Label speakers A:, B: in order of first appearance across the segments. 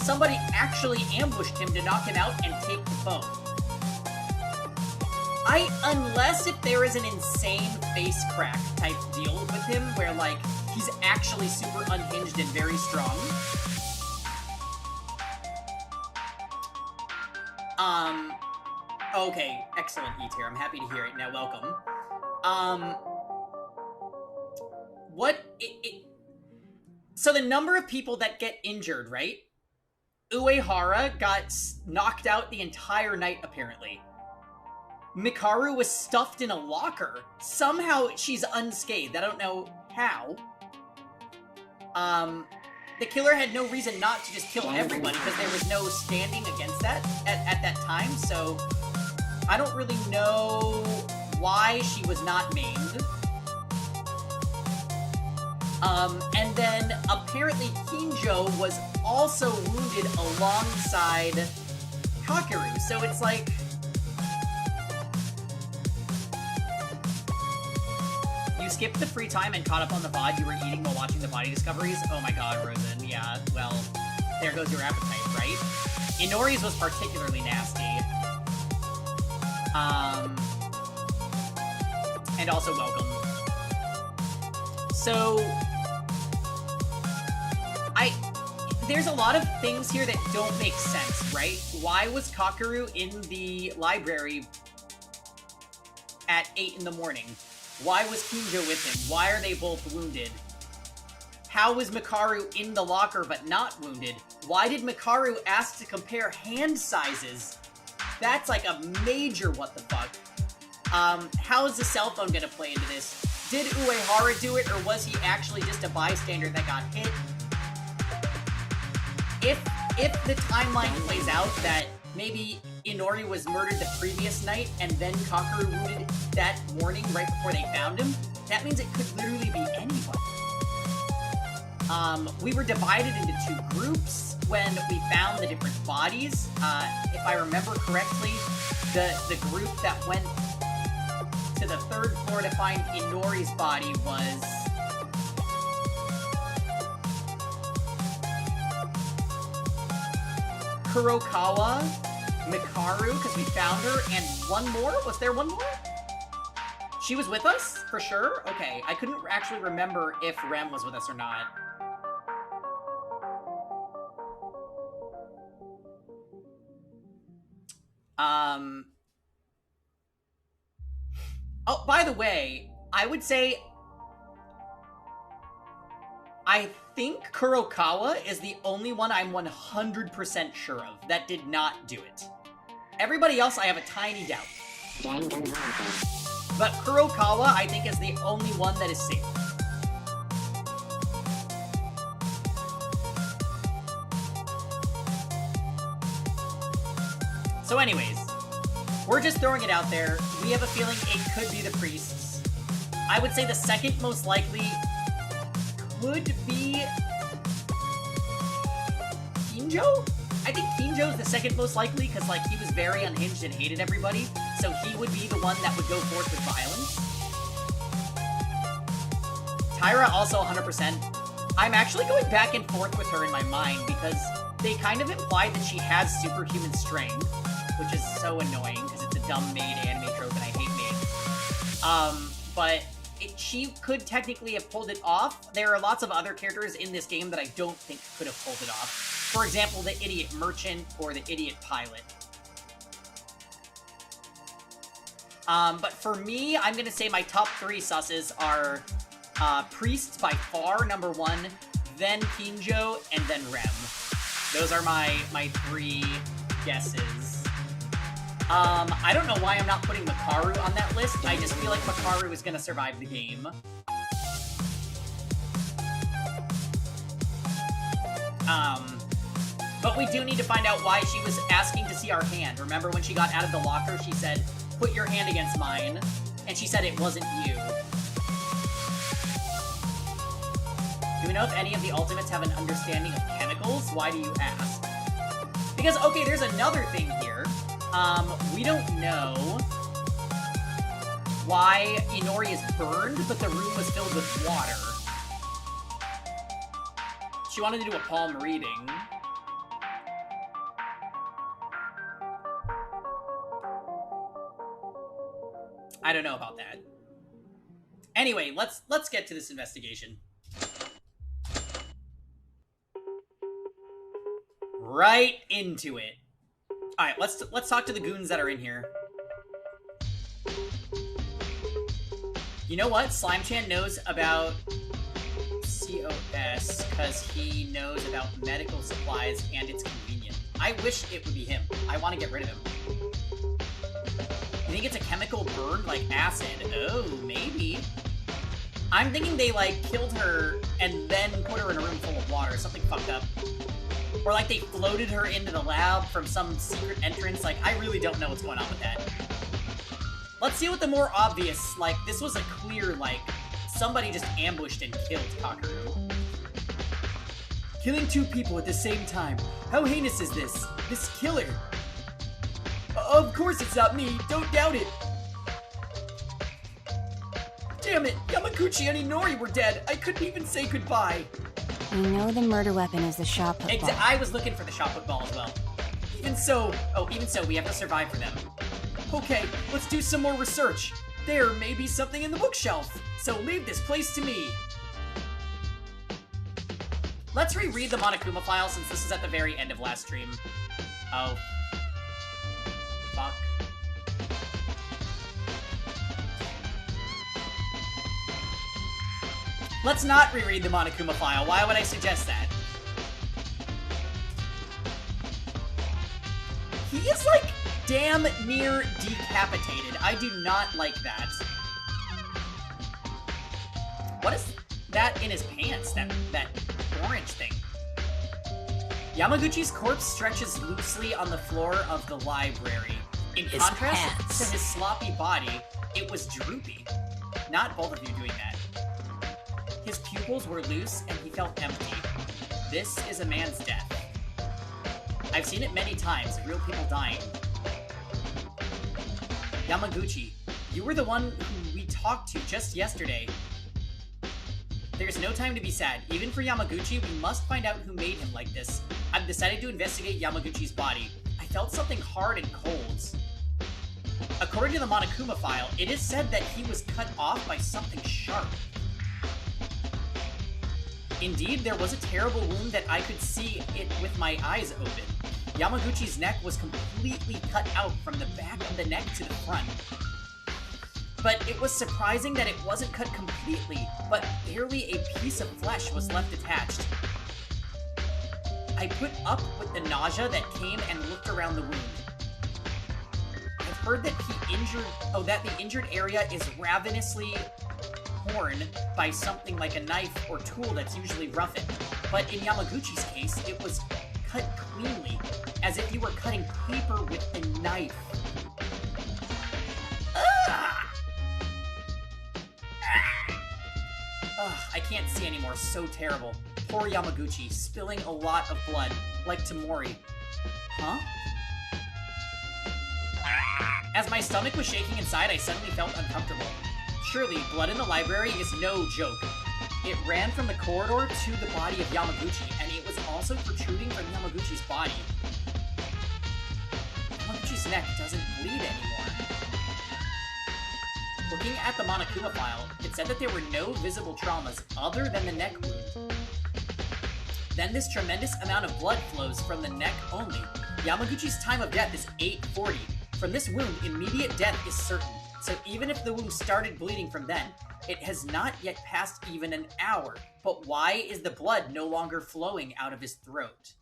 A: somebody actually ambushed him to knock him out and take the phone. Unless if there is an insane face crack type deal with him, where, like, he's actually super unhinged and very strong. Okay, excellent, E-tier. I'm happy to hear it. Now, welcome. So the number of people that get injured, right? Uehara got knocked out the entire night, apparently. Mikaru was stuffed in a locker. Somehow she's unscathed. I don't know how. The killer had no reason not to just kill everybody, because there was no standing against that at that time, so I don't really know why she was not maimed. And then apparently Kinjo was also wounded alongside Kakeru, so it's like... You skipped the free time and caught up on the VOD you were eating while watching the body discoveries? Oh my god, Rosen, yeah, well, there goes your appetite, right? Inori's was particularly nasty. And also welcome. So... There's a lot of things here that don't make sense, right? Why was Kakeru in the library at 8 in the morning? Why was Kinjo with him? Why are they both wounded? How was Mikaru in the locker but not wounded? Why did Mikaru ask to compare hand sizes? That's like a major what the fuck. How is the cell phone gonna play into this? Did Uehara do it, or was he actually just a bystander that got hit? If the timeline plays out that maybe Inori was murdered the previous night and then Kakeru wounded that morning right before they found him, that means it could literally be anyone. We were divided into two groups when we found the different bodies. If I remember correctly, the group that went to the 3rd floor to find Inori's body was... Kurokawa, Mikaru, because we found her, and one more? Was there one more? She was with us? For sure? Okay, I couldn't actually remember if Rem was with us or not. Oh, by the way, I would say... I think Kurokawa is the only one I'm 100% sure of that did not do it. Everybody else, I have a tiny doubt.
B: Danganronpa.
A: But Kurokawa, I think, is the only one that is safe. So anyways, we're just throwing it out there. We have a feeling it could be the priests. I would say the second most likely could be Kinjo? I think Kinjo's the second most likely, because, like, he was very unhinged and hated everybody, so he would be the one that would go forth with violence. Tyra also 100%. I'm actually going back and forth with her in my mind, because they kind of implied that she has superhuman strength, which is so annoying, because it's a dumb maid anime trope, and I hate maids. But she could technically have pulled it off. There are lots of other characters in this game that I don't think could have pulled it off. For example, the idiot merchant or the idiot pilot. But for me, I'm gonna say my top 3 susses are Priests by far, number 1, then Kinjo, and then Rem. Those are my 3 guesses. I don't know why I'm not putting Mikaru on that list. I just feel like Mikaru is gonna survive the game. But we do need to find out why she was asking to see our hand. Remember when she got out of the locker, she said, "Put your hand against mine," and she said it wasn't you. Do we know if any of the ultimates have an understanding of chemicals? Why do you ask? Because, okay, there's another thing here. We don't know why Inori is burned, but the room was filled with water. She wanted to do a palm reading. I don't know about that. Anyway, let's get to this investigation. Right into it. All right, let's talk to the goons that are in here. You know what? Slime-chan knows about COS because he knows about medical supplies and it's convenient. I wish it would be him. I want to get rid of him. You think it's a chemical burn like acid? Oh, maybe. I'm thinking they, like, killed her and then put her in a room full of water. Something fucked up. Or, like, they floated her into the lab from some secret entrance. Like, I really don't know what's going on with that. Let's deal with the more obvious. Like, this was a clear, like, somebody just ambushed and killed Kakeru. Killing 2 people at the same time. How heinous is this? This killer. Of course it's not me. Don't doubt it. Damn it! Yamaguchi and Inori were dead! I couldn't even say goodbye!
B: We know the murder weapon is the shot put ball.
A: I was looking for the shot put ball as well. Even so, we have to survive for them. Okay, let's do some more research. There may be something in the bookshelf, so leave this place to me. Let's reread the Monokuma file since this is at the very end of last stream. Oh. Fuck. Let's not reread the Monokuma file. Why would I suggest that? He is, like, damn near decapitated. I do not like that. What is that in his pants? That orange thing. Yamaguchi's corpse stretches loosely on the floor of the library. In contrast to his sloppy body, it was droopy. Not both of you doing that. His pupils were loose and he felt empty. This is a man's death. I've seen it many times, real people dying. Yamaguchi, you were the one who we talked to just yesterday. There's no time to be sad. Even for Yamaguchi, we must find out who made him like this. I've decided to investigate Yamaguchi's body. I felt something hard and cold. According to the Monokuma file, it is said that he was cut off by something sharp. Indeed, there was a terrible wound that I could see it with my eyes open. Yamaguchi's neck was completely cut out from the back of the neck to the front. But it was surprising that it wasn't cut completely, but barely a piece of flesh was left attached. I put up with the nausea that came and looked around the wound. I've heard that that the injured area is ravenously torn by something like a knife or tool that's usually roughened. But in Yamaguchi's case, it was cut cleanly, as if you were cutting paper with a knife. I can't see anymore, so terrible. Poor Yamaguchi, spilling a lot of blood, like Tamori. Huh? As my stomach was shaking inside, I suddenly felt uncomfortable. Surely, blood in the library is no joke. It ran from the corridor to the body of Yamaguchi, and it was also protruding from Yamaguchi's body. Yamaguchi's neck doesn't bleed anymore. Looking at the Monokuma file, it said that there were no visible traumas other than the neck wound. Then this tremendous amount of blood flows from the neck only. Yamaguchi's time of death is 8:40. From this wound, immediate death is certain. So even if the wound started bleeding from then, it has not yet passed even an hour. But why is the blood no longer flowing out of his throat?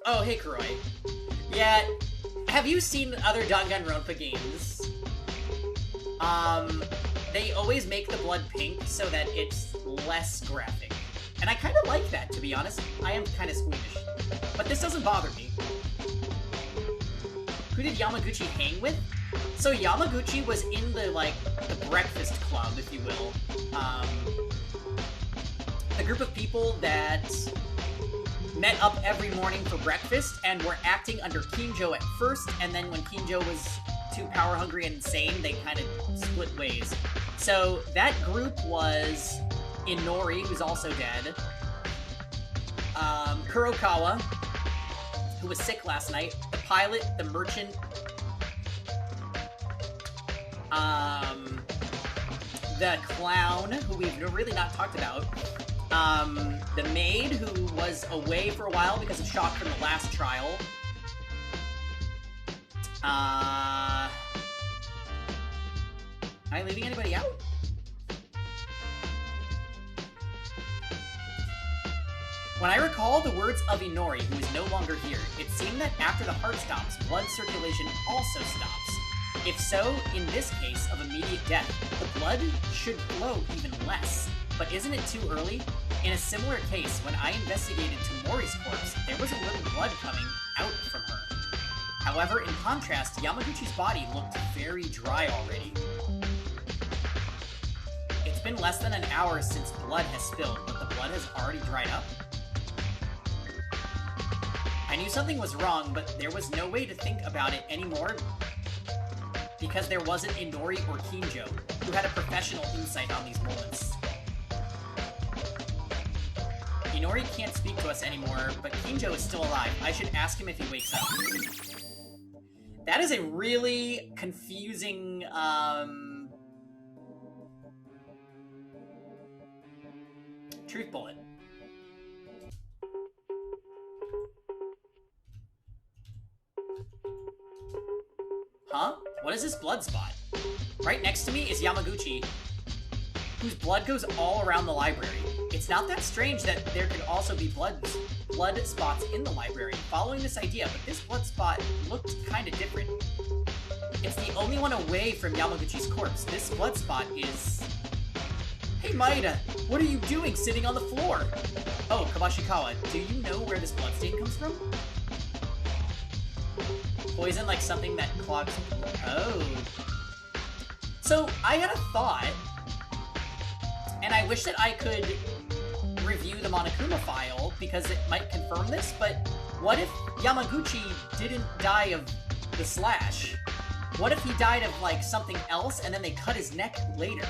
A: Oh, hey, Kuroi. Yeah, have you seen other Danganronpa games? They always make the blood pink so that it's less graphic. And I kind of like that, to be honest. I am kind of squeamish. But this doesn't bother me. Who did Yamaguchi hang with? So Yamaguchi was in the breakfast club, if you will. A group of people that met up every morning for breakfast and were acting under Kinjo at first, and then when Kinjo was too power-hungry and insane, they kind of split ways. So that group was Inori, who's also dead. Kurokawa, who was sick last night. The pilot, the merchant. The clown, who we've really not talked about. The maid, who was away for a while because of shock from the last trial. Am I leaving anybody out? When I recall the words of Inori, who is no longer here, it seemed that after the heart stops, blood circulation also stops. If so, in this case of immediate death, the blood should flow even less. But isn't it too early? In a similar case, when I investigated Tamori's corpse, there was a little blood coming out from her. However, in contrast, Yamaguchi's body looked very dry already. It's been less than an hour since blood has spilled, but the blood has already dried up? I knew something was wrong, but there was no way to think about it anymore because there wasn't Inori or Kinjo, who had a professional insight on these moments. Inori can't speak to us anymore, but Kinjo is still alive. I should ask him if he wakes up. That is a really confusing, truth bullet. Huh? What is this blood spot? Right next to me is Yamaguchi, whose blood goes all around the library. It's not that strange that there could also be blood spots in the library, following this idea, but this blood spot looked kind of different. It's the only one away from Yamaguchi's corpse. This blood spot is... Hey Maeda, what are you doing sitting on the floor? Oh, Kabashikawa, do you know where this bloodstain comes from? Poison like something that clogs... Oh. So, I had a thought, and I wish that I could review the Monokuma file, because it might confirm this, but what if Yamaguchi didn't die of the slash? What if he died of, like, something else, and then they cut his neck later?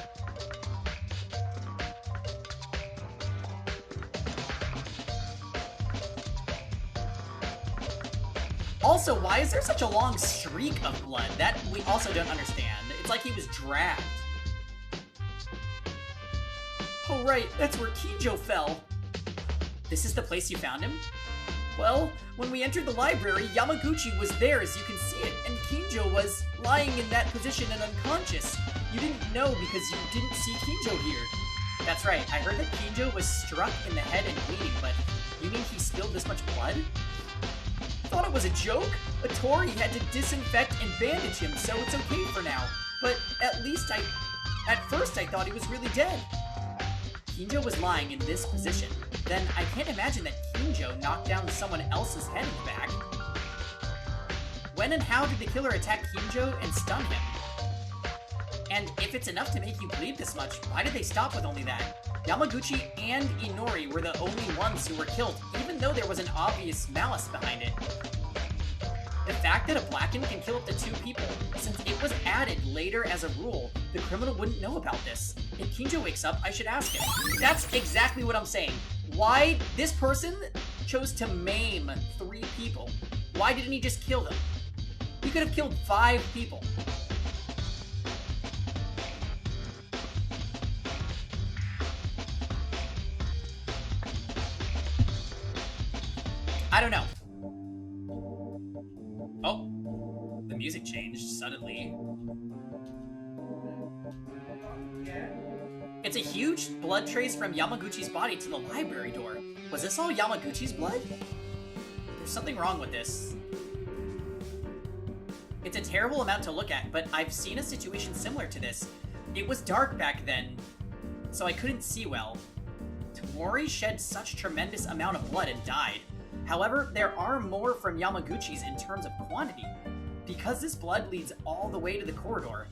A: Also, why is there such a long streak of blood? That we also don't understand. It's like he was dragged. Oh right, that's where Kinjo fell. This is the place you found him? Well, when we entered the library, Yamaguchi was there as you can see it, and Kinjo was lying in that position and unconscious. You didn't know because you didn't see Kinjo here. That's right, I heard that Kinjo was struck in the head and bleeding, but you mean he spilled this much blood? Thought it was a joke? Atori had to disinfect and bandage him, so it's okay for now. But at first I thought he was really dead. Kinjo was lying in this position. Then I can't imagine that Kinjo knocked down someone else's head and back. When and how did the killer attack Kinjo and stun him? And if it's enough to make you bleed this much, why did they stop with only that? Yamaguchi and Inori were the only ones who were killed, even though there was an obvious malice behind it. The fact that a Blacken can kill up to 2 people, since it was added later as a rule, the criminal wouldn't know about this. If Kinjo wakes up, I should ask him. That's exactly what I'm saying. Why this person chose to maim 3 people? Why didn't he just kill them? He could have killed 5 people. I don't know. Oh, the music changed suddenly. It's a huge blood trace from Yamaguchi's body to the library door. Was this all Yamaguchi's blood? There's something wrong with this. It's a terrible amount to look at, but I've seen a situation similar to this. It was dark back then, so I couldn't see well. Tamori shed such tremendous amount of blood and died. However, there are more from Yamaguchi's in terms of quantity. Because this blood leads all the way to the corridor.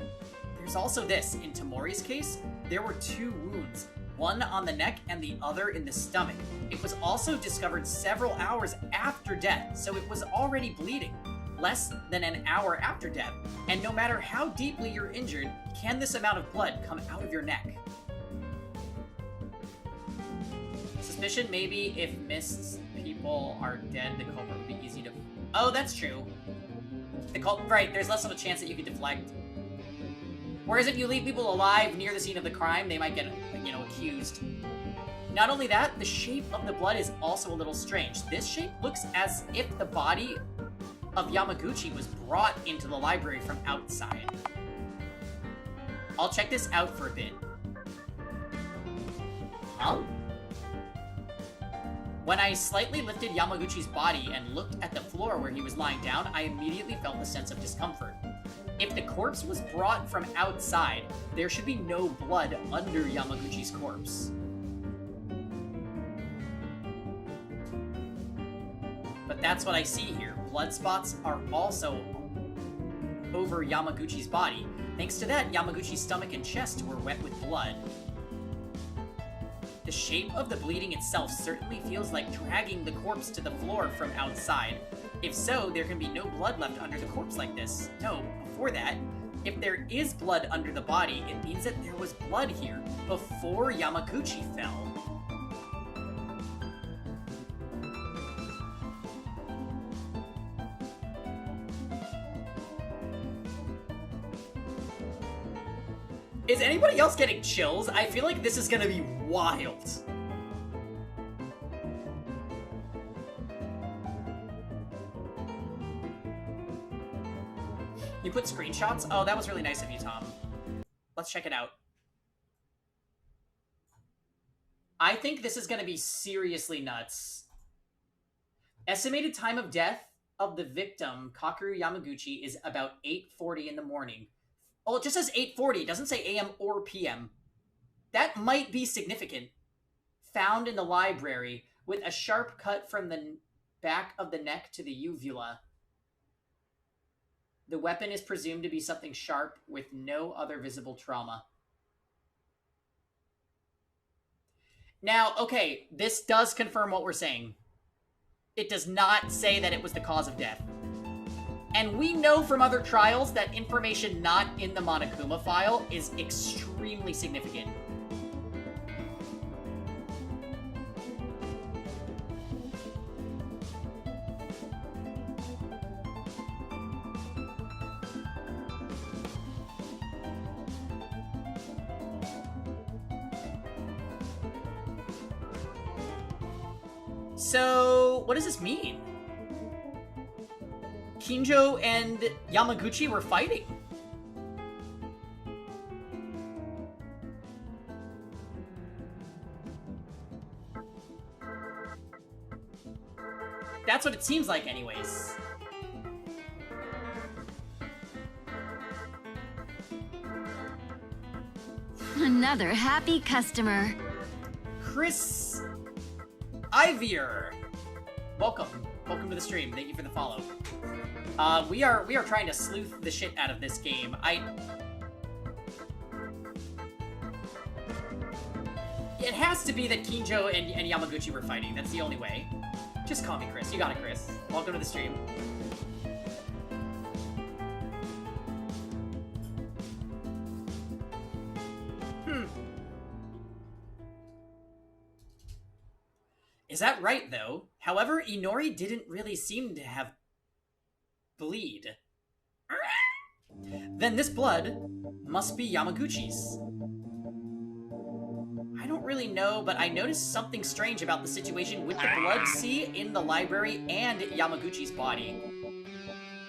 A: There's also this. In Tamori's case, there were 2 wounds, one on the neck and the other in the stomach. It was also discovered several hours after death, so it was already bleeding, less than an hour after death. And no matter how deeply you're injured, can this amount of blood come out of your neck? suspicion maybe if Mist's people are dead, the culprit would be easy to... Oh, that's true. Right, there's less of a chance that you could deflect. Whereas if you leave people alive near the scene of the crime, they might get, you know, accused. Not only that, the shape of the blood is also a little strange. This shape looks as if the body of Yamaguchi was brought into the library from outside. I'll check this out for a bit. Huh? When I slightly lifted Yamaguchi's body and looked at the floor where he was lying down, I immediately felt a sense of discomfort. If the corpse was brought from outside, there should be no blood under Yamaguchi's corpse. But that's what I see here. Blood spots are also over Yamaguchi's body. Thanks to that, Yamaguchi's stomach and chest were wet with blood. The shape of the bleeding itself certainly feels like dragging the corpse to the floor from outside. If so, there can be no blood left under the corpse like this. No, before that, if there is blood under the body, it means that there was blood here before Yamaguchi fell. Is anybody else getting chills? I feel like this is gonna be wild. You put screenshots? Oh, that was really nice of you, Tom. Let's check it out. I think this is gonna be seriously nuts. Estimated time of death of the victim, Kakeru Yamaguchi, is about 8:40 in the morning. Oh, it just says 8:40. It doesn't say AM or PM. That might be significant. Found in the library with a sharp cut from the back of the neck to the uvula. The weapon is presumed to be something sharp with no other visible trauma. Now, okay, this does confirm what we're saying. It does not say that it was the cause of death. And we know from other trials that information not in the Monokuma file is extremely significant. So, what does this mean? Kinjo and Yamaguchi were fighting. That's what it seems like anyways.
C: Another happy customer.
A: Chris Ivier. Welcome. Welcome to the stream. Thank you for the follow. We are trying to sleuth the shit out of this game. It has to be that Kinjo and Yamaguchi were fighting. That's the only way. Just call me Chris. You got it, Chris. Welcome to the stream. Is that right, though? However, Inori didn't really seem to have bleed. Then this blood must be Yamaguchi's. I don't really know, but I noticed something strange about the situation with the blood sea in the library and Yamaguchi's body.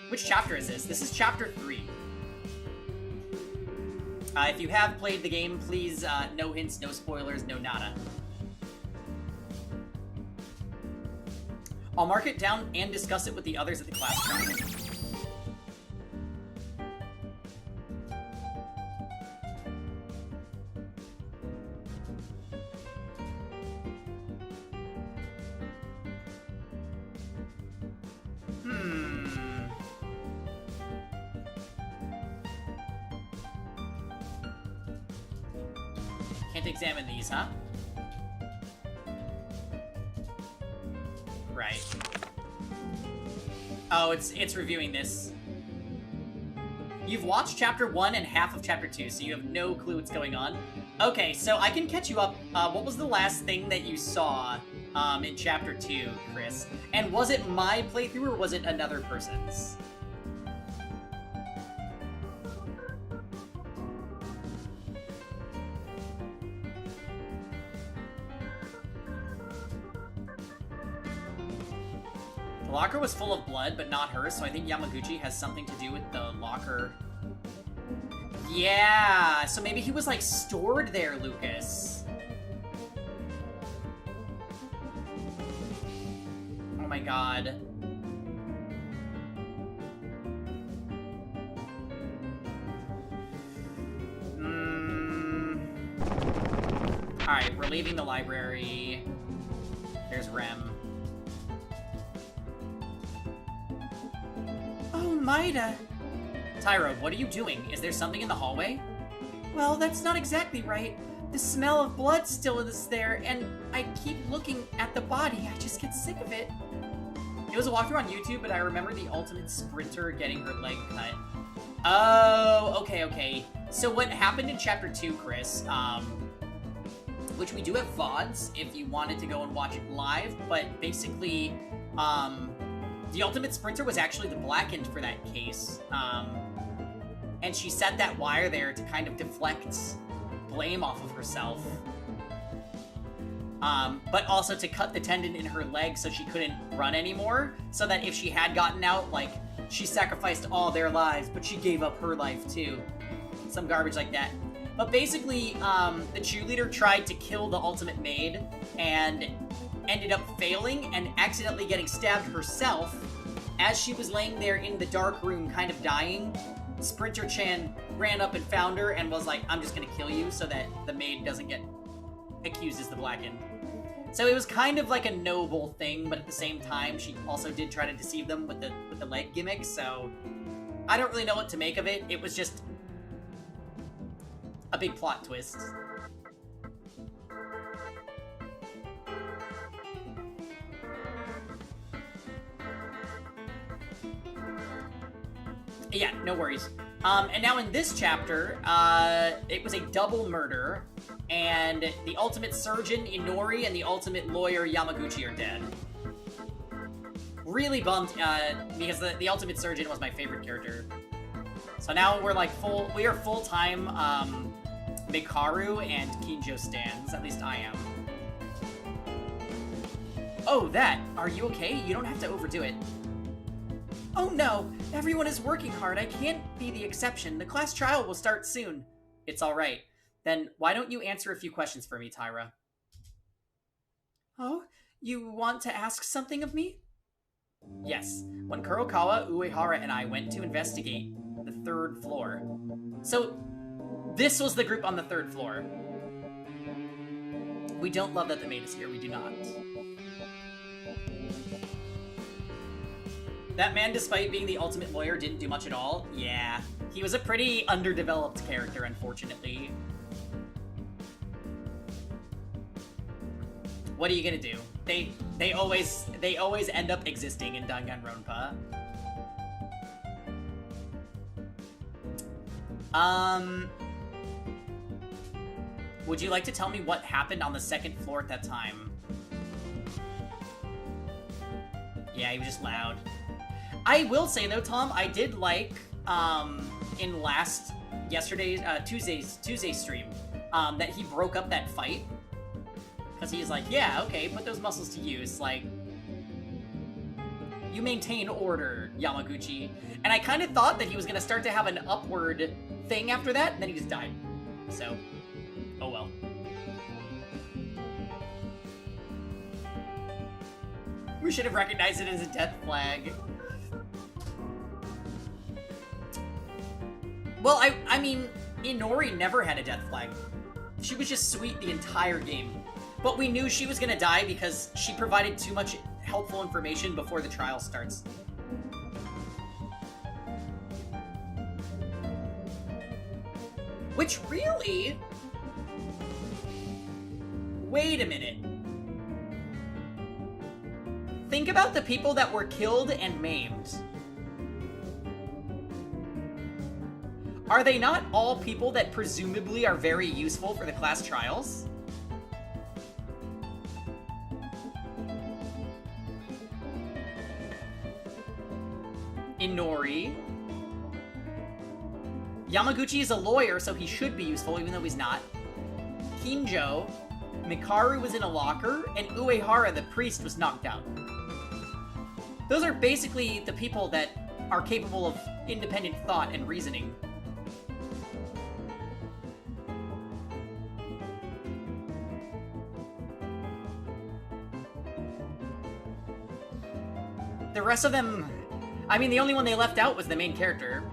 A: Which chapter is this? This is chapter 3. If you have played the game, please, no hints, no spoilers, no nada. I'll mark it down and discuss it with the others at the class trial. Can't examine these, huh? Right. Oh, it's reviewing this. you've watched chapter 1 and half of chapter 2, so you have no clue what's going on. Okay, so I can catch you up. What was the last thing that you saw in chapter 2, Chris? And was it my playthrough or was it another person's? The locker was full of blood, but not hers, so I think Yamaguchi has something to do with the locker. Yeah, so maybe he was, like, stored there, Lucas. Oh my god. Alright, we're leaving the library. There's Rem. Oh, Maida! Tyra, what are you doing? Is there something in the hallway? Well, that's not exactly right. The smell of blood still is there, and I keep looking at the body. I just get sick of it. It was a walkthrough on YouTube, but I remember the ultimate sprinter getting her leg cut. Oh, okay. So what happened in Chapter 2, Chris, which we do have VODs if you wanted to go and watch it live, but basically, the ultimate sprinter was actually the blackened for that case. And she set that wire there to kind of deflect blame off of herself. But also to cut the tendon in her leg so she couldn't run anymore, so that if she had gotten out, like, she sacrificed all their lives, but she gave up her life too. Some garbage like that. But basically, the cheerleader tried to kill the ultimate maid, and ended up failing and accidentally getting stabbed herself as she was laying there in the dark room kind of dying. Sprinter Chan ran up and found her and was like, I'm just gonna kill you so that the maid doesn't get accused as the blackened. So it was kind of like a noble thing, but at the same time, she also did try to deceive them with the leg gimmick, so I don't really know what to make of it. It was just a big plot twist. Yeah, no worries. And now in this chapter, it was a double murder, and the ultimate surgeon, Inori, and the ultimate lawyer, Yamaguchi, are dead. Really bummed, because the ultimate surgeon was my favorite character. So now we're like we are full-time, Mikaru and Kinjo stans, at least I am. Oh, that! Are you okay? You don't have to overdo it. Oh no! Everyone is working hard. I can't be the exception. The class trial will start soon. It's alright. Then why don't you answer a few questions for me, Tyra? Oh? You want to ask something of me? Yes. When Kurokawa, Uehara, and I went to investigate the 3rd floor. So, this was the group on the 3rd floor. We don't love that the maid is here. We do not. That man, despite being the ultimate lawyer, didn't do much at all. Yeah, he was a pretty underdeveloped character, unfortunately. What are you gonna do? They always end up existing in Danganronpa. Would you like to tell me what happened on the 2nd floor at that time? Yeah, he was just loud. I will say though, Tom, I did like in Tuesday's stream that he broke up that fight, because he's like, yeah, okay, put those muscles to use. Like, you maintain order, Yamaguchi. And I kind of thought that he was gonna start to have an upward thing after that, and then he just died. So, oh well. We should have recognized it as a death flag. Well, I mean, Inori never had a death flag. She was just sweet the entire game. But we knew she was gonna die because she provided too much helpful information before the trial starts. Which really... Wait a minute. Think about the people that were killed and maimed. Are they not all people that presumably are very useful for the class trials? Inori. Yamaguchi is a lawyer, so he should be useful, even though he's not. Kinjo. Mikaru was in a locker, and Uehara, the priest, was knocked out. Those are basically the people that are capable of independent thought and reasoning. The rest of them... I mean, the only one they left out was the main character.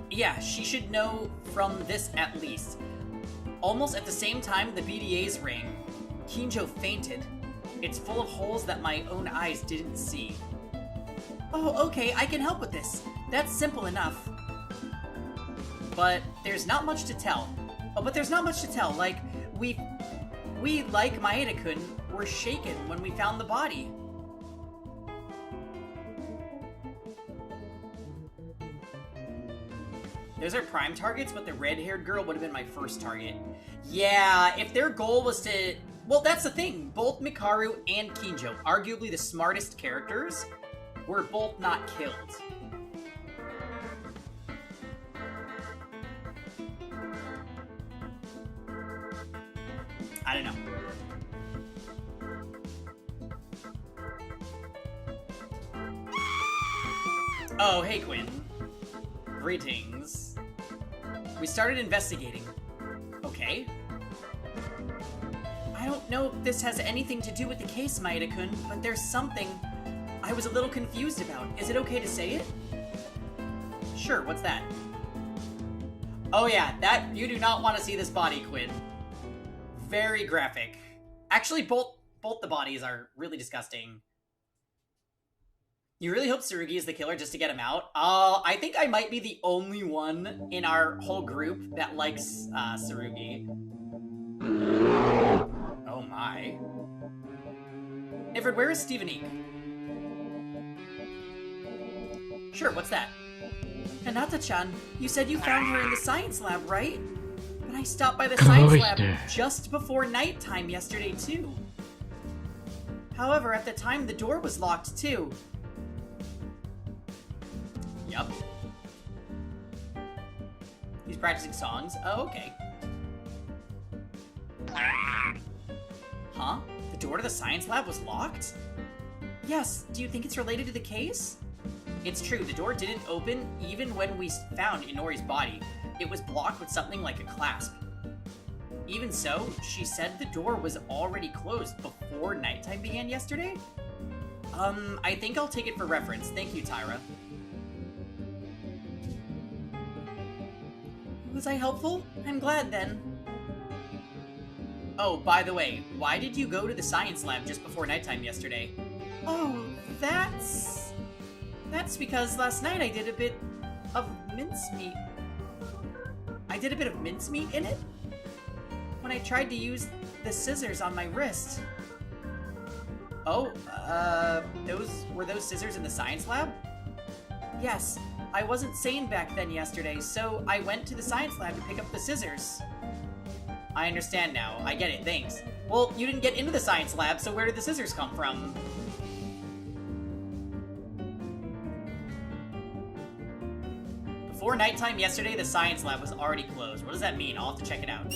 A: Yeah, she should know from this at least. Almost at the same time the BDAs rang, Kinjo fainted. It's full of holes that my own eyes didn't see. Oh, okay, I can help with this. That's simple enough. But there's not much to tell. Oh, but there's not much to tell. Like, we like Maeda-kun, were shaken when we found the body. Those are prime targets, but the red-haired girl would have been my first target. Yeah, if their goal was to... Well, that's the thing. Both Mikaru and Kinjo, arguably the smartest characters, were both not killed. I don't know. Oh, hey, Quinn. Greetings. We started investigating. Okay. I don't know if this has anything to do with the case, Maeda-kun, but there's something I was a little confused about. Is it okay to say it? Sure, what's that? Oh yeah, that you do not want to see this body, Quinn. Very graphic. Actually, both the bodies are really disgusting. You really hope Tsurugi is the killer just to get him out? I think I might be the only one in our whole group that likes Tsurugi. Oh my. Ifrit, where is Stephen Eek? Sure, what's that? Hinata-chan, you said you found her in the science lab, right? But I stopped by the science lab just before nighttime yesterday, too. However, at the time, the door was locked, too. Yup. He's practicing songs? Oh, okay. Huh? The door to the science lab was locked? Yes, do you think it's related to the case? It's true, the door didn't open even when we found Inori's body. It was blocked with something like a clasp. Even so, she said the door was already closed before nighttime began yesterday? I think I'll take it for reference. Thank you, Tyra. Was I helpful? I'm glad then. Oh, by the way, why did you go to the science lab just before nighttime yesterday? Oh, that's because last night I did a bit of mincemeat. I did a bit of mincemeat in it? When I tried to use the scissors on my wrist. Oh, were those scissors in the science lab? Yes, I wasn't sane back then yesterday, so I went to the science lab to pick up the scissors. I understand now. I get it, thanks. Well, you didn't get into the science lab, so where did the scissors come from? Before nighttime yesterday, the science lab was already closed. What does that mean? I'll have to check it out.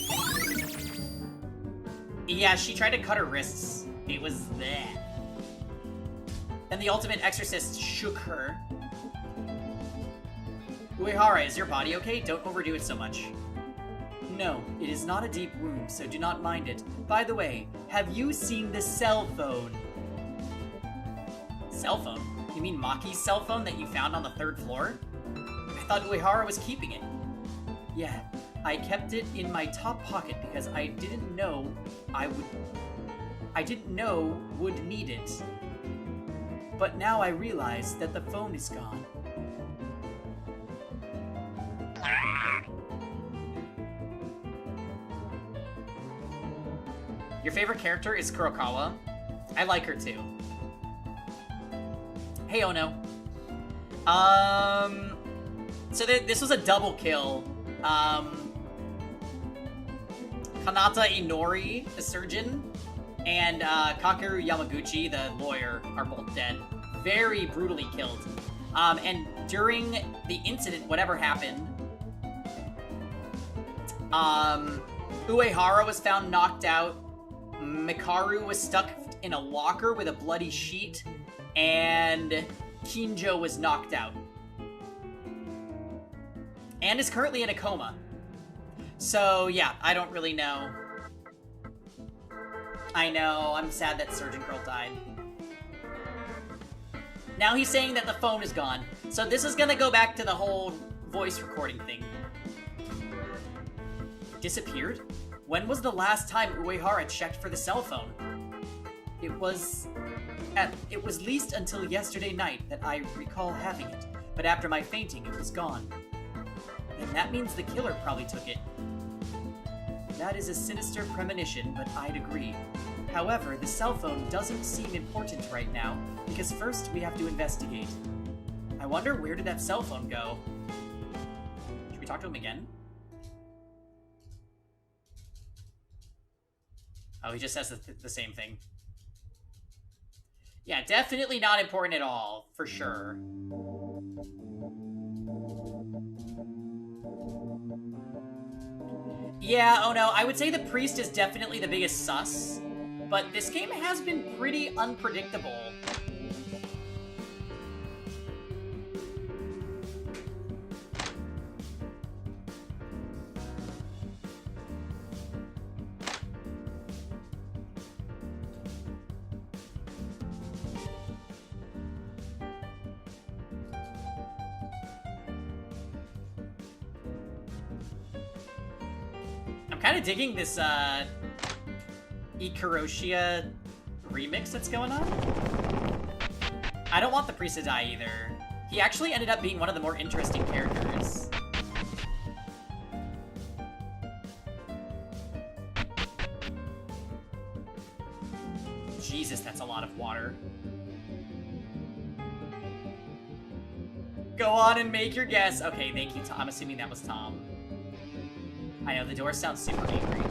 A: Yeah, she tried to cut her wrists. It was that. Then the ultimate exorcist shook her. Uehara, is your body okay? Don't overdo it so much. No, it is not a deep wound, so do not mind it. By the way, have you seen the cell phone? Cell phone? You mean Maki's cell phone that you found on the 3rd floor? I thought Uehara was keeping it. Yeah, I kept it in my top pocket because I didn't know would need it. But now I realize that the phone is gone. Your favorite character is Kurokawa? I like her too. Hey, oh no. So this was a double kill. Kanata Inori, the surgeon, and Kakeru Yamaguchi, the lawyer, are both dead. Very brutally killed. And during the incident, whatever happened, Uehara was found knocked out, Mikaru was stuck in a locker with a bloody sheet, and Kinjo was knocked out. And is currently in a coma. So, yeah, I don't really know. I know, I'm sad that Surgeon Girl died. Now he's saying that the phone is gone. So this is gonna go back to the whole voice recording thing. Disappeared? When was the last time Uehara checked for the cell phone? It was leased until yesterday night that I recall having it, but after my fainting it was gone. And that means the killer probably took it. That is a sinister premonition, but I'd agree. However, the cell phone doesn't seem important right now, because first we have to investigate. I wonder, where did that cell phone go? Should we talk to him again? Oh, he just says the same thing. Yeah, definitely not important at all, for sure. Yeah, oh no, I would say the priest is definitely the biggest sus, but this game has been pretty unpredictable. Kind of digging this Ikaroshia remix that's going on. I don't want the priest to die either. He actually ended up being one of the more interesting characters. Jesus, that's a lot of water. Go on and make your guess. Okay, thank you, Tom. I'm assuming that was Tom. I know, the door sounds super angry.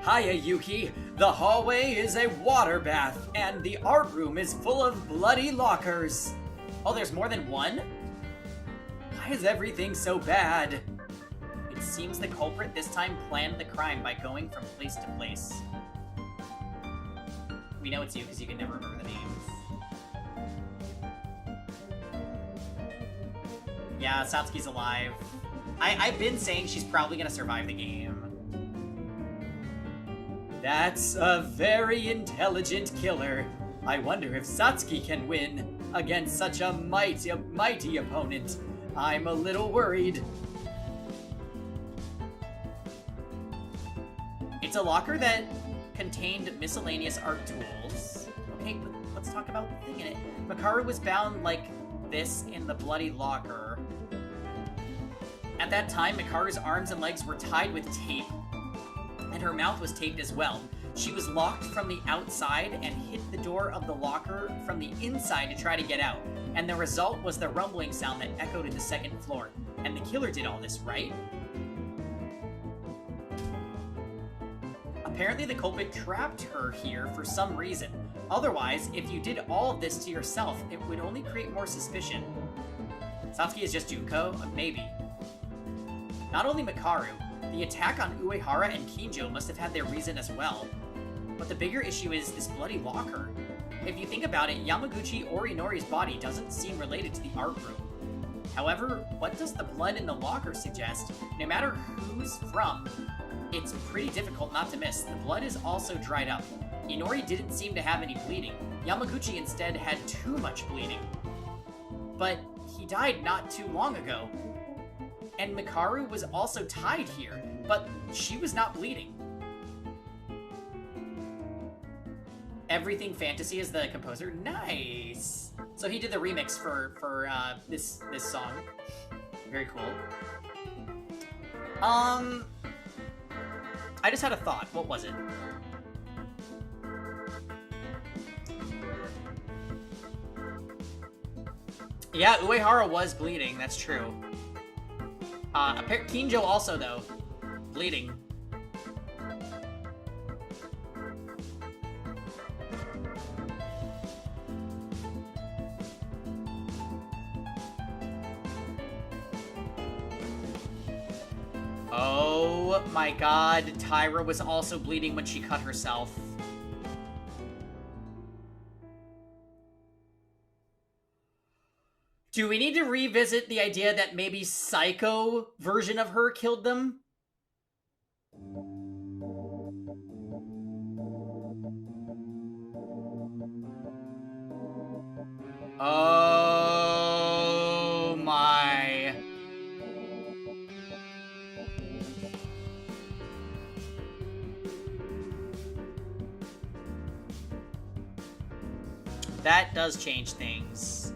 A: Hiya, Yuki. The hallway is a water bath, and the art room is full of bloody lockers. Oh, there's more than one? Why is everything so bad? It seems the culprit this time planned the crime by going from place to place. We know it's you because you can never remember the names. Yeah, Satsuki's alive. I've been saying she's probably gonna survive the game. That's a very intelligent killer. I wonder if Satsuki can win against such a mighty opponent. I'm a little worried. It's a locker that contained miscellaneous art tools. Okay, but let's talk about the thing in it. Mikaru was bound like this in the bloody locker. At that time, Mikaru's arms and legs were tied with tape, and her mouth was taped as well. She was locked from the outside and hit the door of the locker from the inside to try to get out, and the result was the rumbling sound that echoed in the second floor. And the killer did all this, right? Apparently the culprit trapped her here for some reason. Otherwise, if you did all of this to yourself, it would only create more suspicion. Satsuki is just Junko? Maybe. Not only Mikaru, the attack on Uehara and Kinjo must have had their reason as well. But the bigger issue is this bloody locker. If you think about it, Yamaguchi or Inori's body doesn't seem related to the art room. However, what does the blood in the locker suggest? No matter who's from, it's pretty difficult not to miss. The blood is also dried up. Inori didn't seem to have any bleeding. Yamaguchi instead had too much bleeding. But he died not too long ago. And Mikaru was also tied here, but she was not bleeding. Everything Fantasy is the composer? Nice! So he did the remix for this song. Very cool. I just had a thought. What was it? Yeah, Uehara was bleeding, that's true. Kinjo also, though. Bleeding. Oh my god, Tyra was also bleeding when she cut herself. Do we need to revisit the idea that maybe Psycho version of her killed them? Oh my. That does change things.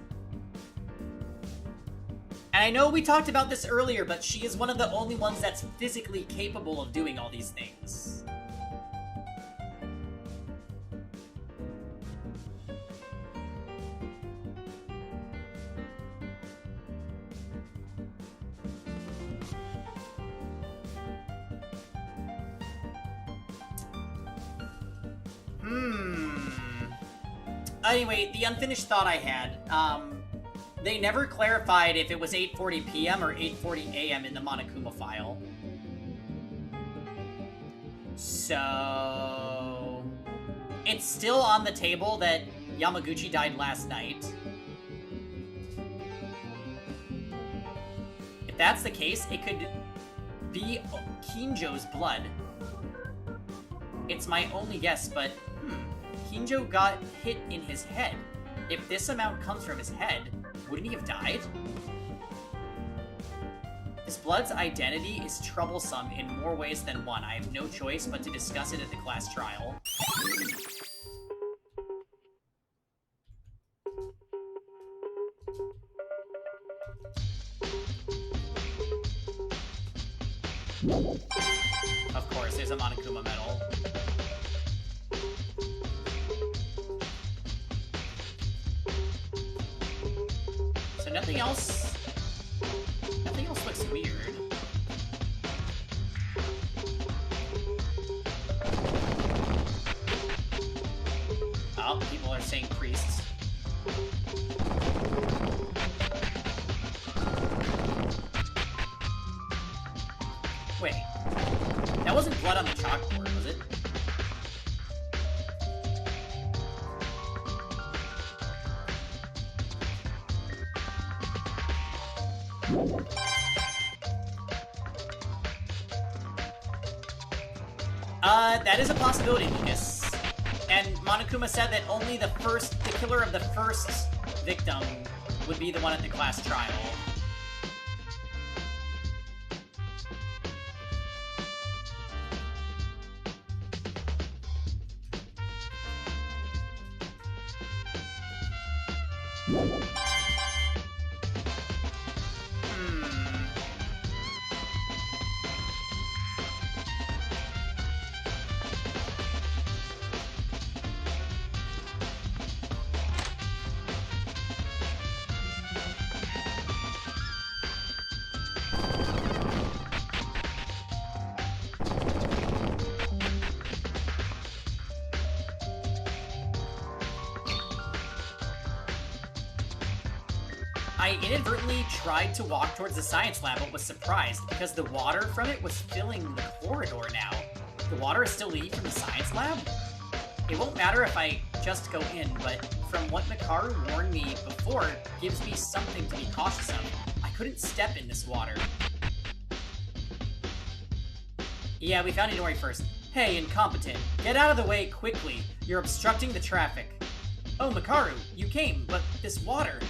A: And I know we talked about this earlier, but she is one of the only ones that's physically capable of doing all these things. Anyway, the unfinished thought I had, they never clarified if it was 8:40 p.m. or 8:40 a.m. in the Monokuma file. So... it's still on the table that Yamaguchi died last night. If that's the case, it could be Kinjo's blood. It's my only guess, but Kinjo got hit in his head. If this amount comes from his head, wouldn't he have died? This blood's identity is troublesome in more ways than one. I have no choice but to discuss it at the class trial. Of course, there's a Monokuma medal. So nothing else looks weird. Oh, people are saying priests. Wait, that wasn't blood on the chalkboard, was it? That is a possibility, Lucas. And Monokuma said that only the killer of the first victim would be the one at the class trial. I inadvertently tried to walk towards the science lab, but was surprised because the water from it was filling the corridor now. The water is still leaking from the science lab? It won't matter if I just go in, but from what Makaru warned me before, gives me something to be cautious of. I couldn't step in this water. Yeah, we found Inori first. Hey, incompetent. Get out of the way quickly. You're obstructing the traffic. Oh, Makaru, you came, but this water...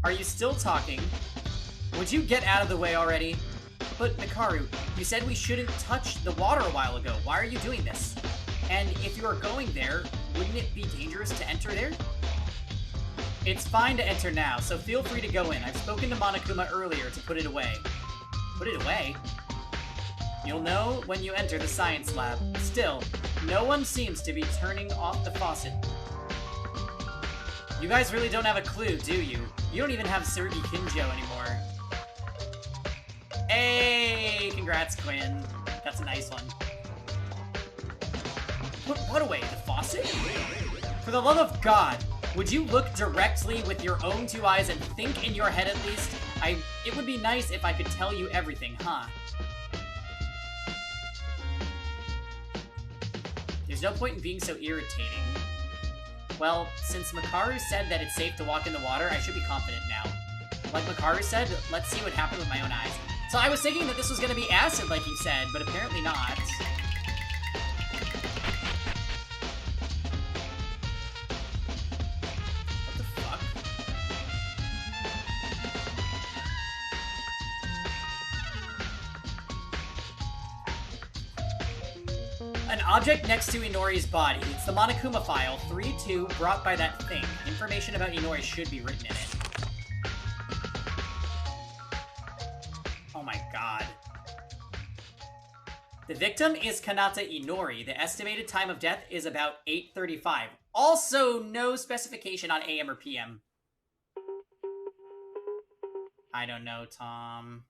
A: Are you still talking? Would you get out of the way already? But, Makaru, you said we shouldn't touch the water a while ago. Why are you doing this? And if you are going there, wouldn't it be dangerous to enter there? It's fine to enter now, so feel free to go in. I've spoken to Monokuma earlier to put it away. Put it away? You'll know when you enter the science lab. Still, no one seems to be turning off the faucet. You guys really don't have a clue, do you? You don't even have Sergi Kinjo anymore. Hey, congrats, Quinn. That's a nice one. Put what away? The faucet? For the love of God, would you look directly with your own two eyes and think in your head at least? It would be nice if I could tell you everything, huh? There's no point in being so irritating. Well, since Makaru said that it's safe to walk in the water, I should be confident now. Like Makaru said, let's see what happened with my own eyes. So I was thinking that this was gonna be acid, like you said, but apparently not. What the fuck? An object next to Inori's body. It's the Monokuma file, 3-2, brought by that thing. Information about Inori should be written in it. Oh my god. The victim is Kanata Inori. The estimated time of death is about 8:35. Also, no specification on AM or PM. I don't know, Tom.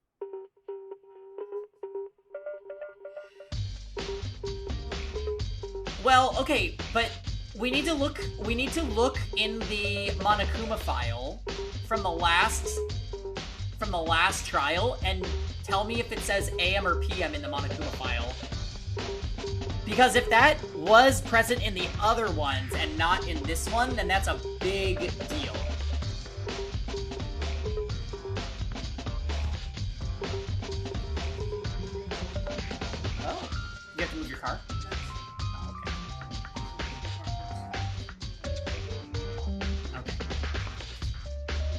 A: Well, okay, but we need to look in the Monokuma file from the last trial and tell me if it says AM or PM in the Monokuma file. Because if that was present in the other ones and not in this one, then that's a big deal. Oh, you have to move your car?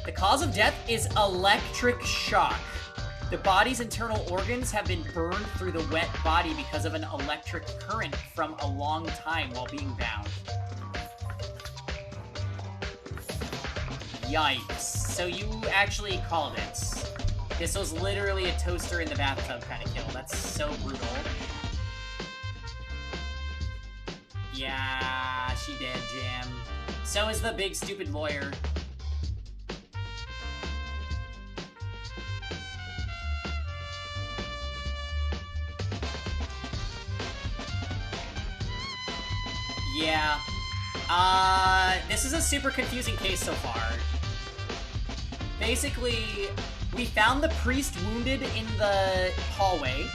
A: The cause of death is electric shock. The body's internal organs have been burned through the wet body because of an electric current from a long time while being bound. Yikes. So you actually called it. This was literally a toaster in the bathtub kind of kill. That's so brutal. Yeah, she did, Jam. So is the big stupid lawyer. Yeah. This is a super confusing case so far. Basically, we found the priest wounded in the hallway.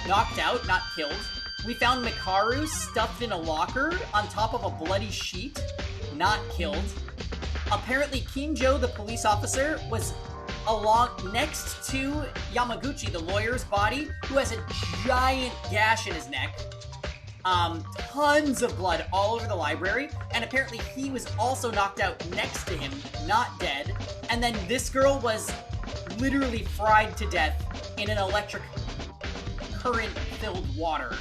A: Knocked out, not killed. We found Makaru stuffed in a locker on top of a bloody sheet. Not killed. Apparently, Kinjo, the police officer, was next to Yamaguchi, the lawyer's body, who has a giant gash in his neck. Tons of blood all over the library, and apparently he was also knocked out next to him, not dead, and then this girl was literally fried to death in an electric current-filled water.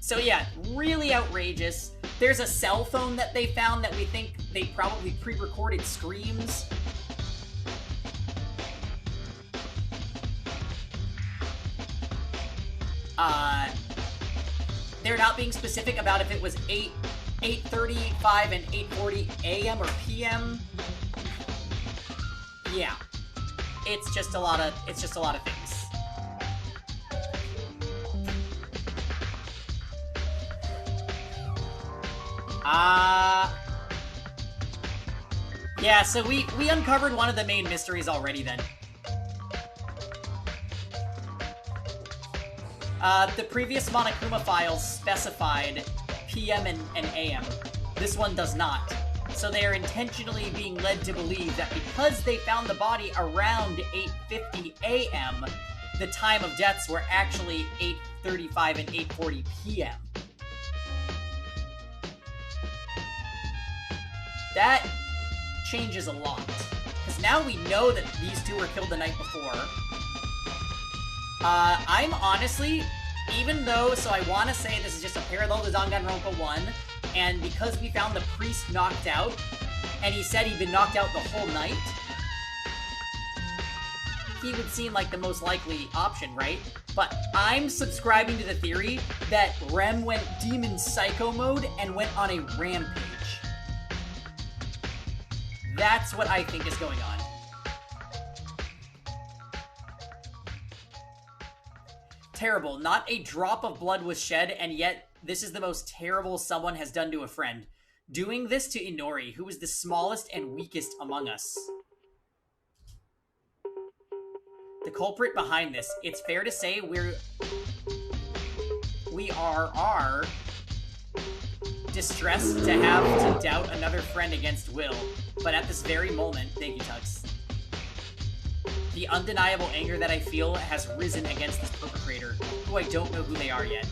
A: So yeah, really outrageous. There's a cell phone that they found that we think they probably pre-recorded screams. They're not being specific about if it was 8:35 and 8:40 AM or PM. Yeah. It's just a lot of things. Yeah, so we uncovered one of the main mysteries already then. The previous Monokuma files specified PM and AM. This one does not. So they are intentionally being led to believe that because they found the body around 8:50 AM, the time of deaths were actually 8:35 and 8:40 PM. That changes a lot. Because now we know that these two were killed the night before. I'm honestly, even though, so I want to say this is just a parallel to Danganronpa 1, and because we found the priest knocked out, and he said he'd been knocked out the whole night, he would seem like the most likely option, right? But I'm subscribing to the theory that Rem went demon psycho mode and went on a rampage. That's what I think is going on. Terrible. Not a drop of blood was shed, and yet this is the most terrible someone has done to a friend. Doing this to Inori, who is the smallest and weakest among us. The culprit behind this, it's fair to say we are distressed to have to doubt another friend against Will, but at this very moment, thank you, Tux, the undeniable anger that I feel has risen against this perpetrator, who I don't know who they are yet.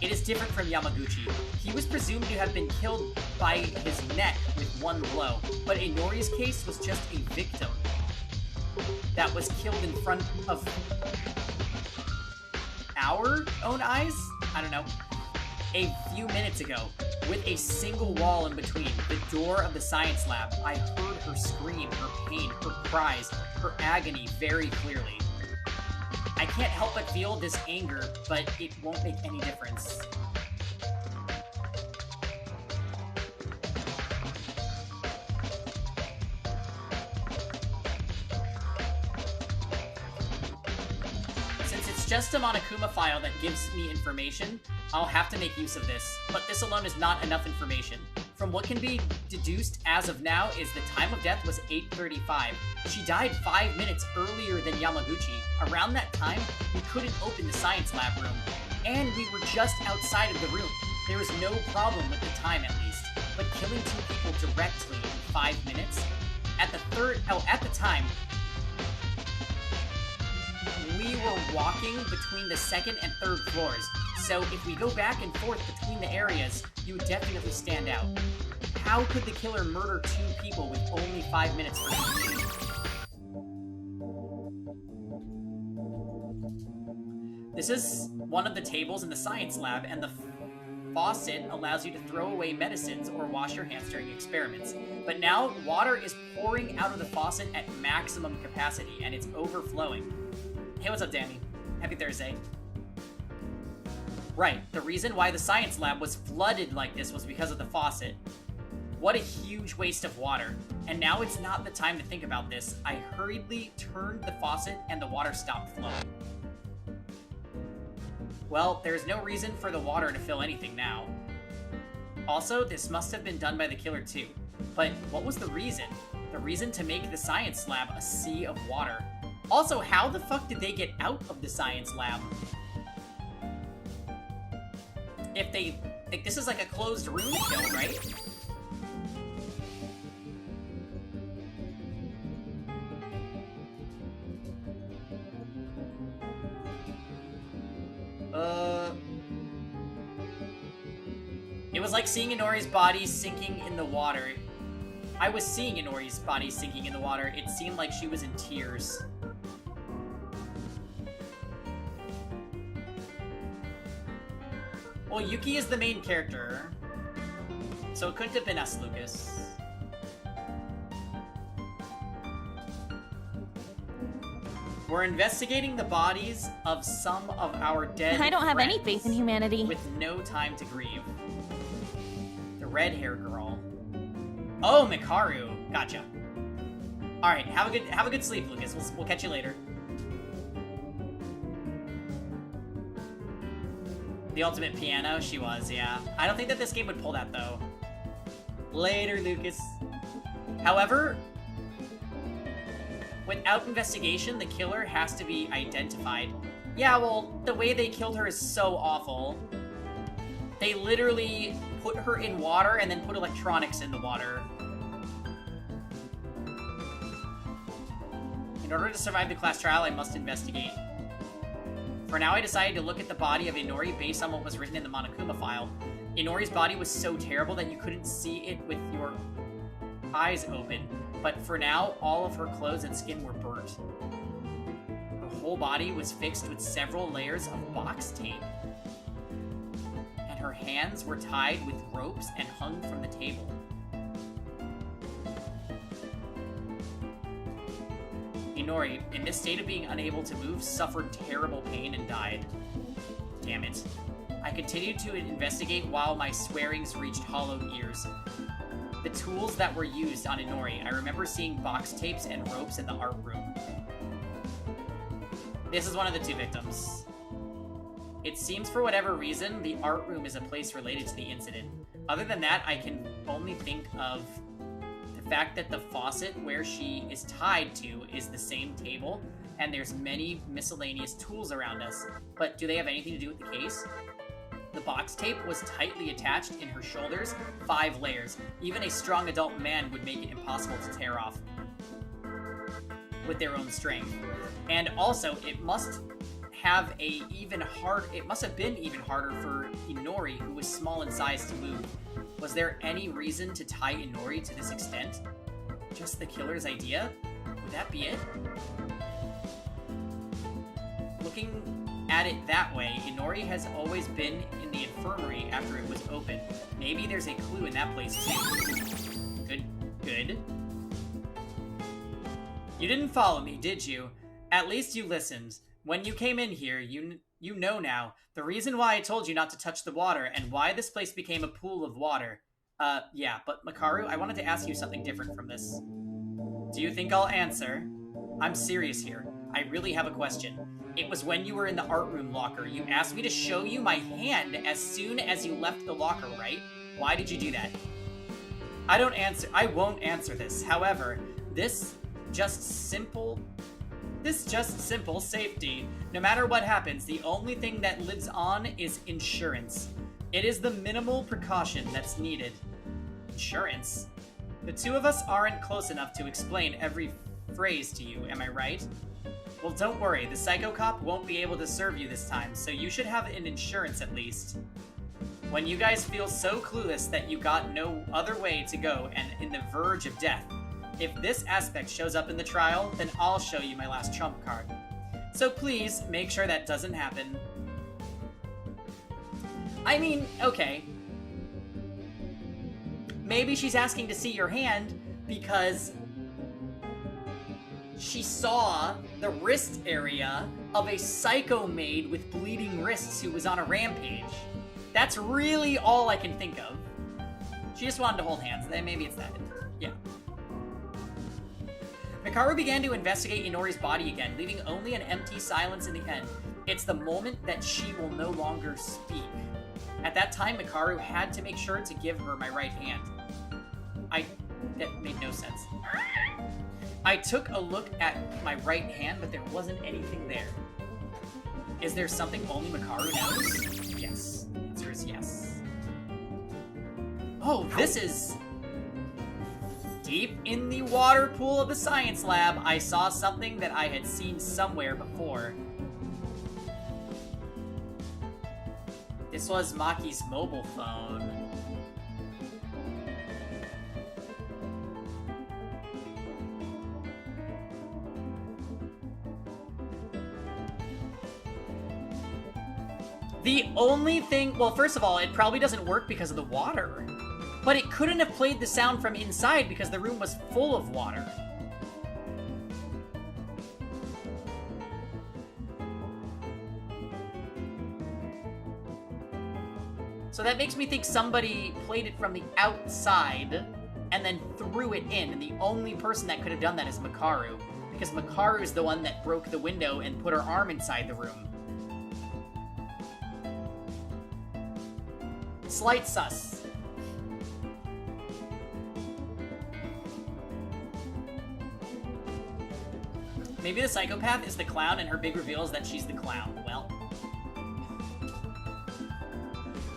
A: It is different from Yamaguchi. He was presumed to have been killed by his neck with one blow, but Inori's case was just a victim that was killed in front of our own eyes? I don't know. A few minutes ago, with a single wall in between, the door of the science lab, I heard her scream, her pain, her cries, her agony very clearly. I can't help but feel this anger, but it won't make any difference. Since it's just a Monokuma file that gives me information, I'll have to make use of this, but this alone is not enough information. From what can be deduced as of now is the time of death was 8:35. She died 5 minutes earlier than Yamaguchi. Around that time, we couldn't open the science lab room, and we were just outside of the room. There was no problem with the time at least, but killing 2 people directly in 5 minutes? At the time, we were walking between the 2nd and 3rd floors, so if we go back and forth between the areas, you would definitely stand out. How could the killer murder 2 people with only 5 minutes for each? This is one of the tables in the science lab, and the faucet allows you to throw away medicines or wash your hands during experiments. But now, water is pouring out of the faucet at maximum capacity, and it's overflowing. Hey, what's up, Danny? Happy Thursday. Right, the reason why the science lab was flooded like this was because of the faucet. What a huge waste of water. And now it's not the time to think about this. I hurriedly turned the faucet and the water stopped flowing. Well, there's no reason for the water to fill anything now. Also, this must have been done by the killer too. But what was the reason? The reason to make the science lab a sea of water. Also, how the fuck did they get out of the science lab? If they... Like, this is like a closed room kill, right? It was like seeing Inori's body sinking in the water. I was seeing Inori's body sinking in the water. It seemed like she was in tears. Well, Yuki is the main character, so it couldn't have been us, Lucas. We're investigating the bodies of some of our dead
B: I don't have any
A: friends
B: faith in humanity.
A: with no time to grieve. The red-haired girl. Oh, Mikaru. Gotcha. All right, have a good sleep, Lucas. We'll catch you later. The ultimate piano, she was, yeah. I don't think that this game would pull that, though. Later, Lucas. However, without investigation, the killer has to be identified. Yeah, well, the way they killed her is so awful. They literally put her in water and then put electronics in the water. In order to survive the class trial, I must investigate. For now, I decided to look at the body of Inori based on what was written in the Monokuma file. Inori's body was so terrible that you couldn't see it with your eyes open. But for now, all of her clothes and skin were burnt. Her whole body was fixed with several layers of box tape. And her hands were tied with ropes and hung from the table. Inori, in this state of being unable to move, suffered terrible pain and died. Damn it. I continued to investigate while my swearings reached hollowed ears. The tools that were used on Inori, I remember seeing box tapes and ropes in the art room. This is one of the 2 victims. It seems for whatever reason, the art room is a place related to the incident. Other than that, I can only think of the fact that the faucet where she is tied to is the same table, and there's many miscellaneous tools around us. But do they have anything to do with the case? The box tape was tightly attached in her shoulders, 5 layers. Even a strong adult man would make it impossible to tear off with their own strength. And also, it must have been even harder for Inori, who was small in size, to move. Was there any reason to tie Inori to this extent? Just the killer's idea? Would that be it? Looking at it that way, Inori has always been in the infirmary after it was open. Maybe there's a clue in that place too. Good. You didn't follow me, did you? At least you listened. When you came in here, you know now, the reason why I told you not to touch the water and why this place became a pool of water. Yeah, but Makaru, I wanted to ask you something different from this. Do you think I'll answer? I'm serious here. I really have a question. It was when you were in the art room locker. You asked me to show you my hand as soon as you left the locker, right? Why did you do that? I won't answer this. However, this just simple safety. No matter what happens, the only thing that lives on is insurance. It is the minimal precaution that's needed. Insurance? The 2 of us aren't close enough to explain every phrase to you, am I right? Well, don't worry, the psycho cop won't be able to serve you this time, so you should have an insurance at least. When you guys feel so clueless that you got no other way to go and in the verge of death, if this aspect shows up in the trial, then I'll show you my last trump card. So please, make sure that doesn't happen. I mean, okay. Maybe she's asking to see your hand because she saw the wrist area of a psycho maid with bleeding wrists who was on a rampage. That's really all I can think of. She just wanted to hold hands. Maybe it's that. Yeah. Mikaru began to investigate Inori's body again, leaving only an empty silence in the end. It's the moment that she will no longer speak. At that time, Mikaru had to make sure to give her my right hand. That made no sense. I took a look at my right hand, but there wasn't anything there. Is there something only Mikaru knows? Yes. The answer is yes. Oh, this is... Deep in the water pool of the science lab, I saw something that I had seen somewhere before. This was Maki's mobile phone. The only thing... Well, first of all, it probably doesn't work because of the water. But it couldn't have played the sound from inside because the room was full of water. So that makes me think somebody played it from the outside and then threw it in. And the only person that could have done that is Mikaru. Because Mikaru is the one that broke the window and put her arm inside the room. Slight sus. Maybe the psychopath is the clown and her big reveal is that she's the clown. Well.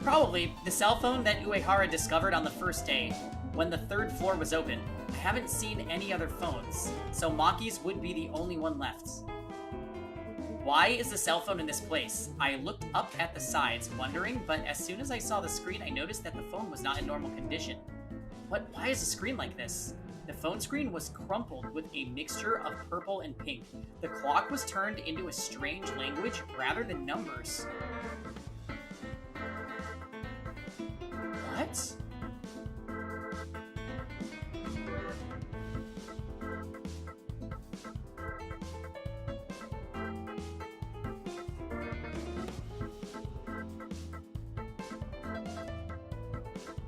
A: Probably the cell phone that Uehara discovered on the first day, when the 3rd floor was open. I haven't seen any other phones, so Maki's would be the only one left. Why is the cell phone in this place? I looked up at the sides, wondering, but as soon as I saw the screen, I noticed that the phone was not in normal condition. Why is the screen like this? The phone screen was crumpled with a mixture of purple and pink. The clock was turned into a strange language rather than numbers. What?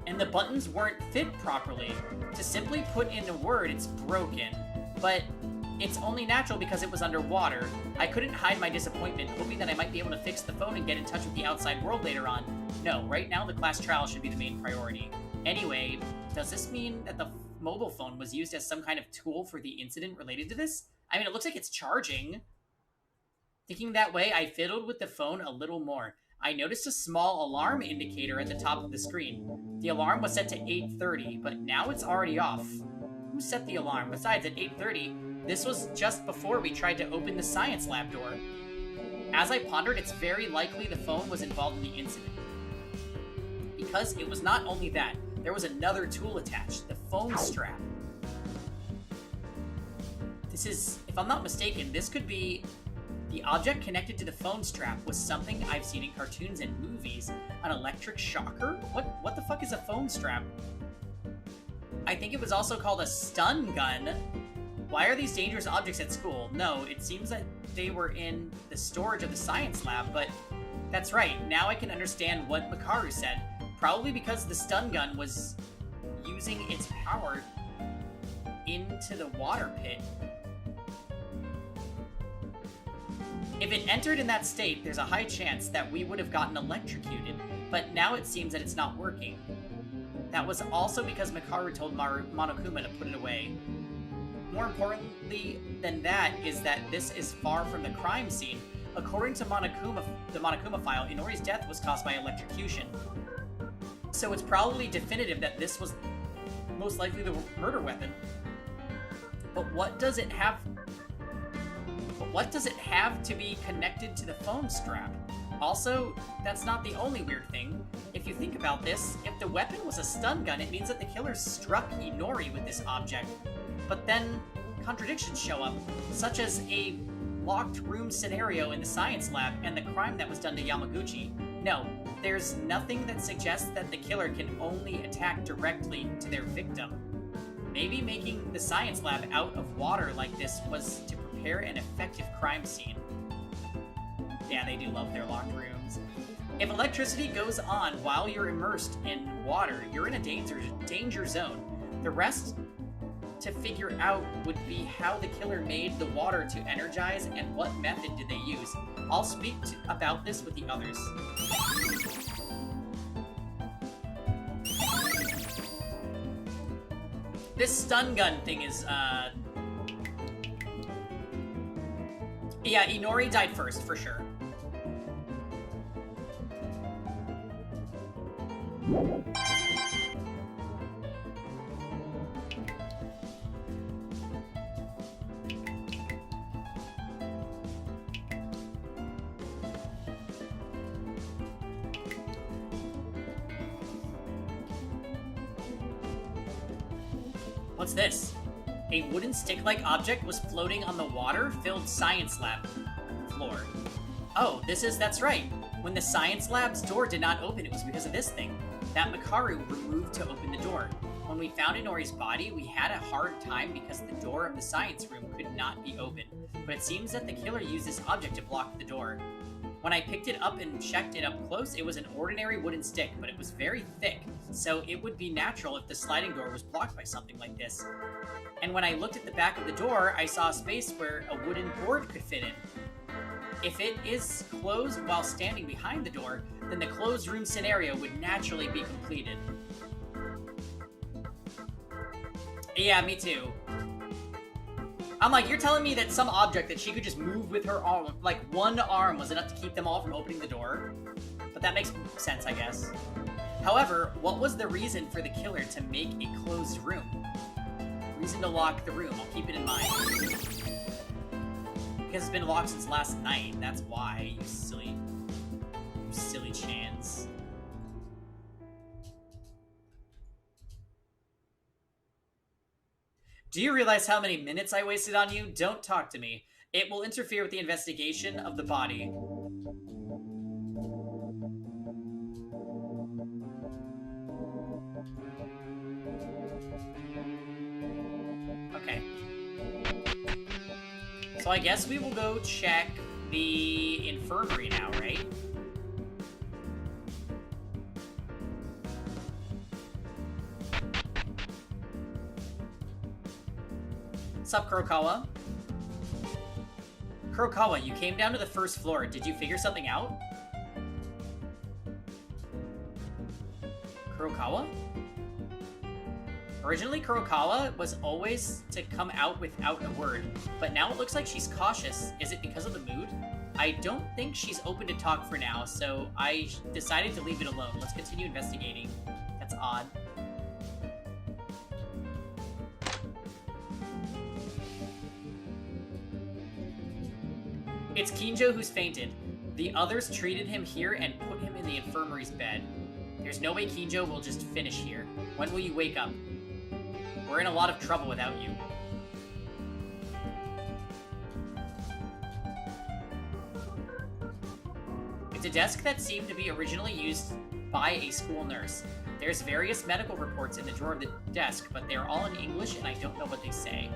A: and the buttons weren't fit properly. To simply put in a word, it's broken. But it's only natural because it was underwater. I couldn't hide my disappointment, hoping that I might be able to fix the phone and get in touch with the outside world later on. No, right now the class trial should be the main priority. Anyway, does this mean that the mobile phone was used as some kind of tool for the incident related to this? I mean, it looks like it's charging. Thinking that way, I fiddled with the phone a little more. I noticed a small alarm indicator at the top of the screen. The alarm was set to 8:30, but now it's already off. Who set the alarm? Besides, at 8:30, this was just before we tried to open the science lab door. As I pondered, it's very likely the phone was involved in the incident. Because it was not only that, there was another tool attached, the phone strap. This is, if I'm not mistaken, this could be the object connected to the phone strap was something I've seen in cartoons and movies. An electric shocker? What the fuck is a phone strap? I think it was also called a stun gun. Why are these dangerous objects at school? No, it seems that they were in the storage of the science lab, but that's right. Now I can understand what Makaru said. Probably because the stun gun was using its power into the water pit. If it entered in that state, there's a high chance that we would have gotten electrocuted, but now it seems that it's not working. That was also because Makaru told Monokuma to put it away. More importantly than that is that this is far from the crime scene. According to the Monokuma file, Inori's death was caused by electrocution. So it's probably definitive that this was most likely the murder weapon. But what does it have to be connected to the phone strap? Also, that's not the only weird thing. If you think about this, if the weapon was a stun gun, it means that the killer struck Inori with this object. But then, contradictions show up, such as a locked room scenario in the science lab and the crime that was done to Yamaguchi. No, there's nothing that suggests that the killer can only attack directly to their victim. Maybe making the science lab out of water like this was to prepare an effective crime scene. Yeah, they do love their locked rooms. If electricity goes on while you're immersed in water, you're in a danger zone. The rest to figure out would be how the killer made the water to energize and what method did they use. I'll speak about this with the others. This stun gun thing is, yeah, Inori died first, for sure. What's this? A wooden stick-like object was floating on the water-filled science lab floor. Oh, that's right. When the science lab's door did not open, it was because of this thing that Makaru removed to open the door. When we found Inori's body, we had a hard time because the door of the science room could not be opened, but it seems that the killer used this object to block the door. When I picked it up and checked it up close, it was an ordinary wooden stick, but it was very thick, so it would be natural if the sliding door was blocked by something like this. And when I looked at the back of the door, I saw a space where a wooden board could fit in. If it is closed while standing behind the door, then the closed room scenario would naturally be completed. Yeah, me too. I'm like, you're telling me that some object that she could just move with her arm, like one arm, was enough to keep them all from opening the door? But that makes sense, I guess. However, what was the reason for the killer to make a closed room? Reason to lock the room, I'll keep it in mind. Because it's been locked since last night, that's why, you silly chans. Do you realize how many minutes I wasted on you? Don't talk to me. It will interfere with the investigation of the body. Okay. So I guess we will go check the infirmary now, right? Sup, Kurokawa? Kurokawa, you came down to the first floor. Did you figure something out? Kurokawa? Originally, Kurokawa was always to come out without a word, but now it looks like she's cautious. Is it because of the mood? I don't think she's open to talk for now, so I decided to leave it alone. Let's continue investigating. That's odd. It's Kinjo who's fainted. The others treated him here and put him in the infirmary's bed. There's no way Kinjo will just finish here. When will you wake up? We're in a lot of trouble without you. It's a desk that seemed to be originally used by a school nurse. There's various medical reports in the drawer of the desk, but they're all in English and I don't know what they say.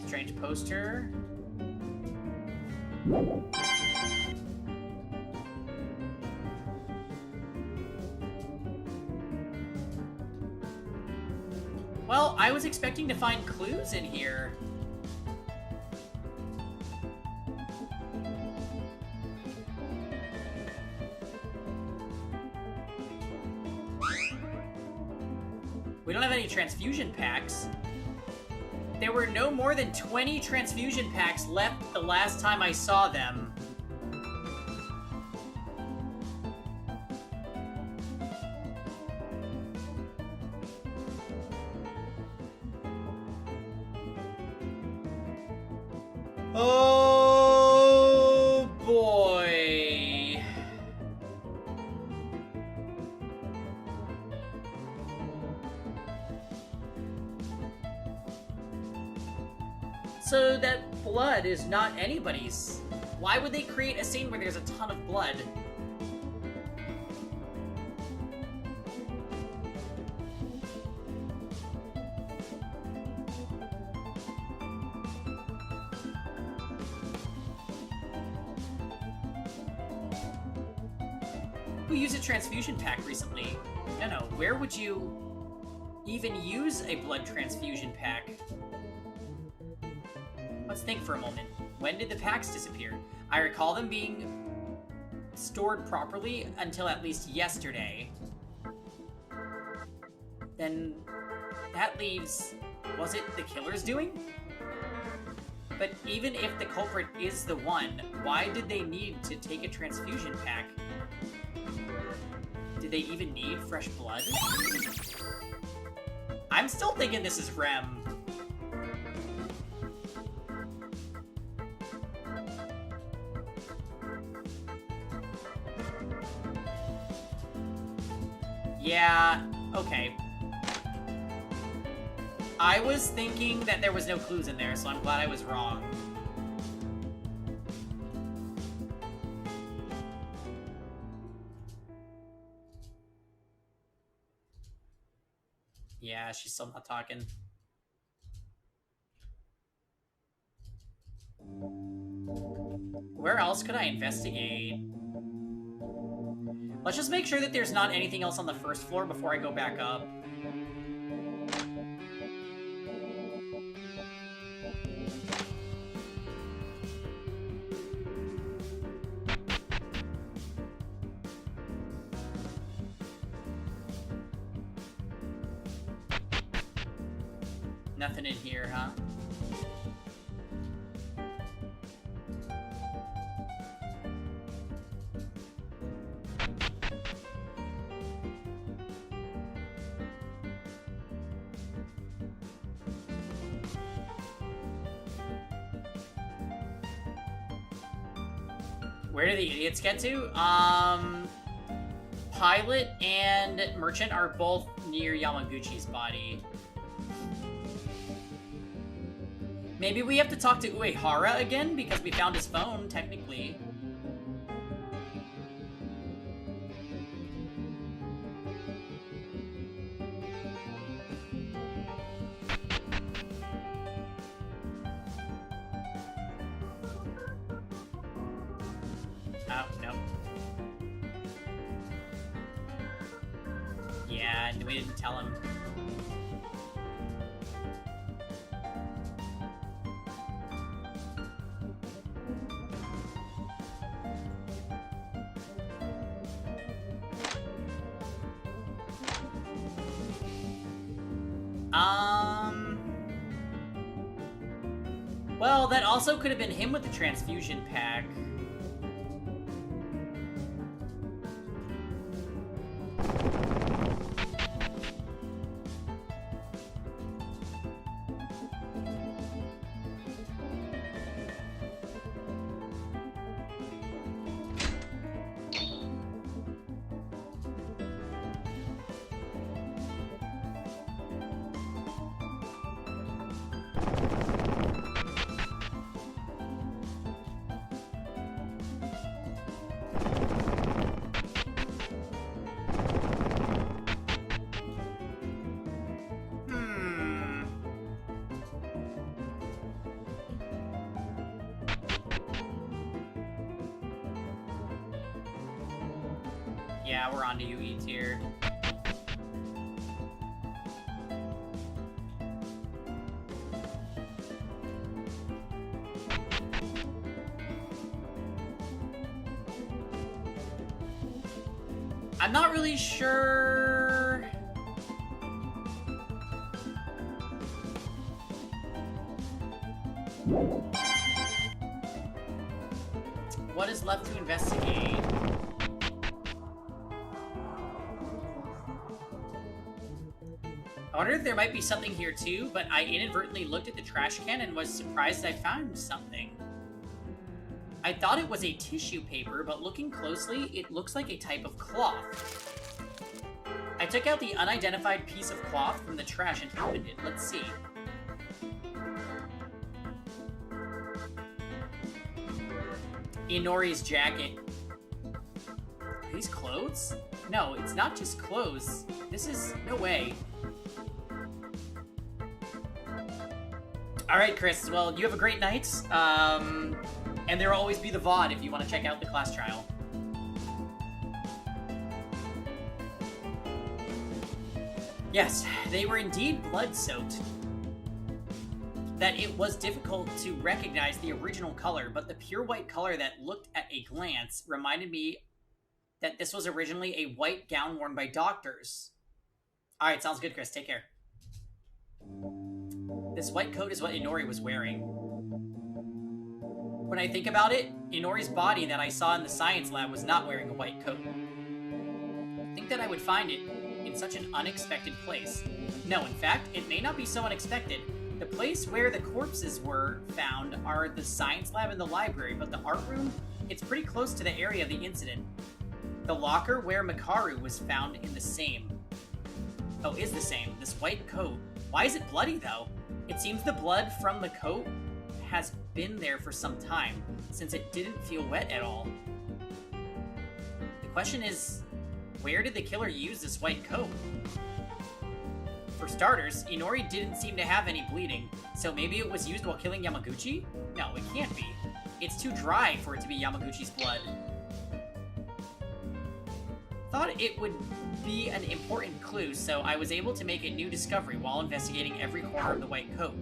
A: Strange poster. Well, I was expecting to find clues in here. We don't have any transfusion packs. There were no more than 20 transfusion packs left the last time I saw them. Oh boy. So that blood is not anybody's. Why would they create a scene where there's a ton of blood? Who used a transfusion pack recently? No, where would you even use a blood transfusion pack? Let's think for a moment. When did the packs disappear? I recall them being stored properly until at least yesterday. Then that leaves... was it the killer's doing? But even if the culprit is the one, why did they need to take a transfusion pack? Did they even need fresh blood? I'm still thinking this is Rem. Yeah, okay. I was thinking that there was no clues in there, so I'm glad I was wrong. Yeah, she's still not talking. Where else could I investigate? Let's just make sure that there's not anything else on the first floor before I go back up. Nothing in here, huh? Where do the idiots get to? Pilot and Merchant are both near Yamaguchi's body. Maybe we have to talk to Uehara again, because we found his phone, technically. Oh, nope. Yeah, and we didn't tell him. Well, that also could have been him with the transfusion pack. Yeah, we're on to you, E tier. I'm not really sure. What is left to investigate? I wonder if there might be something here too, but I inadvertently looked at the trash can and was surprised I found something. I thought it was a tissue paper, but looking closely, it looks like a type of cloth. I took out the unidentified piece of cloth from the trash and opened it. Let's see. Inori's jacket. Are these clothes? No, it's not just clothes. This is... no way. Alright, Chris. Well, you have a great night. And there will always be the VOD if you want to check out the class trial. Yes, they were indeed blood-soaked. That it was difficult to recognize the original color, but the pure white color that looked at a glance reminded me that this was originally a white gown worn by doctors. Alright, sounds good, Chris. Take care. This white coat is what Inori was wearing. When I think about it, Inori's body that I saw in the science lab was not wearing a white coat. I think that I would find it in such an unexpected place. No, in fact, it may not be so unexpected. The place where the corpses were found are the science lab and the library, but the art room, it's pretty close to the area of the incident. The locker where Makaru was found in the same. Oh, is the same. This white coat. Why is it bloody, though? It seems the blood from the coat has been there for some time, since it didn't feel wet at all. The question is, where did the killer use this white coat? For starters, Inori didn't seem to have any bleeding, so maybe it was used while killing Yamaguchi? No, it can't be. It's too dry for it to be Yamaguchi's blood. Thought it would be an important clue, so I was able to make a new discovery while investigating every corner of the white coat.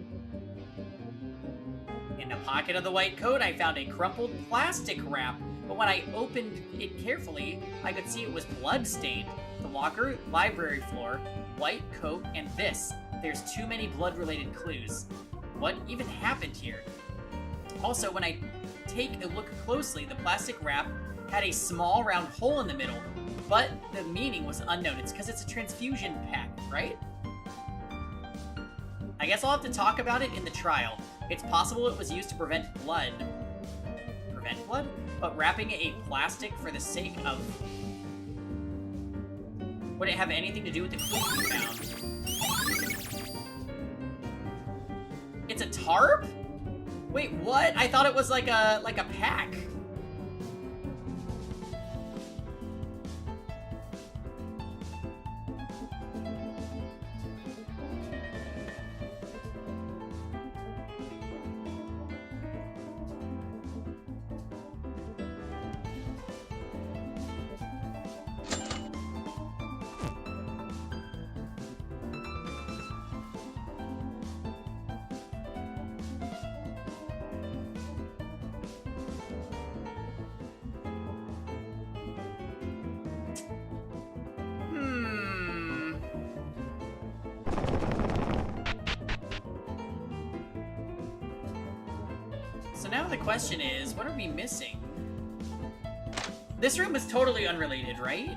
A: In the pocket of the white coat, I found a crumpled plastic wrap, but when I opened it carefully, I could see it was blood-stained. The locker, library floor, white coat, and this. There's too many blood-related clues. What even happened here? Also, when I take a look closely, the plastic wrap had a small round hole in the middle, but the meaning was unknown. It's because it's a transfusion pack, right? I guess I'll have to talk about it in the trial. It's possible it was used to prevent blood. Prevent blood? But wrapping a plastic for the sake of... Would it have anything to do with the clues we found? It's a tarp? Wait, what? I thought it was like a pack. question is, what are we missing? This room is totally unrelated, right?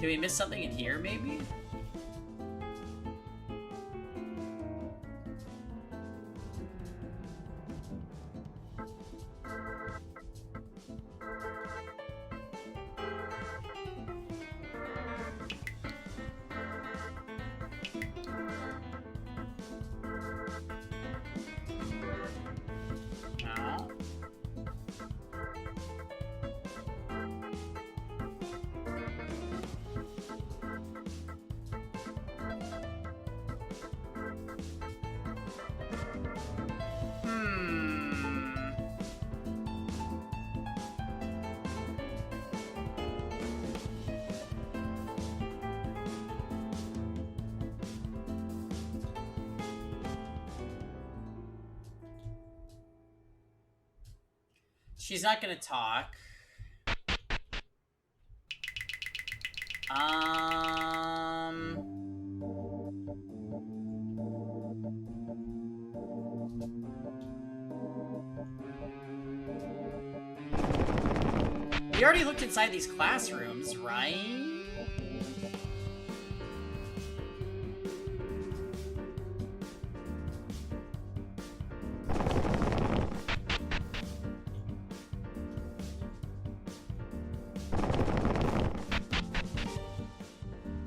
A: Did we miss something in here, maybe? No. She's not gonna talk. We already looked inside these classrooms, right?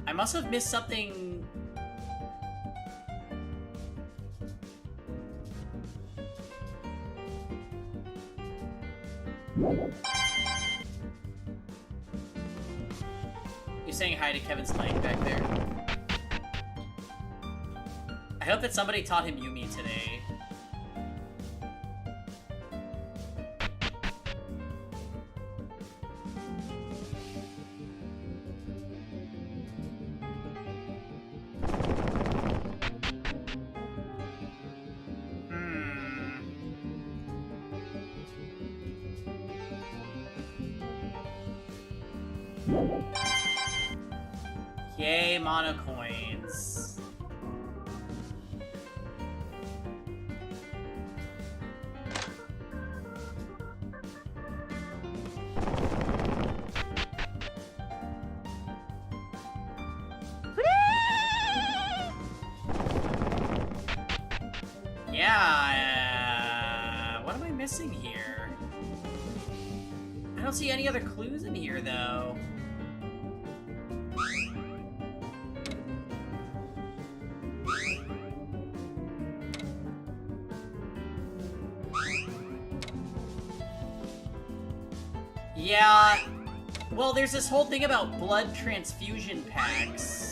A: I must have missed something. You're saying hi to Kevin's leg back there. I hope that somebody taught him Yumi today. Yay, mono coins. Yeah, what am I missing here? I don't see any other clues in here, though. Yeah, well, there's this whole thing about blood transfusion packs.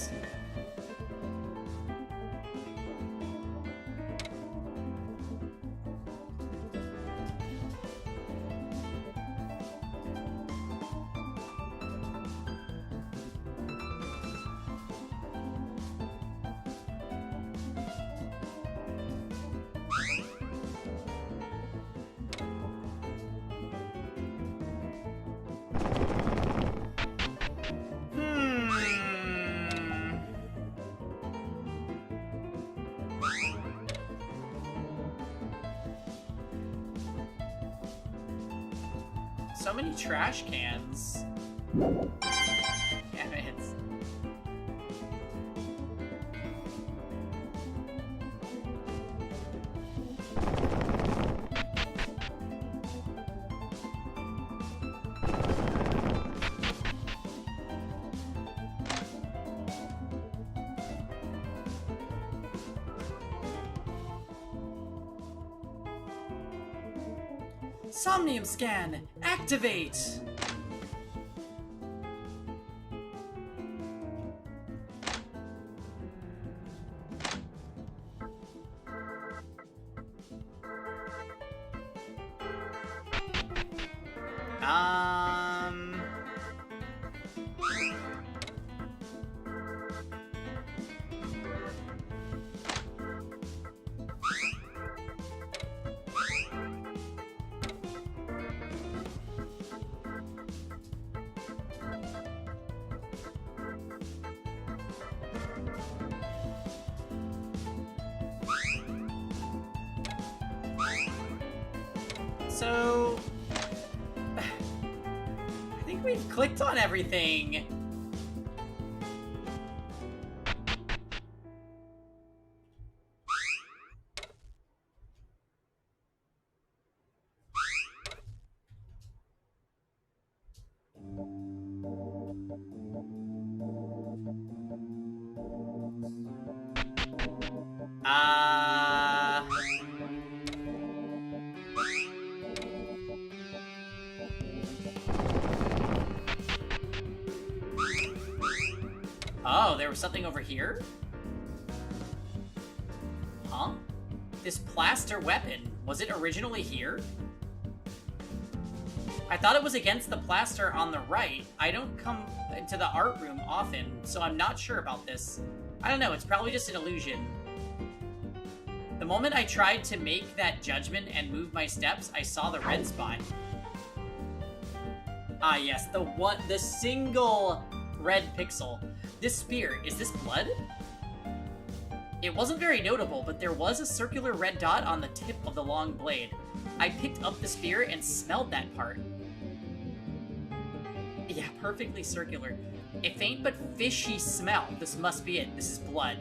A: So many trash cans. Damn it. Somnium scan, activate! So, I think we've clicked on everything. Oh, there was something over here? Huh? This plaster weapon, was it originally here? I thought it was against the plaster on the right. I don't come into the art room often, so I'm not sure about this. I don't know, it's probably just an illusion. The moment I tried to make that judgment and move my steps, I saw the red spot. Ah yes, the single red pixel. This spear, is this blood? It wasn't very notable, but there was a circular red dot on the tip of the long blade. I picked up the spear and smelled that part. Yeah, perfectly circular. A faint but fishy smell. This must be it. This is blood.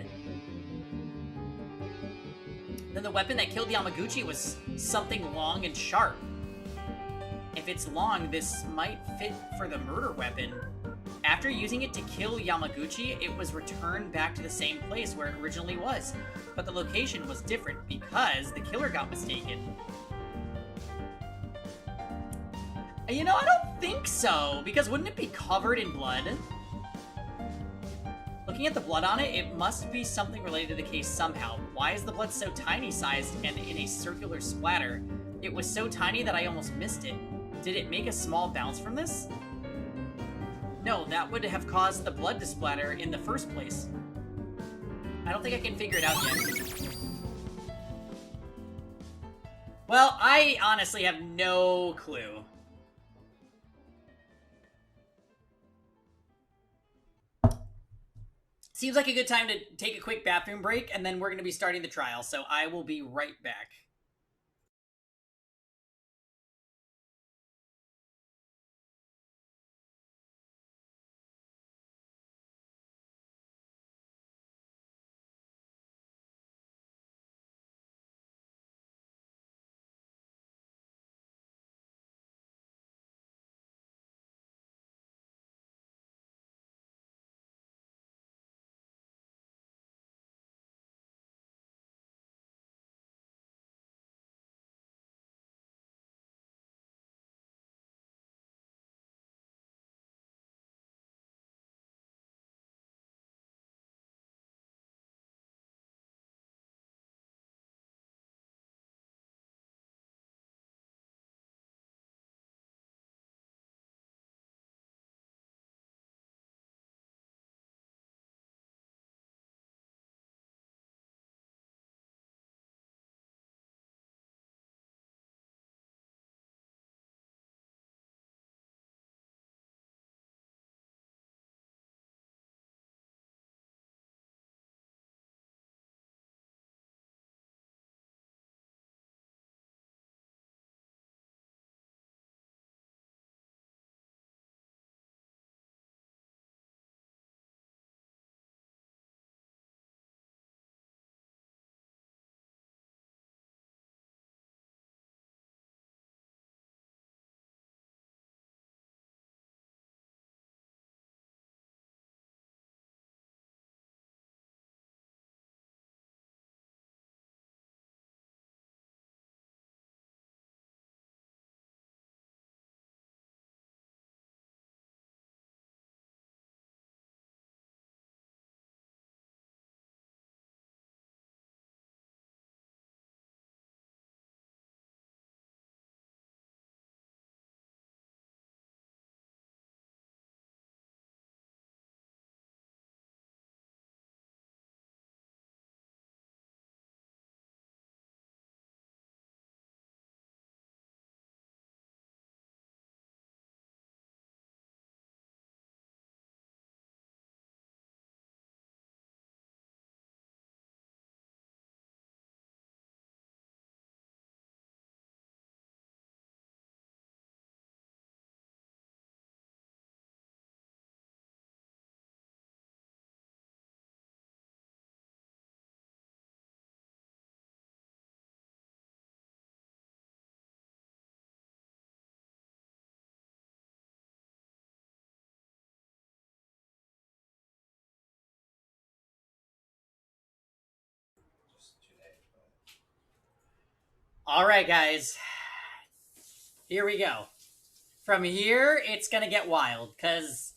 A: Then the weapon that killed Yamaguchi was something long and sharp. If it's long, this might fit for the murder weapon. After using it to kill Yamaguchi, it was returned back to the same place where it originally was. But the location was different because the killer got mistaken. You know, I don't think so, because wouldn't it be covered in blood? Looking at the blood on it, it must be something related to the case somehow. Why is the blood so tiny sized and in a circular splatter? It was so tiny that I almost missed it. Did it make a small bounce from this? No, that would have caused the blood to splatter in the first place. I don't think I can figure it out yet. Well, I honestly have no clue. Seems like a good time to take a quick bathroom break, and then we're going to be starting the trial, so I will be right back. Alright, guys. Here we go. From here, it's gonna get wild, because,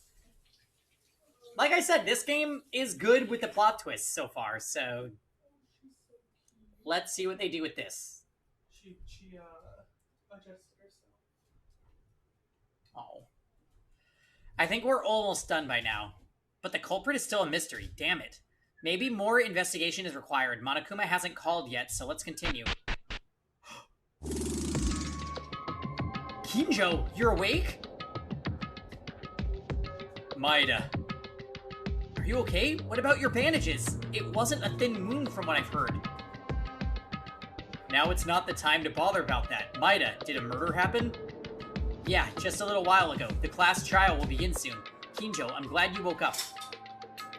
A: like I said, this game is good with the plot twists so far, so let's see what they do with this.
D: She adjusted herself.
A: Oh. I think we're almost done by now, but the culprit is still a mystery, damn it. Maybe more investigation is required. Monokuma hasn't called yet, so let's continue. Kinjo, you're awake? Maida. Are you okay? What about your bandages? It wasn't a thin wound from what I've heard. Now it's not the time to bother about that. Maida, did a murder happen? Yeah, just a little while ago. The class trial will begin soon. Kinjo, I'm glad you woke up.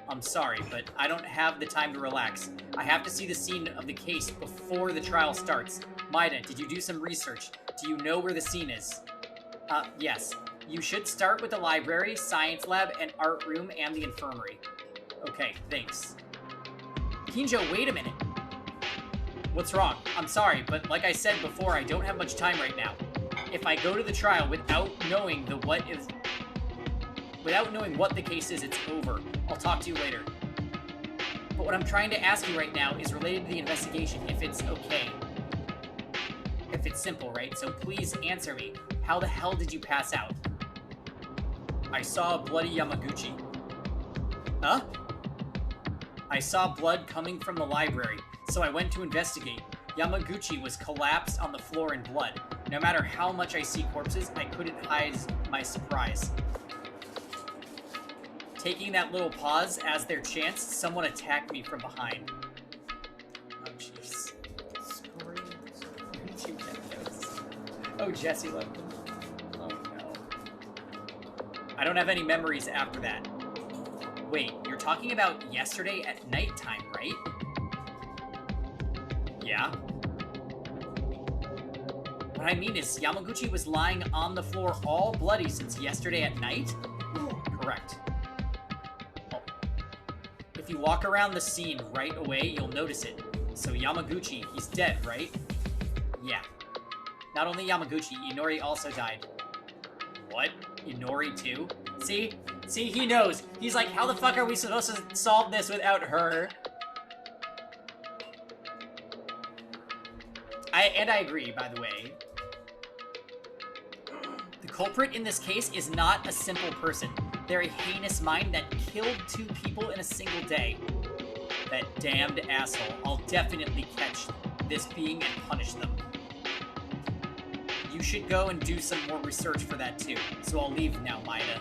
A: I'm sorry, but I don't have the time to relax. I have to see the scene of the case before the trial starts. Maida, did you do some research? Do you know where the scene is? Yes. You should start with the library, science lab, and art room, and the infirmary. Okay, thanks. Kinjo, wait a minute. What's wrong? I'm sorry, but like I said before, I don't have much time right now. If I go to the trial without knowing what the case is, it's over. I'll talk to you later. But what I'm trying to ask you right now is related to the investigation, if it's okay. If it's simple, right? So please answer me. How the hell did you pass out? I saw a bloody Yamaguchi. Huh? I saw blood coming from the library, so I went to investigate. Yamaguchi was collapsed on the floor in blood. No matter how much I see corpses, I couldn't hide my surprise. Taking that little pause as their chance, someone attacked me from behind. Oh, jeez. Oh, Jesse left them. Oh, no. I don't have any memories after that. Wait, you're talking about yesterday at nighttime, right? Yeah. What I mean is, Yamaguchi was lying on the floor all bloody since yesterday at night? Correct. Oh. If you walk around the scene right away, you'll notice it. So Yamaguchi, he's dead, right? Yeah. Not only Yamaguchi, Inori also died. What? Inori too? See? See, he knows. He's like, how the fuck are we supposed to solve this without her? I agree, by the way. The culprit in this case is not a simple person. They're a heinous mind that killed 2 people in a single day. That damned asshole. I'll definitely catch this being and punish them. You should go and do some more research for that too. So I'll leave now, Maida.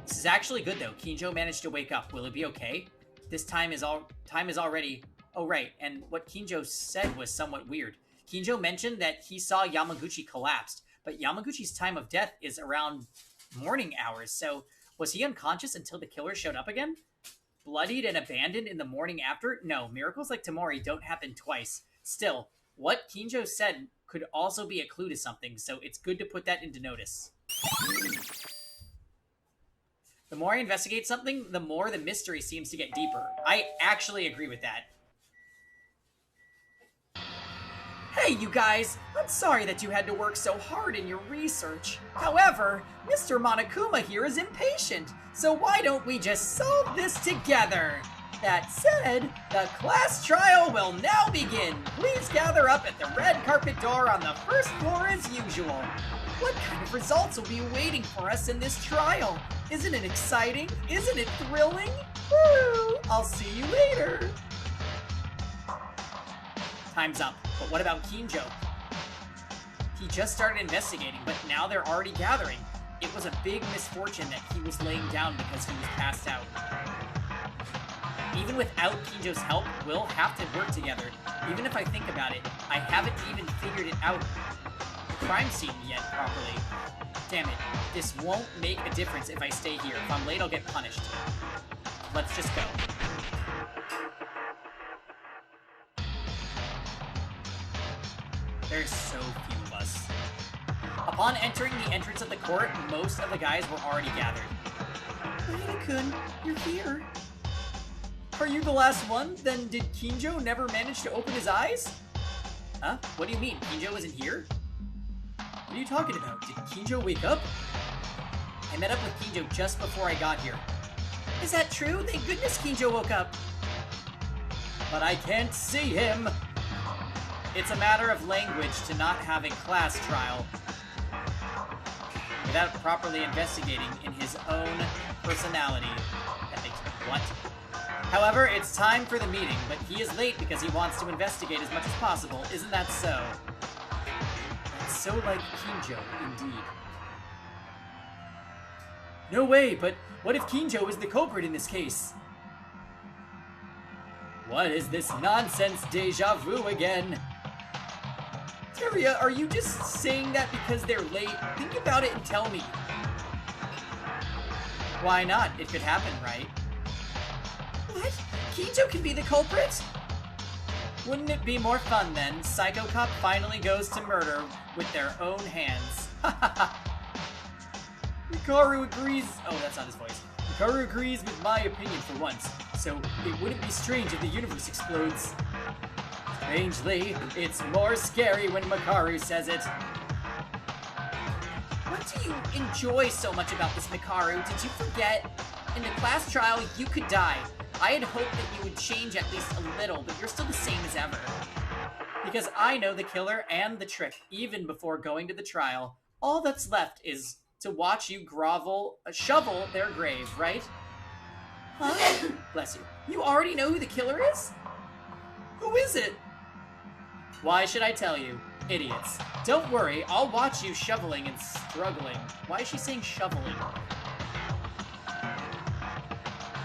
A: This is actually good though. Kinjo managed to wake up. Will it be okay? This time is already... Oh right, and what Kinjo said was somewhat weird. Kinjo mentioned that he saw Yamaguchi collapsed, but Yamaguchi's time of death is around morning hours, so was he unconscious until the killer showed up again? Bloodied and abandoned in the morning after? No, miracles like Tamori don't happen twice. Still, what Kinjo said could also be a clue to something, so it's good to put that into notice. The more I investigate something, the more the mystery seems to get deeper. I actually agree with that. Hey, you guys! I'm sorry that you had to work so hard in your research. However, Mr. Monokuma here is impatient, so why don't we just solve this together? That said, the class trial will now begin. Please gather up at the red carpet door on the first floor as usual. What kind of results will be waiting for us in this trial? Isn't it exciting? Isn't it thrilling? Woo! I'll see you later. Time's up. But what about Kinjo? He just started investigating, but now they're already gathering. It was a big misfortune that he was laying down because he was passed out. Even without Kinjo's help, we'll have to work together. Even if I think about it, I haven't even figured it out the crime scene yet properly. Damn it, this won't make a difference if I stay here. If I'm late, I'll get punished. Let's just go. There's so few of us. Upon entering the entrance of the court, most of the guys were already gathered. Maida-kun, you're here. Are you the last one? Then did Kinjo never manage to open his eyes? Huh? What do you mean? Kinjo isn't here? What are you talking about? Did Kinjo wake up? I met up with Kinjo just before I got here. Is that true? Thank goodness Kinjo woke up. But I can't see him. It's a matter of language to not have a class trial without properly investigating in his own personality. That makes what? However, it's time for the meeting, but he is late because he wants to investigate as much as possible. Isn't that so? That's so like Kinjo, indeed. No way, but what if Kinjo is the culprit in this case? What is this nonsense deja vu again? Teria, are you just saying that because they're late? Think about it and tell me. Why not? It could happen, right? What? Kinjo can be the culprit? Wouldn't it be more fun then? Psycho Cop finally goes to murder with their own hands. Hikaru agrees. Oh, that's not his voice. Hikaru agrees with my opinion for once, so it wouldn't be strange if the universe explodes. Strangely, it's more scary when Makaru says it. What do you enjoy so much about this, Makaru? Did you forget? In the class trial, you could die. I had hoped that you would change at least a little, but you're still the same as ever. Because I know the killer and the trick, even before going to the trial. All that's left is to watch you shovel their grave, right? Huh? Bless you. You already know who the killer is? Who is it? Why should I tell you? Idiots. Don't worry, I'll watch you shoveling and struggling. Why is she saying shoveling?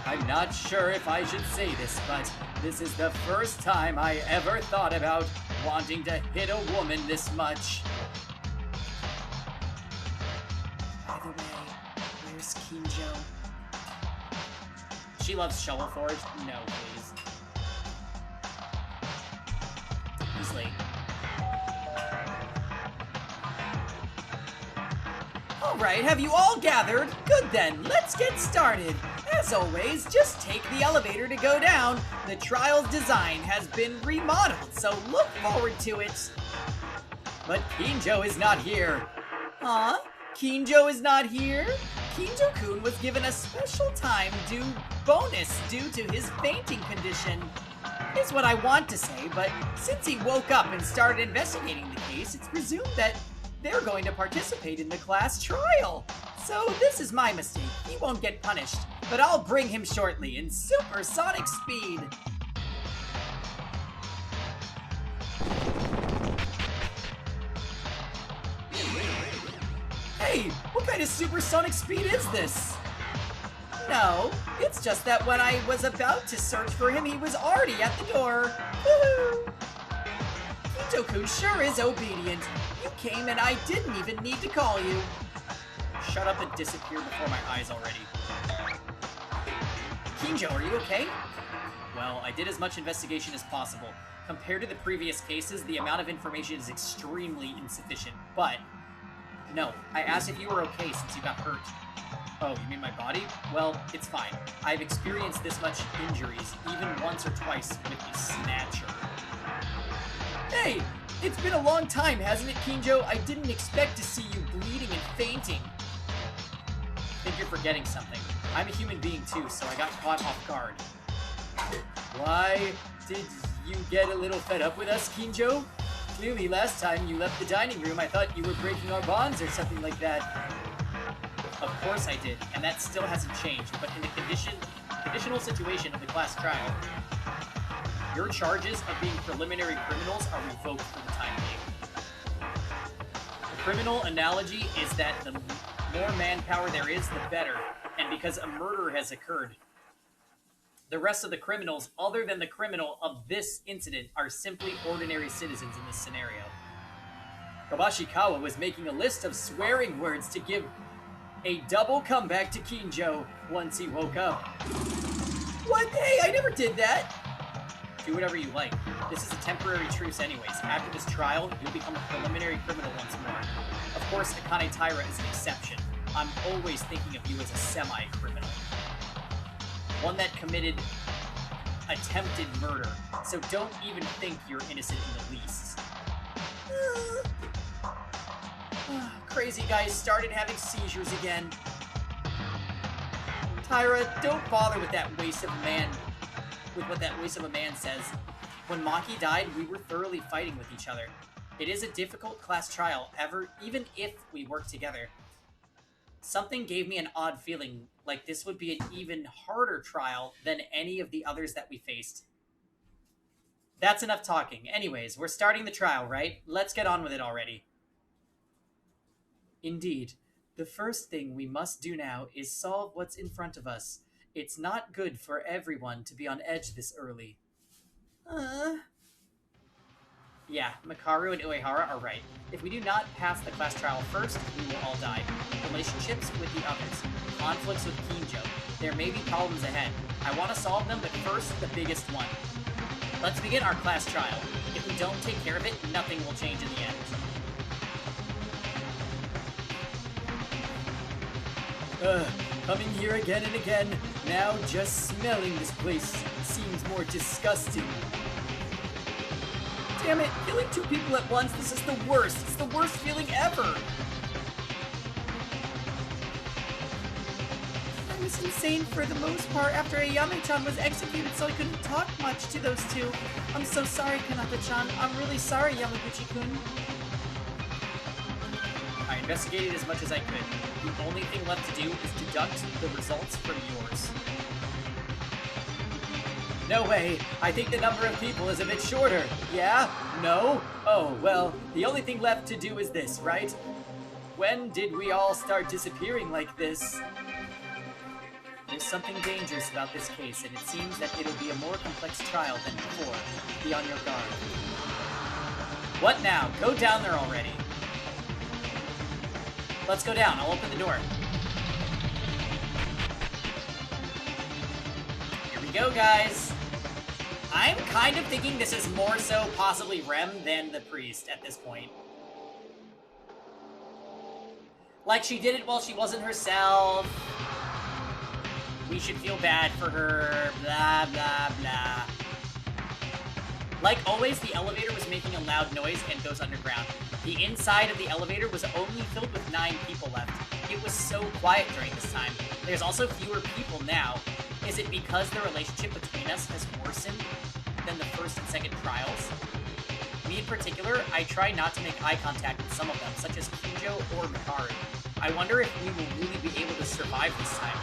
A: I'm not sure if I should say this, but this is the first time I ever thought about wanting to hit a woman this much. By the way, where's Kinjo? She loves Shovel Forge? No, please. He's late. Alright, have you all gathered? Good then, let's get started. As always, just take the elevator to go down. The trial's design has been remodeled, so look forward to it. But Kinjo is not here. Huh? Kinjo is not here? Kinjo-kun was given a special time bonus due to his fainting condition. Is what I want to say, but since he woke up and started investigating the case, it's presumed that they're going to participate in the class trial. So this is my mistake. He won't get punished, but I'll bring him shortly in supersonic speed. Hey, what kind of supersonic speed is this? No, it's just that when I was about to search for him, he was already at the door. Woohoo! Kinjo-kun sure is obedient. You came and I didn't even need to call you. Shut up and disappear before my eyes already. Kinjo, are you okay? Well, I did as much investigation as possible. Compared to the previous cases, the amount of information is extremely insufficient, but... No, I asked if you were okay since you got hurt. Oh, you mean my body? Well, it's fine. I've experienced this much injuries, even once or twice with the Snatcher. Hey! It's been a long time, hasn't it, Kinjo? I didn't expect to see you bleeding and fainting. I think you're forgetting something. I'm a human being too, so I got caught off guard. Why did you get a little fed up with us, Kinjo? Clearly last time you left the dining room, I thought you were breaking our bonds or something like that. Of course I did, and that still hasn't changed, but in the conditional situation of the class trial, your charges of being preliminary criminals are revoked for the time being. The criminal analogy is that the more manpower there is, the better, and because a murder has occurred, the rest of the criminals, other than the criminal of this incident, are simply ordinary citizens in this scenario. Kabashikawa was making a list of swearing words to give a double comeback to Kinjo once he woke up. What? Hey, I never did that! Do whatever you like. This is a temporary truce anyways. After this trial, you'll become a preliminary criminal once more. Of course, Akane Taira is an exception. I'm always thinking of you as a semi-criminal. One that committed attempted murder, so don't even think you're innocent in the least. Crazy guy started having seizures again. Tyra, don't bother with that waste of a man, with what that waste of a man says. When Maki died, we were thoroughly fighting with each other. It is a difficult class trial, even if we work together. Something gave me an odd feeling, like this would be an even harder trial than any of the others that we faced. That's enough talking. Anyways, we're starting the trial, right? Let's get on with it already. Indeed. The first thing we must do now is solve what's in front of us. It's not good for everyone to be on edge this early. Yeah, Makaru and Uehara are right. If we do not pass the class trial first, we will all die. Relationships with the others. Conflicts with Kinjo. There may be problems ahead. I want to solve them, but first, the biggest one. Let's begin our class trial. If we don't take care of it, nothing will change in the end. Coming here again and again. Now just smelling this place seems more disgusting. Damn it, killing 2 people at once, this is the worst. It's the worst feeling ever. I was insane for the most part after Ayame-chan was executed, so I couldn't talk much to those 2. I'm so sorry, Kanata-chan. I'm really sorry, Yamaguchi-kun. I investigated as much as I could. The only thing left to do is deduct the results from yours. No way! I think the number of people is a bit shorter. Yeah? No? Oh, well, the only thing left to do is this, right? When did we all start disappearing like this? There's something dangerous about this case, and it seems that it'll be a more complex trial than before. Be on your guard. What now? Go down there already. Let's go down. I'll open the door. Here we go, guys. I'm kind of thinking this is more so possibly Rem than the priest at this point. Like, she did it while she wasn't herself. We should feel bad for her. Blah, blah, blah. Like always, the elevator was making a loud noise and goes underground. The inside of the elevator was only filled with 9 people left. It was so quiet during this time. There's also fewer people now. Is it because the relationship between us has worsened than the first and second trials? Me in particular, I try not to make eye contact with some of them, such as Kinjo or Makaru. I wonder if we will really be able to survive this time.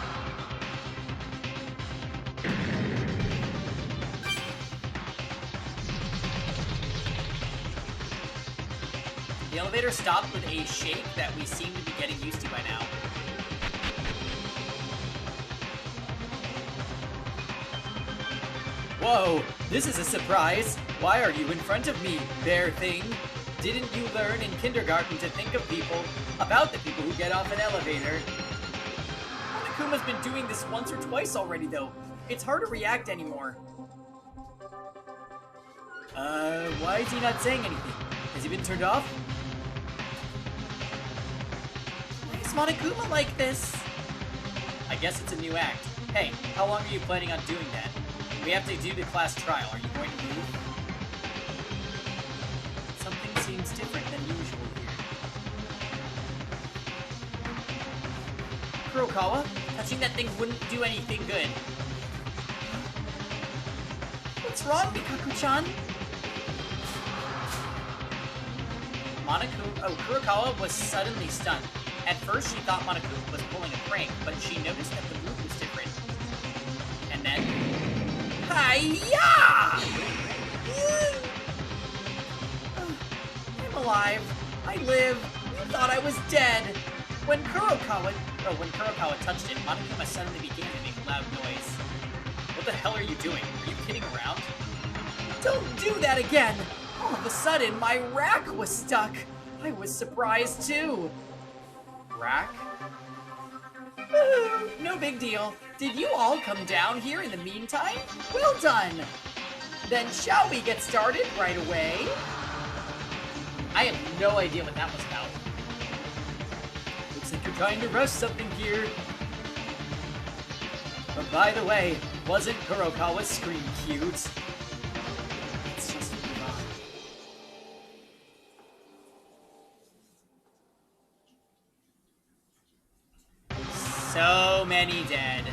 A: The elevator stopped with a shake that we seem to be getting used to by now. Whoa, this is a surprise. Why are you in front of me, bear thing? Didn't you learn in kindergarten to think of people, about the people who get off an elevator? Monokuma's been doing this once or twice already, though. It's hard to react anymore. Why is he not saying anything? Has he been turned off? Why is Monokuma like this? I guess it's a new act. Hey, how long are you planning on doing that? We have to do the class trial. Are you going to move? Something seems different than usual here. Kurokawa? Touching that thing wouldn't do anything good. What's wrong, Mikaku-chan? Kurokawa was suddenly stunned. At first, she thought Monokuma was pulling a prank, but she noticed that the move was different. And then... Hi-ya! I'm alive. I live. You thought I was dead. When Kurokawa touched it, Monokuma suddenly began to make a loud noise. What the hell are you doing? Are you kidding around? Don't do that again! All of a sudden, my rack was stuck. I was surprised too. Rack? No big deal. Did you all come down here in the meantime? Well done! Then shall we get started right away? I have no idea what that was about. Looks like you're trying to rush something here. But by the way, wasn't Kurokawa's scream cute? Let's just move on. So many dead.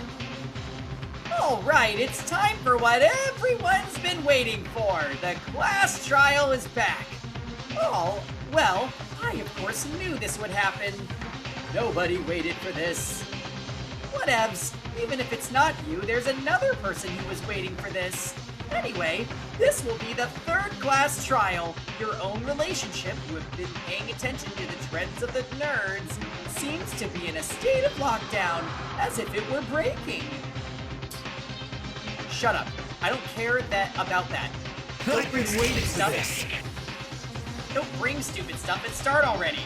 A: Alright, it's time for what everyone's been waiting for! The class trial is back! Oh, well, I of course knew this would happen. Nobody waited for this. Whatevs, even if it's not you, there's another person who was waiting for this. Anyway, this will be the third class trial. Your own relationship, who have been paying attention to the trends of the nerds, seems to be in a state of lockdown, as if it were breaking. Shut up. I don't care about that. Don't bring stupid stuff. Don't bring stupid stuff and start already.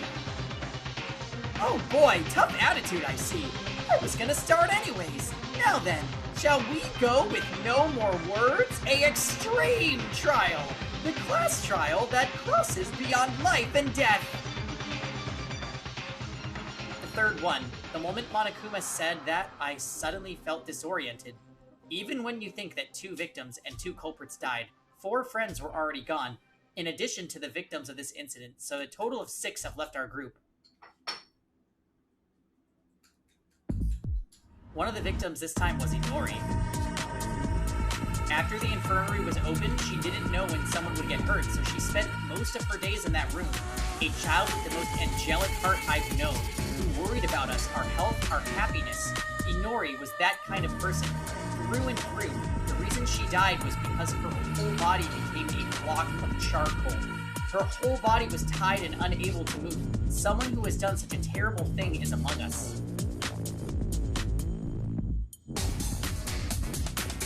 A: Oh boy, tough attitude I see. I was gonna start anyways. Now then, shall we go with no more words? A extreme trial. The class trial that crosses beyond life and death. The third one. The moment Monokuma said that, I suddenly felt disoriented. Even when you think that 2 victims and 2 culprits died, 4 friends were already gone, in addition to the victims of this incident, so a total of 6 have left our group. One of the victims this time was Inori. After the infirmary was opened, she didn't know when someone would get hurt, so she spent most of her days in that room. A child with the most angelic heart I've known, who worried about us, our health, our happiness. Inori was that kind of person. Through and through, the reason she died was because her whole body became a block of charcoal. Her whole body was tied and unable to move. Someone who has done such a terrible thing is among us.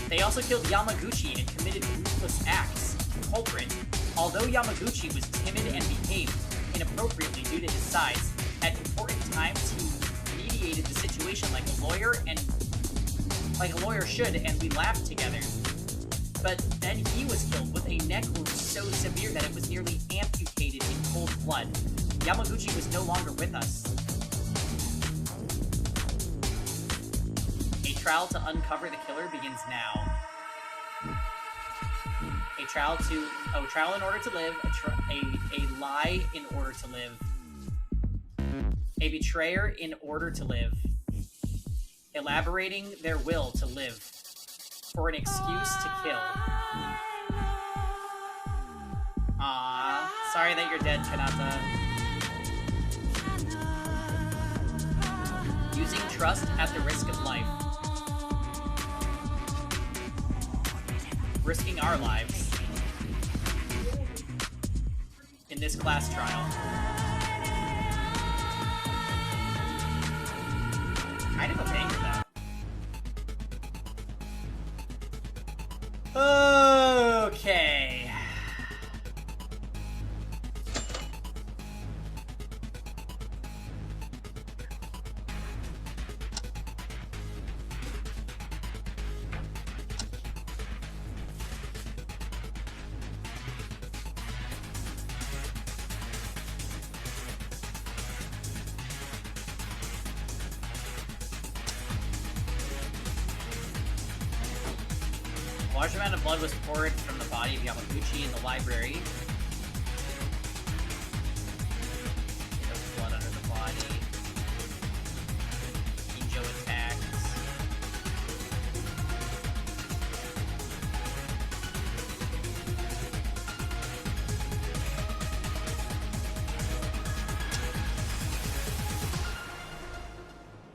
A: They also killed Yamaguchi and committed ruthless acts. Culprit, although Yamaguchi was timid and behaved inappropriately due to his size, at important times he mediated the situation like a lawyer should, and we laughed together. But then he was killed with a neck wound so severe that it was nearly amputated in cold blood. Yamaguchi was no longer with us. A trial to uncover the killer begins now. A trial in order to live, a lie in order to live. A betrayer in order to live. Elaborating their will to live. For an excuse to kill. Sorry that you're dead, Kanata. Using trust at the risk of life. Risking our lives. In this class trial. Kind of okay with that. Okay. A large amount of blood was poured from the body of Yamaguchi in the library. There was blood under the body. Kinjo attacks.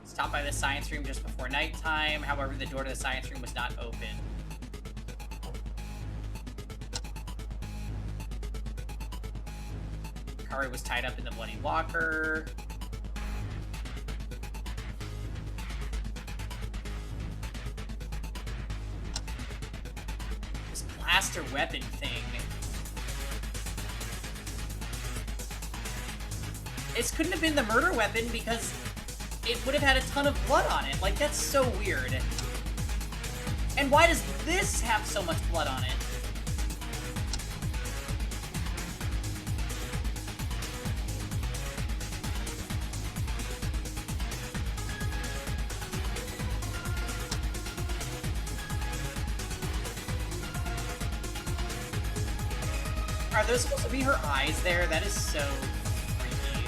A: Stopped by the science room just before nighttime. However, the door to the science room was not open. Kari was tied up in the bloody locker. This blaster weapon thing. This couldn't have been the murder weapon because it would have had a ton of blood on it. Like, that's so weird. And why does this have so much blood on it? Are those supposed to be her eyes there? That is so creepy.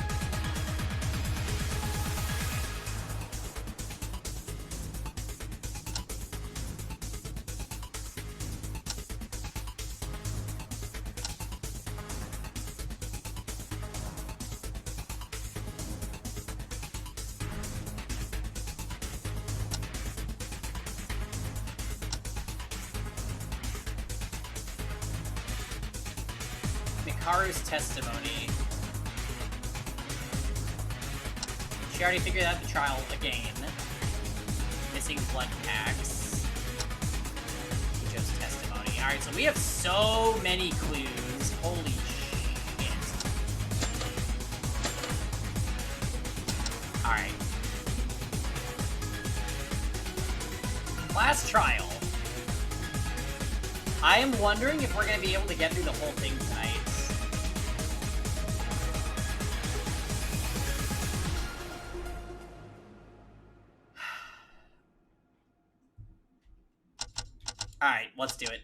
A: Mikaru's testimony. She already figured out the trial again. Missing blood packs. Joe's testimony. Alright, so we have so many clues. Holy shit. Alright. Last trial. I am wondering if we're going to be able to get through the whole thing tonight. Alright, let's do it.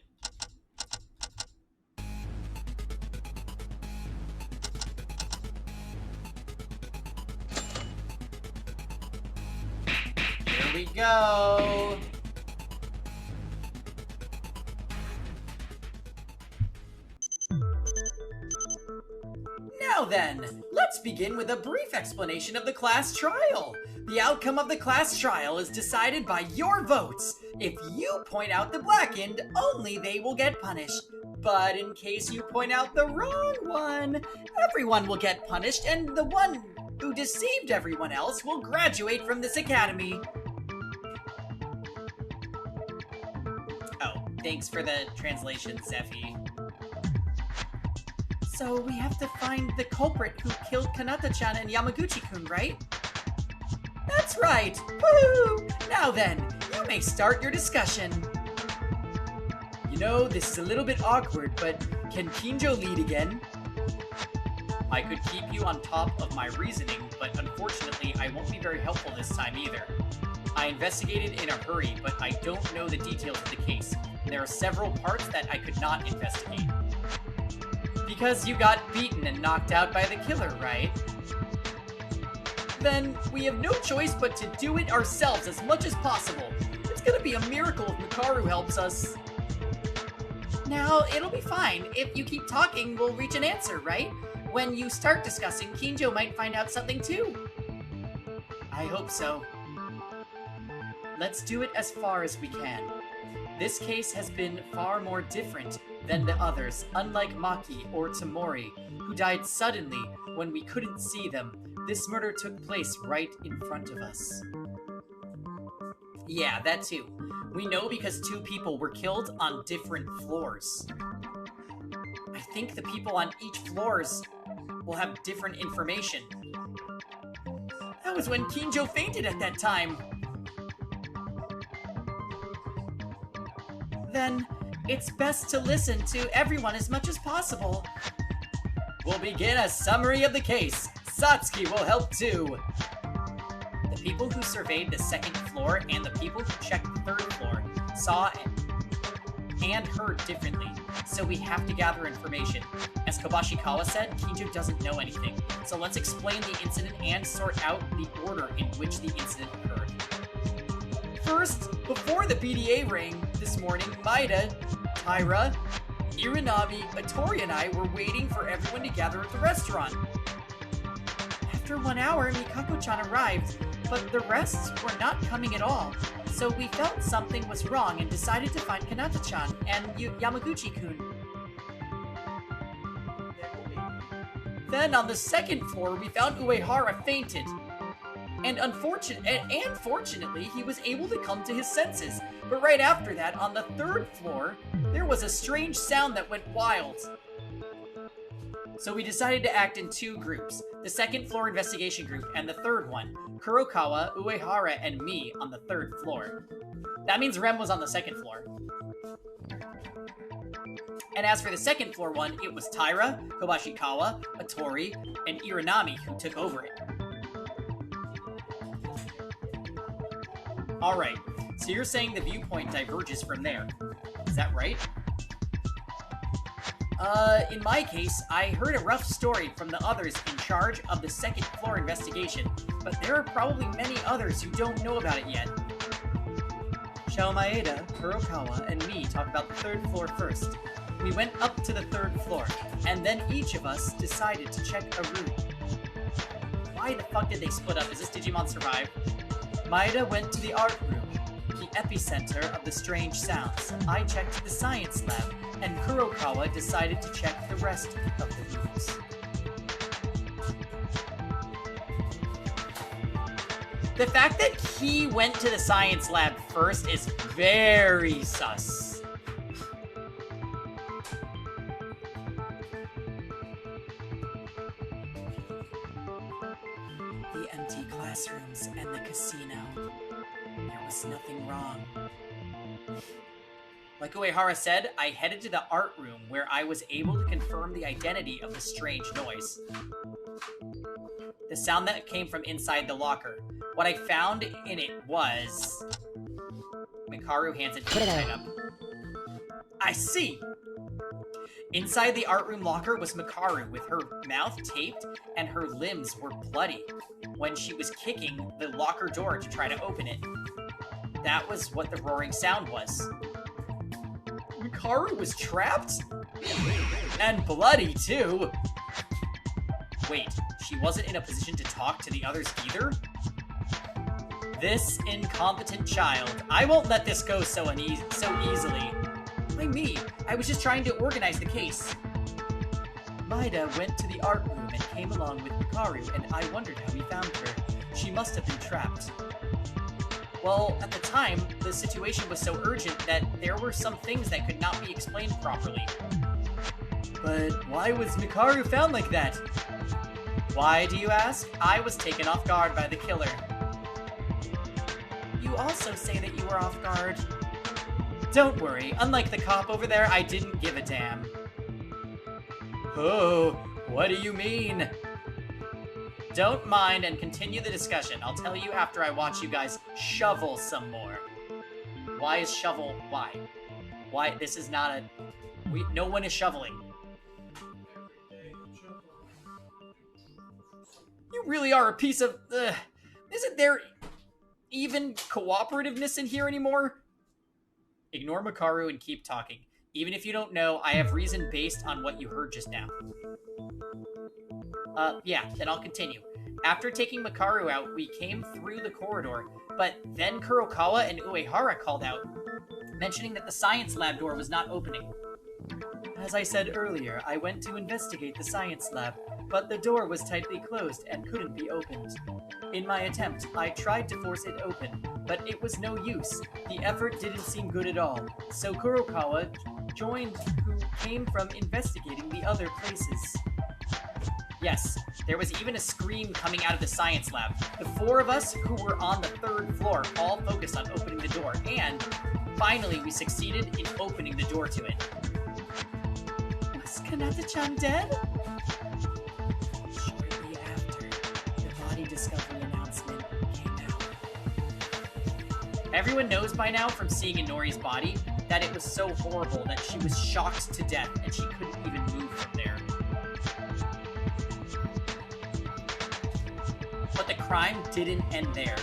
A: Here we go. Now then, let's begin with a brief explanation of the class trial. The outcome of the class trial is decided by your votes. If you point out the blackened, only they will get punished. But in case you point out the wrong one, everyone will get punished, and the one who deceived everyone else will graduate from this academy. Oh, thanks for the translation, Zephy. So we have to find the culprit who killed Kanata-chan and Yamaguchi-kun, right? That's right! Woo! Now then, you may start your discussion. You know, this is a little bit awkward, but can Kinjo lead again? I could keep you on top of my reasoning, but unfortunately I won't be very helpful this time either. I investigated in a hurry, but I don't know the details of the case. There are several parts that I could not investigate. Because you got beaten and knocked out by the killer, right? Then we have no choice but to do it ourselves as much as possible. It's gonna be a miracle if Mikaru helps us. Now, it'll be fine. If you keep talking, we'll reach an answer, right? When you start discussing, Kinjo might find out something too. I hope so. Let's do it as far as we can. This case has been far more different than the others, unlike Maki or Tamori, who died suddenly when we couldn't see them. This murder took place right in front of us. Yeah, that too. We know because two people were killed on different floors. I think the people on each floors will have different information. That was when Kinjo fainted at that time. Then, it's best to listen to everyone as much as possible. We'll begin a summary of the case. Satsuki will help too. The people who surveyed the second floor and the people who checked the third floor saw and heard differently, so we have to gather information. As Kobashikawa said, Kinjo doesn't know anything, so let's explain the incident and sort out the order in which the incident occurred. First, before the BDA rang this morning, Maida, Taira, Irinami, Atori, and I were waiting for everyone to gather at the restaurant. After 1 hour, Mikako-chan arrived, but the rest were not coming at all. So we felt something was wrong and decided to find Kanata-chan and Yamaguchi-kun. Then on the second floor, we found Uehara fainted. And fortunately, he was able to come to his senses. But right after that, on the third floor, there was a strange sound that went wild. So we decided to act in two groups. The second floor investigation group and the third one. Kurokawa, Uehara, and me on the third floor. That means Rem was on the second floor. And as for the second floor one, it was Taira, Kobashikawa, Atori, and Irinami who took over it. Alright, so you're saying the viewpoint diverges from there. Is that right? In my case, I heard a rough story from the others in charge of the second floor investigation, but there are probably many others who don't know about it yet. Shao Maeda, Kurokawa, and me talk about the third floor first. We went up to the third floor, and then each of us decided to check a room. Why the fuck did they split up? Is this Digimon Survive? Maeda went to the art room, the epicenter of the strange sounds. I checked the science lab, and Kurokawa decided to check the rest of the rooms. The fact that he went to the science lab first is very sus. The empty classrooms and the casino. There was nothing wrong. Like Uehara said, I headed to the art room where I was able to confirm the identity of the strange noise. The sound that came from inside the locker. What I found in it was... Mikaru hands it tied up. I see! Inside the art room locker was Mikaru with her mouth taped and her limbs were bloody when she was kicking the locker door to try to open it. That was what the roaring sound was. Mikaru was trapped? And bloody, too! Wait, she wasn't in a position to talk to the others either? This incompetent child. I won't let this go so easily. Why me? I was just trying to organize the case. Maeda went to the art room and came along with Mikaru, and I wondered how he found her. She must have been trapped. Well, at the time, the situation was so urgent that there were some things that could not be explained properly. But why was Mikaru found like that? Why, do you ask? I was taken off guard by the killer. You also say that you were off guard. Don't worry, unlike the cop over there, I didn't give a damn. Oh, what do you mean? Don't mind and continue the discussion. I'll tell you after I watch you guys shovel some more. Why is shovel... Why? Why? This is not a... no one is shoveling. You really are a piece of... Isn't there even cooperativeness in here anymore? Ignore Mikaru and keep talking. Even if you don't know, I have reason based on what you heard just now. Yeah, then I'll continue. After taking Mikaru out, we came through the corridor, but then Kurokawa and Uehara called out, mentioning that the science lab door was not opening. As I said earlier, I went to investigate the science lab, but the door was tightly closed and couldn't be opened. In my attempt, I tried to force it open, but it was no use. The effort didn't seem good at all, so Kurokawa joined, who came from investigating the other places. Yes, there was even a scream coming out of the science lab. The four of us who were on the third floor all focused on opening the door, and finally we succeeded in opening the door to it. Was Kanata-chan dead? Shortly after, the body discovery announcement came out. Everyone knows by now from seeing Inori's body that it was so horrible that she was shocked to death and she couldn't even move from there. But the crime didn't end there.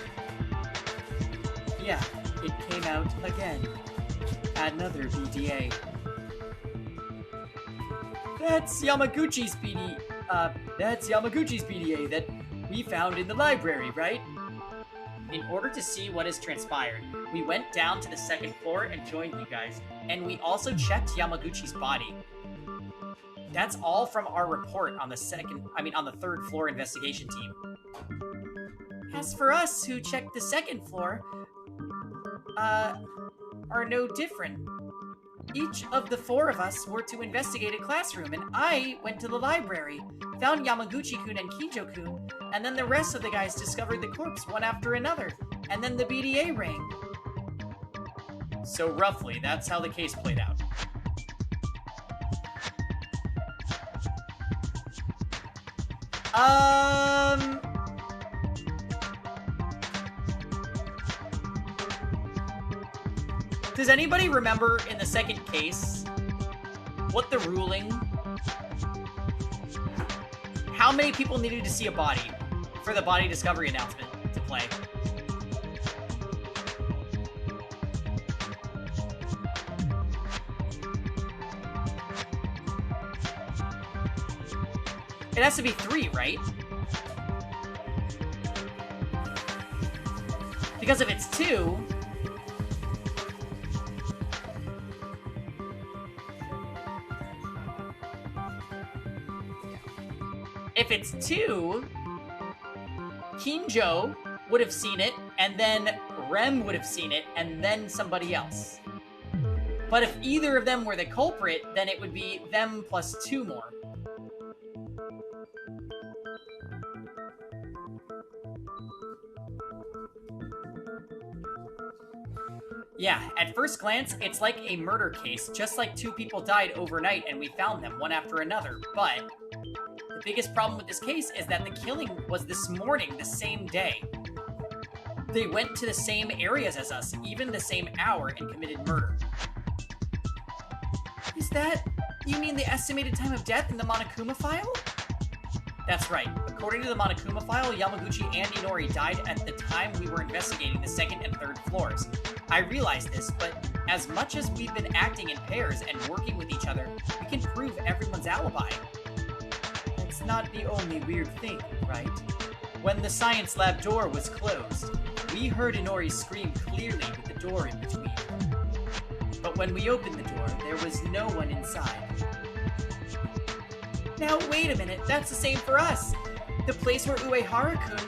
A: Yeah, it came out again. Another BDA. That's Yamaguchi's BDA that we found in the library, right? In order to see what has transpired, we went down to the second floor and joined you guys, and we also checked Yamaguchi's body. That's all from our report on the third floor investigation team. As for us, who checked the second floor, are no different. Each of the four of us were to investigate a classroom, and I went to the library, found Yamaguchi-kun and Kijo-kun, and then the rest of the guys discovered the corpse one after another, and then the BDA rang. So roughly, that's how the case played out. Does anybody remember in the second case what the ruling... How many people needed to see a body for the body discovery announcement to play? It has to be 3, right? Because if it's 2... If it's 2, Kinjo would have seen it, and then Rem would have seen it, and then somebody else. But if either of them were the culprit, then it would be them plus 2 more. Yeah, at first glance, it's like a murder case, just like 2 people died overnight and we found them one after another. But the biggest problem with this case is that the killing was this morning, the same day. They went to the same areas as us, even the same hour, and committed murder. Is that... you mean the estimated time of death in the Monokuma file? That's right. According to the Monokuma file, Yamaguchi and Inori died at the time we were investigating the 2nd and 3rd floors. I realize this, but as much as we've been acting in pairs and working with each other, we can prove everyone's alibi. That's not the only weird thing, right? When the science lab door was closed, we heard Inori scream clearly with the door in between. But when we opened the door, there was no one inside. Now, wait a minute, that's the same for us! The place where Uehara-kun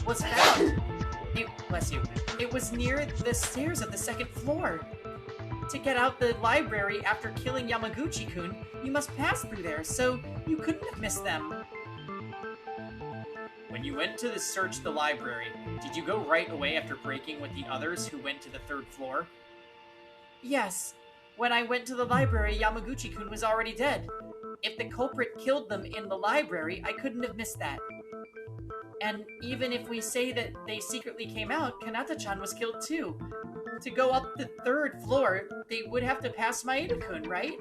A: was found. Bless you. It was near the stairs of the 2nd floor. To get out the library after killing Yamaguchi-kun, you must pass through there, so you couldn't have missed them. When you went to search the library, did you go right away after breaking with the others who went to the 3rd floor? Yes. When I went to the library, Yamaguchi-kun was already dead. If the culprit killed them in the library, I couldn't have missed that. And even if we say that they secretly came out, Kanata-chan was killed too. To go up the 3rd floor, they would have to pass Maeda-kun, right?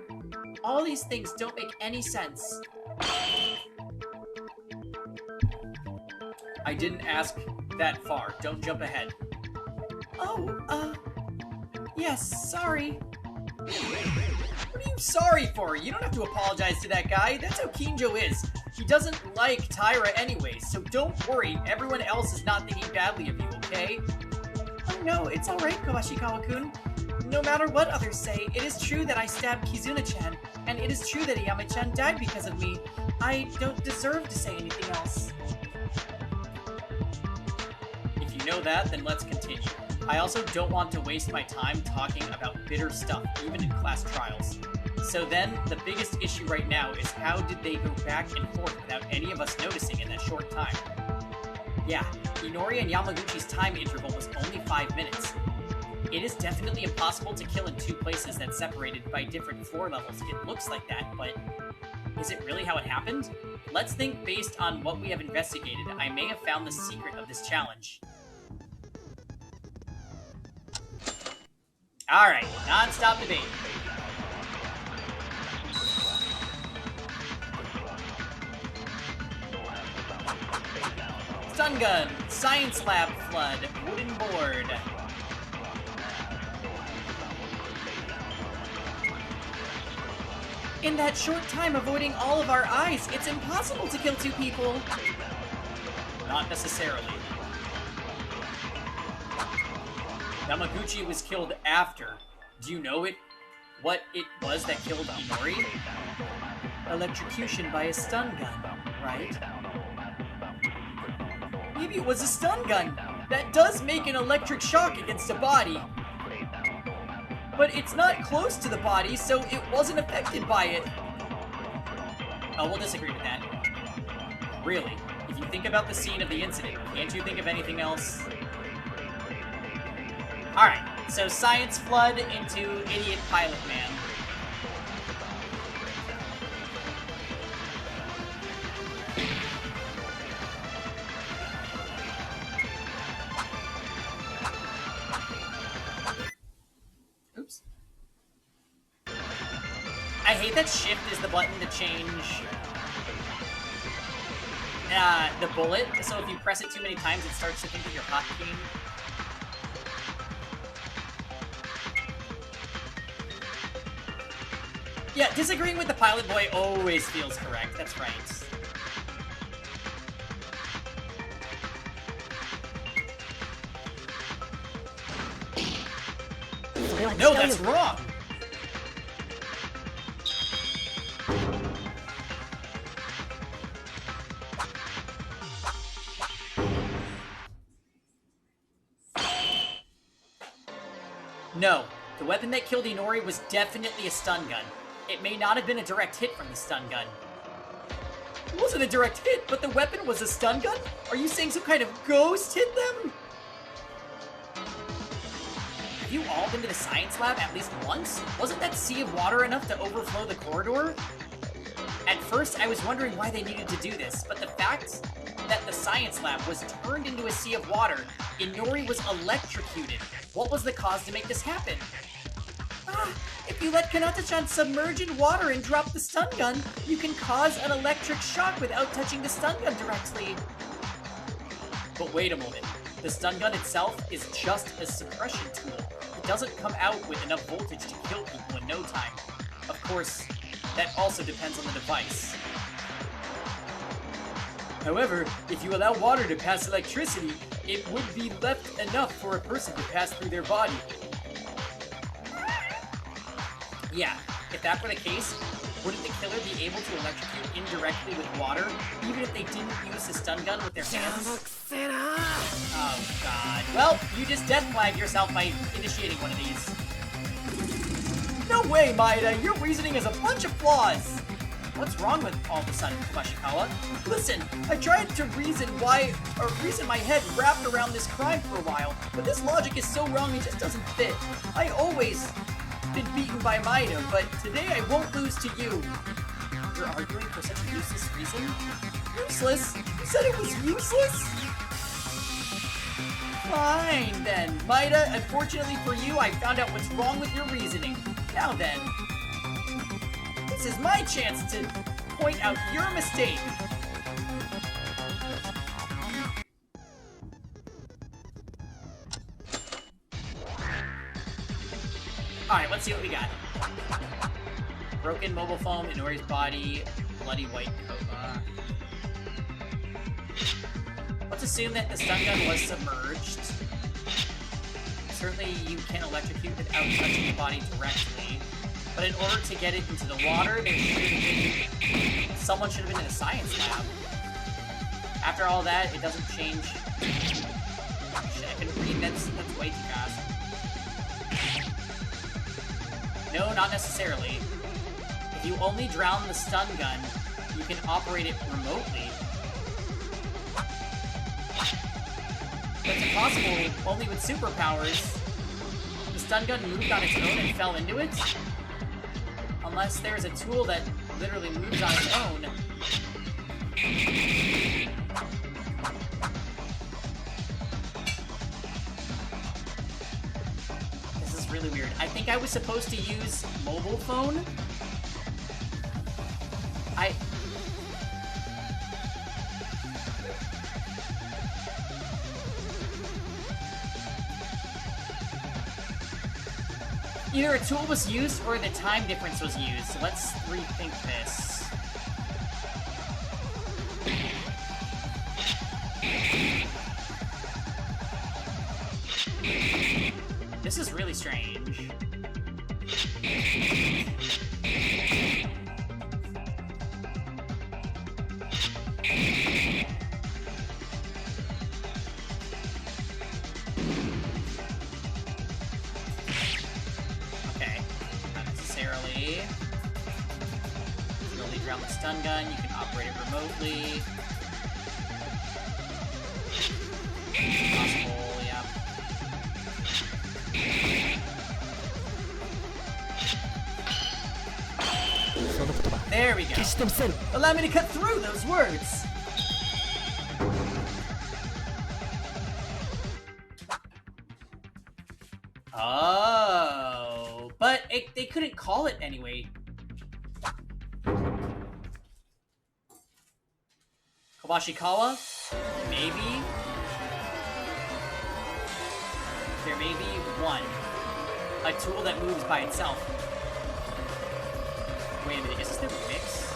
A: All these things don't make any sense. I didn't ask that far. Don't jump ahead. Oh, yes, sorry. What are you sorry for? You don't have to apologize to that guy. That's how Kinjo is. He doesn't like Taira anyway, so don't worry. Everyone else is not thinking badly of you, okay? Oh no, it's alright, Kawashikawa-kun. No matter what others say, it is true that I stabbed Kizuna-chan, and it is true that Iyame-chan died because of me. I don't deserve to say anything else. If you know that, then let's continue. I also don't want to waste my time talking about bitter stuff, even in class trials. So then, the biggest issue right now is how did they go back and forth without any of us noticing in that short time? Yeah, Inori and Yamaguchi's time interval was only 5 minutes. It is definitely impossible to kill in 2 places that's separated by different floor levels. It looks like that, but is it really how it happened? Let's think based on what we have investigated. I may have found the secret of this challenge. Alright, non-stop debate. Stun gun, science lab flood, wooden board. In that short time avoiding all of our eyes, it's impossible to kill 2 people. Not necessarily. Yamaguchi was killed after. Do you know what it was that killed Inori? Electrocution by a stun gun, right? Maybe it was a stun gun. That does make an electric shock against a body. But it's not close to the body, so it wasn't affected by it. Oh, we'll disagree with that. Really, if you think about the scene of the incident, can't you think of anything else? Alright, so science flood into idiot pilot man. Oops. I hate that shift is the button to change the bullet, so if you press it too many times, it starts to think that you're hotkeying. Yeah, disagreeing with the pilot boy always feels correct, that's right. No, that's wrong! No, the weapon that killed Inori was definitely a stun gun. It may not have been a direct hit from the stun gun. It wasn't a direct hit, but the weapon was a stun gun? Are you saying some kind of ghost hit them? Have you all been to the science lab at least once? Wasn't that sea of water enough to overflow the corridor? At first, I was wondering why they needed to do this, but the fact that the science lab was turned into a sea of water, Inori was electrocuted. What was the cause to make this happen? If you let Kanata-chan submerge in water and drop the stun gun, you can cause an electric shock without touching the stun gun directly. But wait a moment. The stun gun itself is just a suppression tool. It doesn't come out with enough voltage to kill people in no time. Of course, that also depends on the device. However, if you allow water to pass electricity, it would be left enough for a person to pass through their body. Yeah, if that were the case, wouldn't the killer be able to electrocute indirectly with water, even if they didn't use the stun gun with their hands? Oh god. Well, you just death flagged yourself by initiating one of these. No way, Maeda! Your reasoning has a bunch of flaws! What's wrong with all of a sudden, Kumashikawa? Listen, I tried to reason my head wrapped around this crime for a while, but this logic is so wrong it just doesn't fit. I always been beaten by Maeda, but today I won't lose to you. You're arguing for such a useless reason? Useless? You said it was useless? Fine, then. Maeda, unfortunately for you, I found out what's wrong with your reasoning. Now then, this is my chance to point out your mistake. Alright, let's see what we got. Broken mobile phone, Inori's body, bloody white Koba. Let's assume that the stun gun was submerged. Certainly you can electrocute without touching the body directly. But in order to get it into the water, someone should have been in a science lab. After all that, it doesn't change. Shit, I couldn't read, that's way too fast. No, not necessarily. If you only drown the stun gun, you can operate it remotely. That's impossible only with superpowers. The stun gun moved on its own and fell into it? Unless there's a tool that literally moves on its own. This is really weird. I think I was supposed to use mobile phone? Either a tool was used or the time difference was used, so let's rethink this. This is really strange. Stun gun, you can operate it remotely. Possible, yeah. There we go. Allow me to cut through those words. Oh, but they couldn't call it anyway. Washikawa? Maybe? There may be one. A tool that moves by itself. Wait a minute, is this the mix?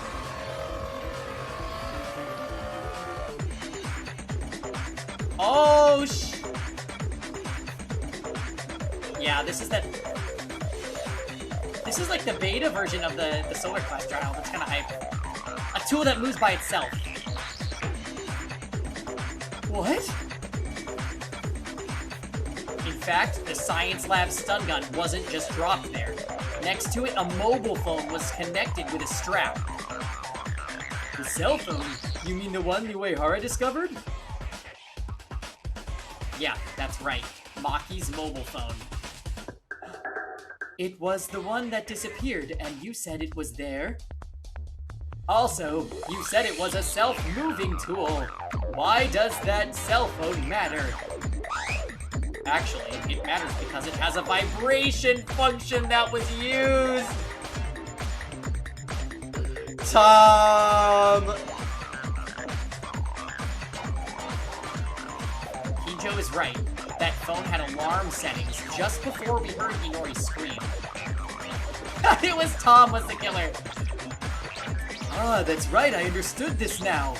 A: Oh, yeah, this is that... This is like the beta version of the Solar Class trial. That's kind of hype. A tool that moves by itself. What? In fact, the science lab stun gun wasn't just dropped there. Next to it, a mobile phone was connected with a strap. The cell phone? You mean the one Uehara discovered? Yeah, that's right. Maki's mobile phone. It was the one that disappeared, and you said it was there? Also, you said it was a self-moving tool. Why does that cell phone matter? Actually, it matters because it has a vibration function that was used! Tom! Kijo is right. That phone had alarm settings just before we heard Inori scream. It was Tom was the killer! Ah, that's right, I understood this now.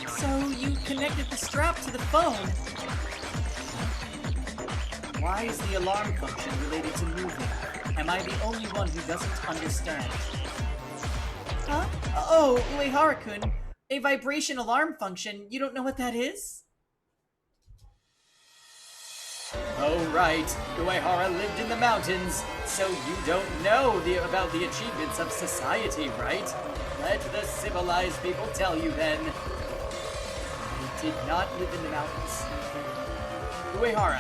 A: So, you connected the strap to the phone. Why is the alarm function related to moving? Am I the only one who doesn't understand? Huh? Oh, Uehara-kun, a vibration alarm function, you don't know what that is? Oh right, Uehara lived in the mountains, so you don't know about the achievements of society, right? Let the civilized people tell you then. I did not live in the mountains. Uehara,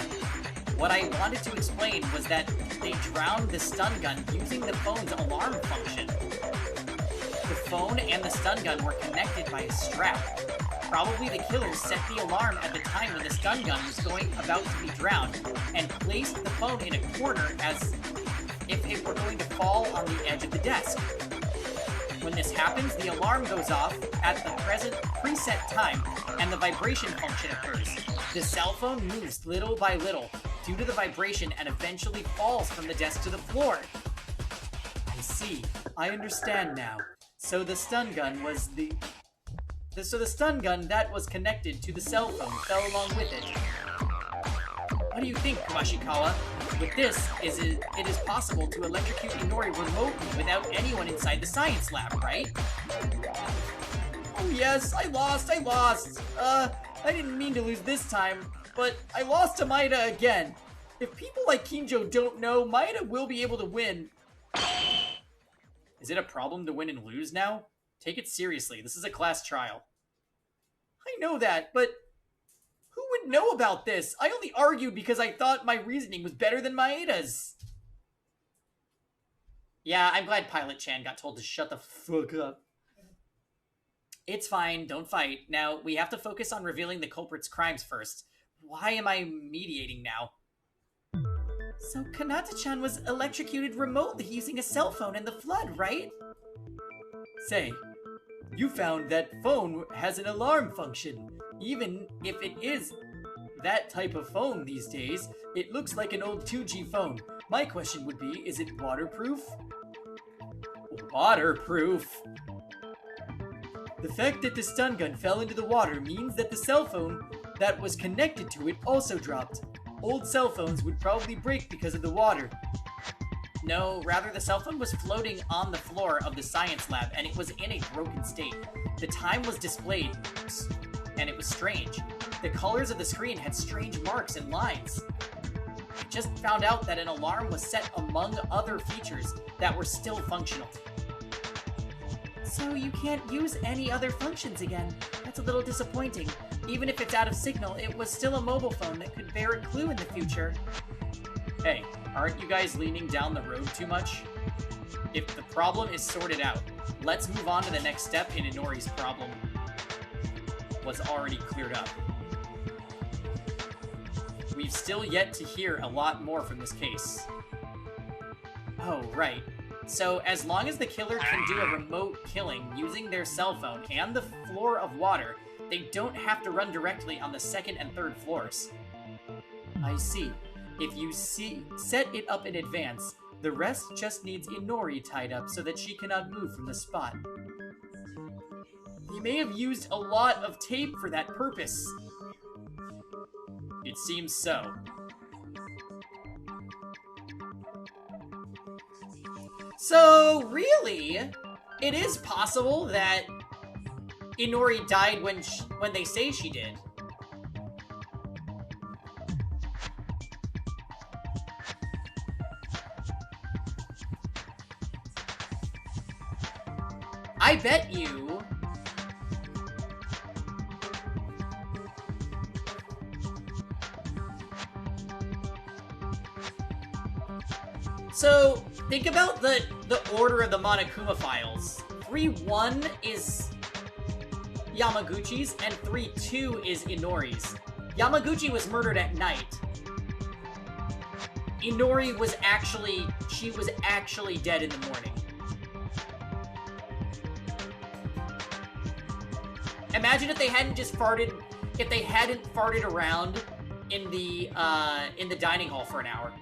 A: what I wanted to explain was that they drowned the stun gun using the phone's alarm function. The phone and the stun gun were connected by a strap. Probably the killers set the alarm at the time when the stun gun was about to be drowned, and placed the phone in a corner as if it were going to fall on the edge of the desk. When this happens, the alarm goes off at the present preset time, and the vibration function occurs. The cell phone moves little by little due to the vibration and eventually falls from the desk to the floor. I see. I understand now. So the stun gun was So the stun gun that was connected to the cell phone fell along with it. What do you think, Washikawa? With this, it is possible to electrocute Inori remotely without anyone inside the science lab, right? Oh yes, I lost! I didn't mean to lose this time, but I lost to Maeda again. If people like Kinjo don't know, Maeda will be able to win. Is it a problem to win and lose now? Take it seriously, this is a class trial. I know that, but who would know about this? I only argued because I thought my reasoning was better than Maeda's. Yeah, I'm glad Pilot Chan got told to shut the fuck up. It's fine, don't fight. Now, we have to focus on revealing the culprit's crimes first. Why am I mediating now? So Kanata-chan was electrocuted remotely using a cell phone in the flood, right? Say, you found that phone has an alarm function. Even if it is that type of phone these days, it looks like an old 2G phone. My question would be, is it waterproof? Waterproof? The fact that the stun gun fell into the water means that the cell phone that was connected to it also dropped. Old cell phones would probably break because of the water. No, rather the cell phone was floating on the floor of the science lab and it was in a broken state. The time was displayed, and it was strange. The colors of the screen had strange marks and lines. I just found out that an alarm was set among other features that were still functional. So you can't use any other functions again. That's a little disappointing. Even if it's out of signal, it was still a mobile phone that could bear a clue in the future. Hey, aren't you guys leaning down the road too much? If the problem is sorted out, let's move on to the next step in Inori's problem. Was already cleared up. We've still yet to hear a lot more from this case. Oh, right. So as long as the killer can do a remote killing using their cell phone and the floor of water, they don't have to run directly on the second and third floors. I see. If you set it up in advance, the rest just needs Inori tied up so that she cannot move from the spot. He may have used a lot of tape for that purpose. It seems so. So, really, it is possible that Inori died when they say she did. I bet you... So, think about the order of the Monokuma files. 3-1 is Yamaguchi's, and 3-2 is Inori's. Yamaguchi was murdered at night. Inori was actually dead in the morning. Imagine if they hadn't farted around in the dining hall for an hour.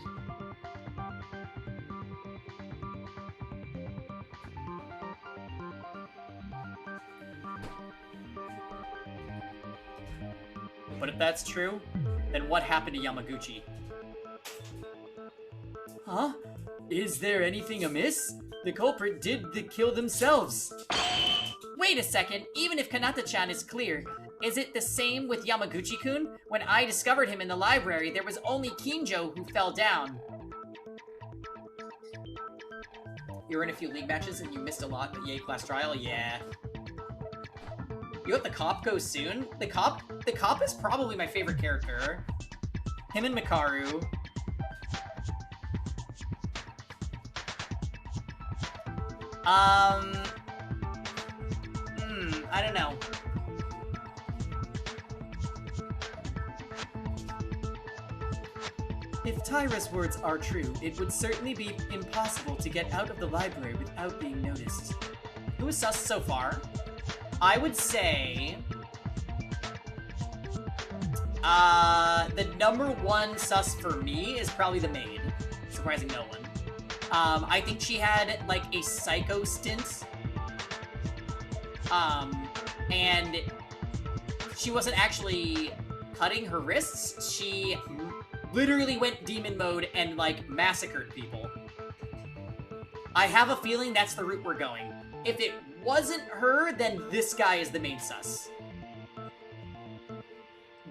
A: But if that's true, then what happened to Yamaguchi? Huh? Is there anything amiss? The culprit did the kill themselves. Wait a second, even if Kanata-chan is clear, is it the same with Yamaguchi-kun? When I discovered him in the library, there was only Kinjo who fell down. You're in a few league matches and you missed a lot, but yay, class trial? Yeah. You let the cop go soon? The cop is probably my favorite character. Him and Mikaru. I don't know. If Tyra's words are true, it would certainly be impossible to get out of the library without being noticed. Who is sus so far? I would say... the number one sus for me is probably the maid. Surprising no one. I think she had, like, a psycho stint. And she wasn't actually cutting her wrists. She literally went demon mode and, like, massacred people. I have a feeling that's the route we're going. If it wasn't her, then this guy is the main sus.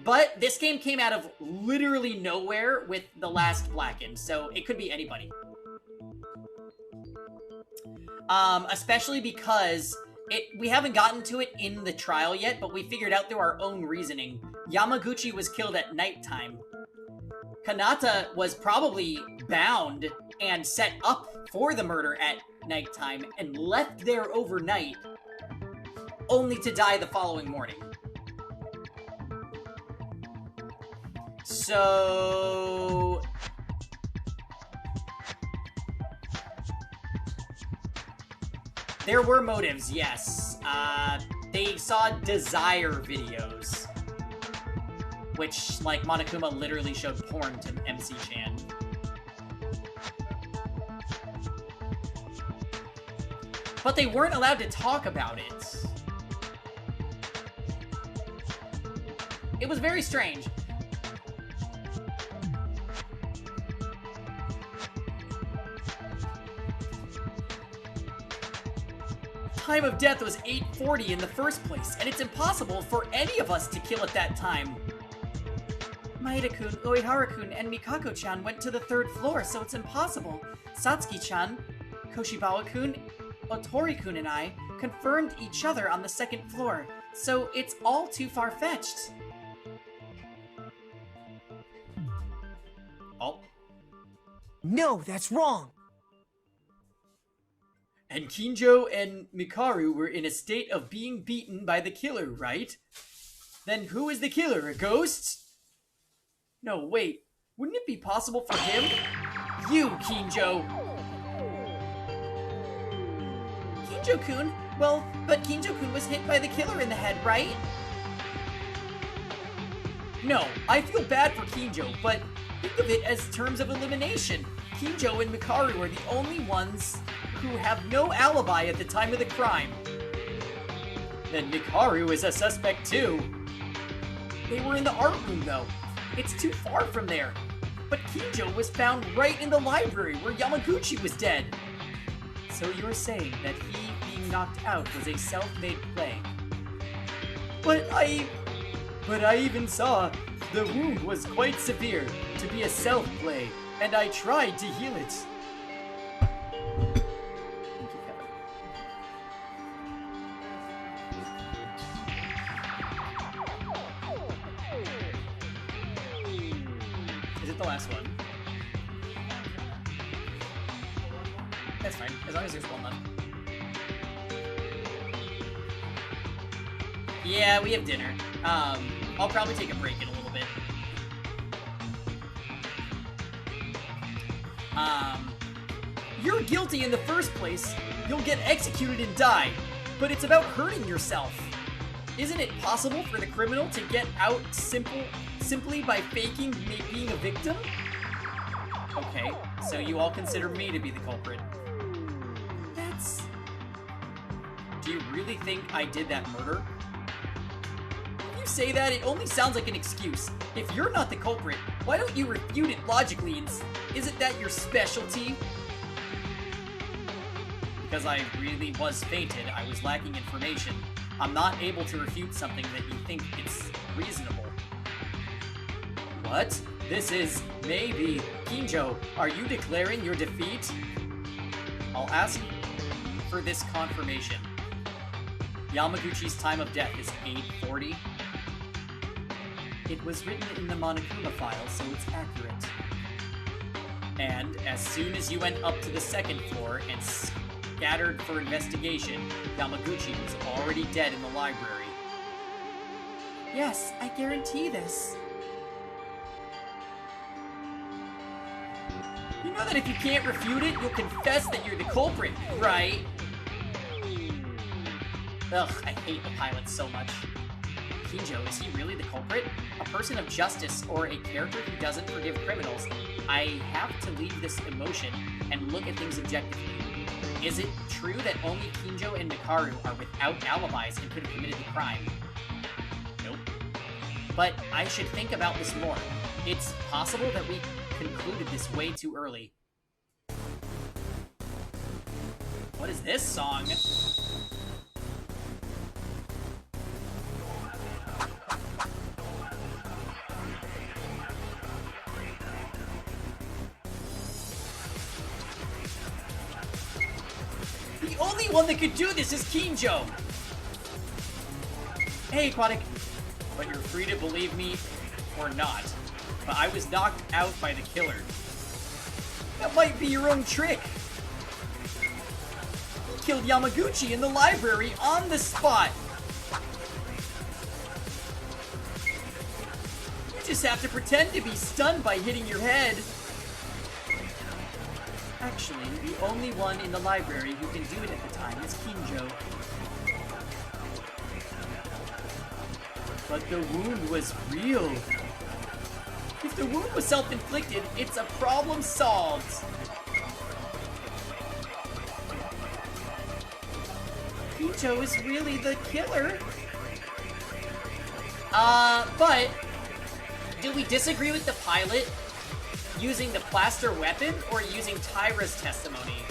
A: But this game came out of literally nowhere with the last Blackened, so it could be anybody. Especially because we haven't gotten to it in the trial yet, but we figured out through our own reasoning. Yamaguchi was killed at nighttime. Kanata was probably bound and set up for the murder at nighttime and left there overnight, only to die the following morning. So... there were motives, yes. They saw desire videos. Which, like, Monokuma literally showed porn to MC-chan. But they weren't allowed to talk about it. It was very strange. Time of death was 8:40 in the first place, and it's impossible for any of us to kill at that time. Maeda-kun, Uehara-kun, and Mikako-chan went to the 3rd floor, so it's impossible. Satsuki-chan, Koshibawa-kun, Otori-kun, and I confirmed each other on the 2nd floor, so it's all too far-fetched. Oh.
E: No, that's wrong!
A: And Kinjo and Mikaru were in a state of being beaten by the killer, right? Then who is the killer, a ghost? No, wait. Wouldn't it be possible for him? You, Kinjo! Kinjo-kun? Well, but Kinjo-kun was hit by the killer in the head, right? No, I feel bad for Kinjo, but think of it as terms of elimination. Kinjo and Mikaru are the only ones who have no alibi at the time of the crime. Then Mikaru is a suspect too. They were in the art room though. It's too far from there. But Kinjo was found right in the library where Yamaguchi was dead. So you're saying that he being knocked out was a self-made play. But I even saw the wound was quite severe to be a self-play, and I tried to heal it. Thank you, Kevin. Is it the last one? That's fine, as long as there's one left. Yeah, we have dinner. I'll probably take a break in a little bit. You're guilty in the first place. You'll get executed and die. But it's about hurting yourself. Isn't it possible for the criminal to get out simply by faking being a victim? Okay, so you all consider me to be the culprit. Do you really think I did that murder? If you say that, it only sounds like an excuse. If you're not the culprit, why don't you refute it logically? Isn't that your specialty? Because I really was fainted, I was lacking information. I'm not able to refute something that you think it's reasonable. What? This is maybe. Kinjo, are you declaring your defeat? I'll ask for this confirmation. Yamaguchi's time of death is 8:40. It was written in the Monokuma file, so it's accurate. And as soon as you went up to the second floor and scattered for investigation, Yamaguchi was already dead in the library. Yes, I guarantee this. You know that if you can't refute it, you'll confess that you're the culprit, right? Ugh, I hate the pilot so much. Kinjo, is he really the culprit? A person of justice or a character who doesn't forgive criminals? I have to leave this emotion and look at things objectively. Is it true that only Kinjo and Mikaru are without alibis and could have committed the crime? Nope. But I should think about this more. It's possible that we concluded this way too early. What is this song? The only one that could do this is Kinjo! Hey, Aquatic. But you're free to believe me or not. But I was knocked out by the killer. That might be your own trick. He killed Yamaguchi in the library on the spot. You just have to pretend to be stunned by hitting your head. Actually, the only one in the library who can do it at the time is Kinjo. But the wound was real. If the wound was self-inflicted, it's a problem solved. Kinjo is really the killer. But do we disagree with the pilot using the plaster weapon or using Tyra's testimony?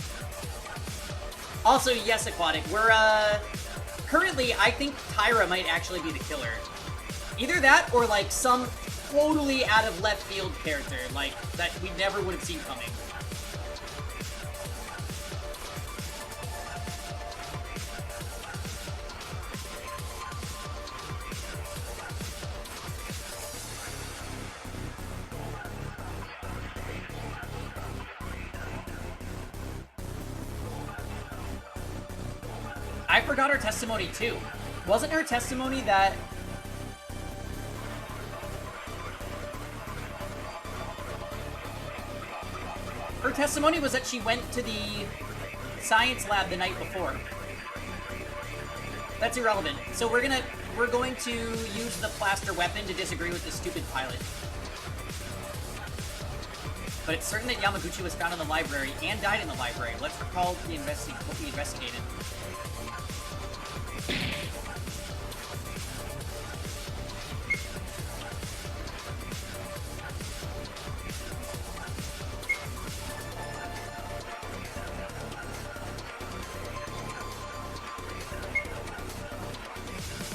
A: Also, yes, Aquatic, we're, currently, I think Tyra might actually be the killer. Either that or, like, some totally out of left field character, like, that we never would have seen coming. I forgot her testimony too. Wasn't her testimony that her testimony was that she went to the science lab the night before That's irrelevant. So we're going to use the plaster weapon to disagree with this stupid pilot. But it's certain that Yamaguchi was found in the library and died in the library. Let's recall what we investigated.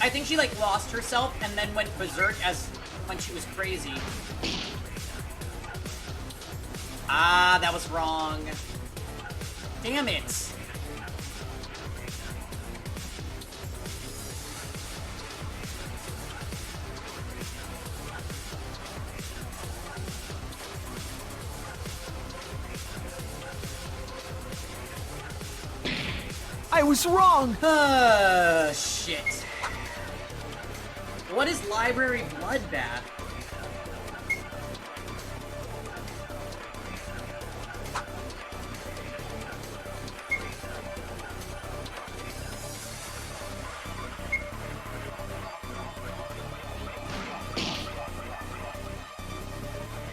A: I think she, like, lost herself and then went berserk when she was crazy. Ah, that was wrong. Damn it.
E: I was wrong!
A: Shit. What is library bloodbath?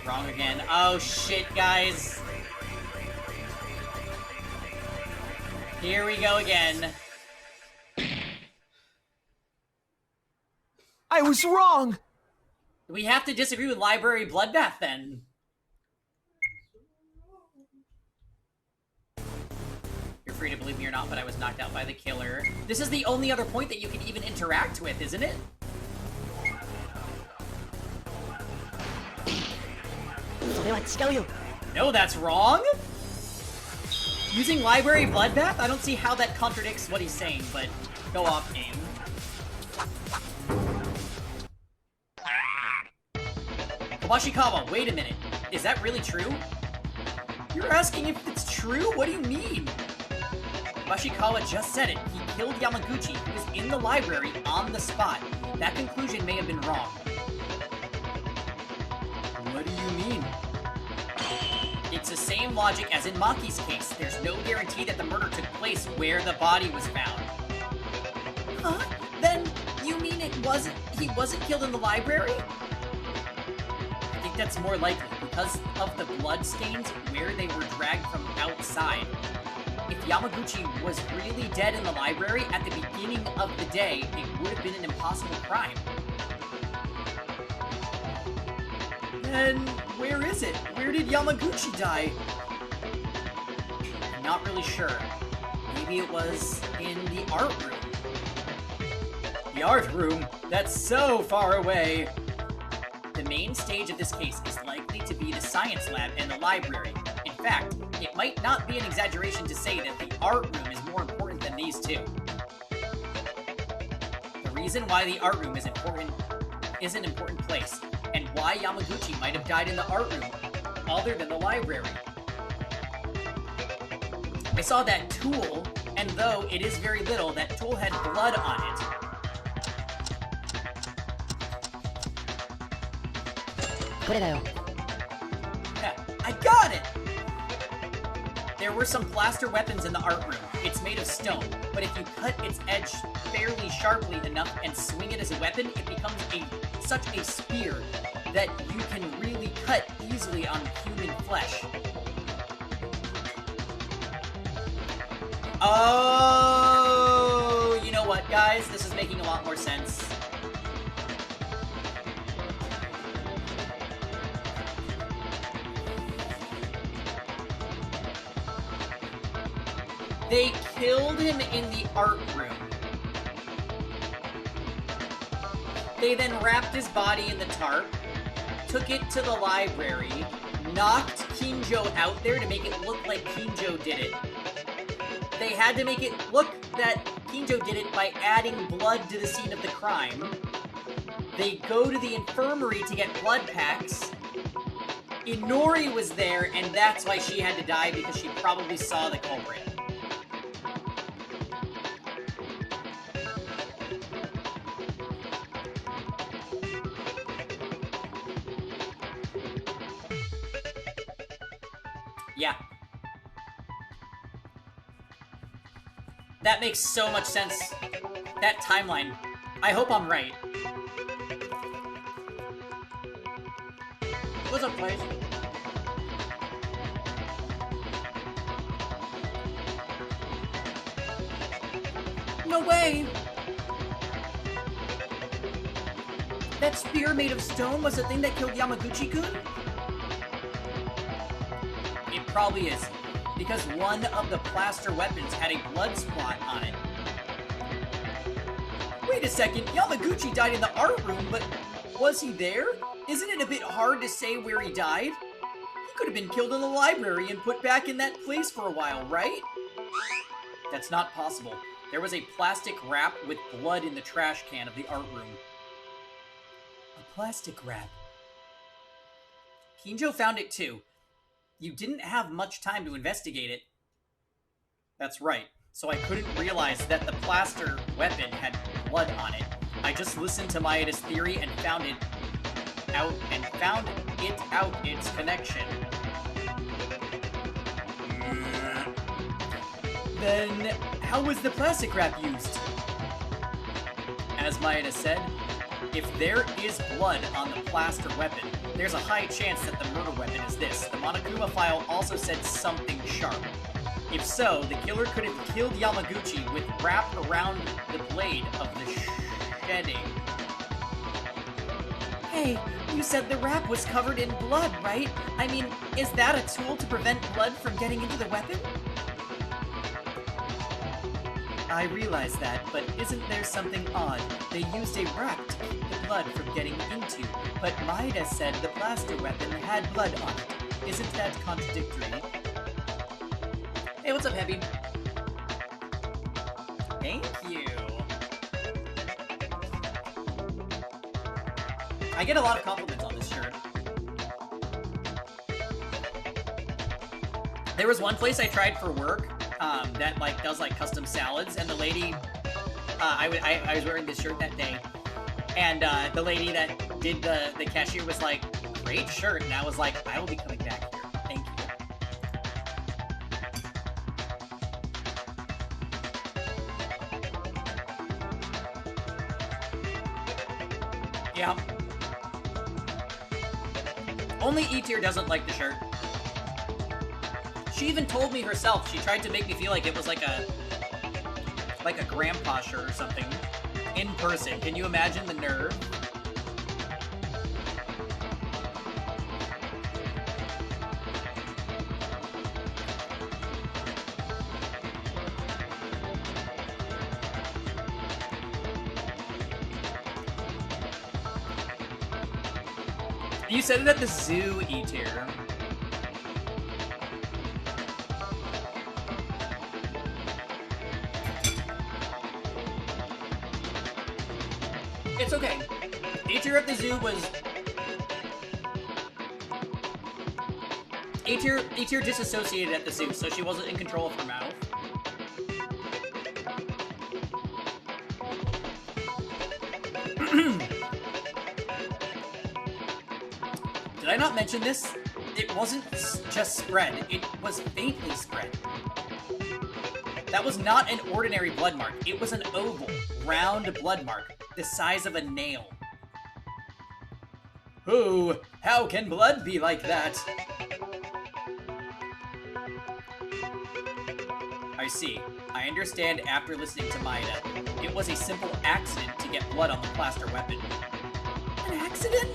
A: Wrong again. Oh shit, guys. Here we go again.
E: I was wrong!
A: We have to disagree with library bloodbath then. You're free to believe me or not, but I was knocked out by the killer. This is the only other point that you can even interact with, isn't it? No, that's wrong? Using library bloodbath? I don't see how that contradicts what he's saying, but go off, game. Kawashikawa, wait a minute. Is that really true? You're asking if it's true? What do you mean? Kawashikawa just said it. He killed Yamaguchi, who was in the library on the spot. That conclusion may have been wrong. What do you mean? It's the same logic as in Maki's case. There's no guarantee that the murder took place where the body was found. Huh? Then you mean he wasn't killed in the library? I think that's more likely because of the blood stains where they were dragged from outside. If Yamaguchi was really dead in the library at the beginning of the day, it would have been an impossible crime. Then where is it? Where did Yamaguchi die? I'm not really sure. Maybe it was in the art room. The art room? That's so far away. The main stage of this case is likely to be the science lab and the library. In fact, it might not be an exaggeration to say that the art room is more important than these two. The reason why the art room is an important place, and why Yamaguchi might have died in the art room, other than the library. I saw that tool, and though it is very little, that tool had blood on it. Yeah, I got it! There were some plaster weapons in the art room. It's made of stone, but if you cut its edge fairly sharply enough and swing it as a weapon, it becomes such a spear that you can really cut easily on human flesh. Oh, you know what, guys? This is making a lot more sense. They killed him in the art room. They then wrapped his body in the tarp, took it to the library, knocked Kinjo out there to make it look like Kinjo did it. They had to make it look that Kinjo did it by adding blood to the scene of the crime. They go to the infirmary to get blood packs. Inori was there, and that's why she had to die, because she probably saw the culprit. Yeah. That makes so much sense. That timeline. I hope I'm right. What's up, guys? No way! That spear made of stone was the thing that killed Yamaguchi-kun? It probably is, because one of the plaster weapons had a blood spot on it. Wait a second, Yamaguchi died in the art room, but was he there? Isn't it a bit hard to say where he died? He could have been killed in the library and put back in that place for a while, right? That's not possible. There was a plastic wrap with blood in the trash can of the art room. A plastic wrap. Kinjo found it too. You didn't have much time to investigate it. That's right. So I couldn't realize that the plaster weapon had blood on it. I just listened to Maeda's theory and found out its connection. Then, how was the plastic wrap used? As Maeda said, if there is blood on the plaster weapon, there's a high chance that the murder weapon is this. The Monokuma file also said something sharp. If so, the killer could have killed Yamaguchi with wrap around the blade of the shedding. Hey, you said the wrap was covered in blood, right? I mean, is that a tool to prevent blood from getting into the weapon? I realize that, but isn't there something odd? They used a wrap to keep the blood from getting into, but Maeda said the plaster weapon had blood on it. Isn't that contradictory? Hey, what's up, Heavy? Thank you. I get a lot of compliments on this shirt. There was one place I tried for work that like does like custom salads, and the lady, I was wearing this shirt that day, and the lady that did the cashier was like, "Great shirt," and I was like, "I will be coming back here. Thank you." Yeah. Only E-Tier doesn't like the shirt. She even told me herself, she tried to make me feel like it was like a grandpa shirt or something in person. Can you imagine the nerve? You said it at the zoo, E-Tier. It's okay. E-Tier at the zoo was... E-Tier disassociated at the zoo, so she wasn't in control of her mouth. Did I not mention this? It wasn't just spread, it was faintly spread. That was not an ordinary blood mark. It was an oval, round blood mark, the size of a nail. Oh, how can blood be like that? I see. I understand after listening to Maeda. It was a simple accident to get blood on the plaster weapon. An accident?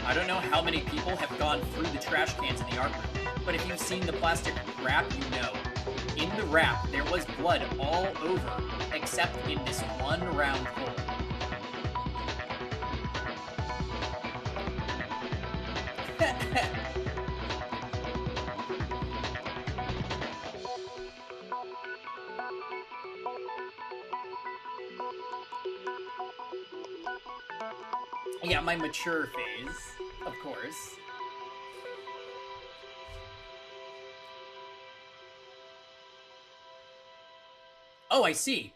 A: I don't know how many people have gone through the trash cans in the art room, but if you've seen the plastic wrap, you know. In the wrap, there was blood all over, except in this one round hole. Yeah, my mature phase, of course. Oh, I see.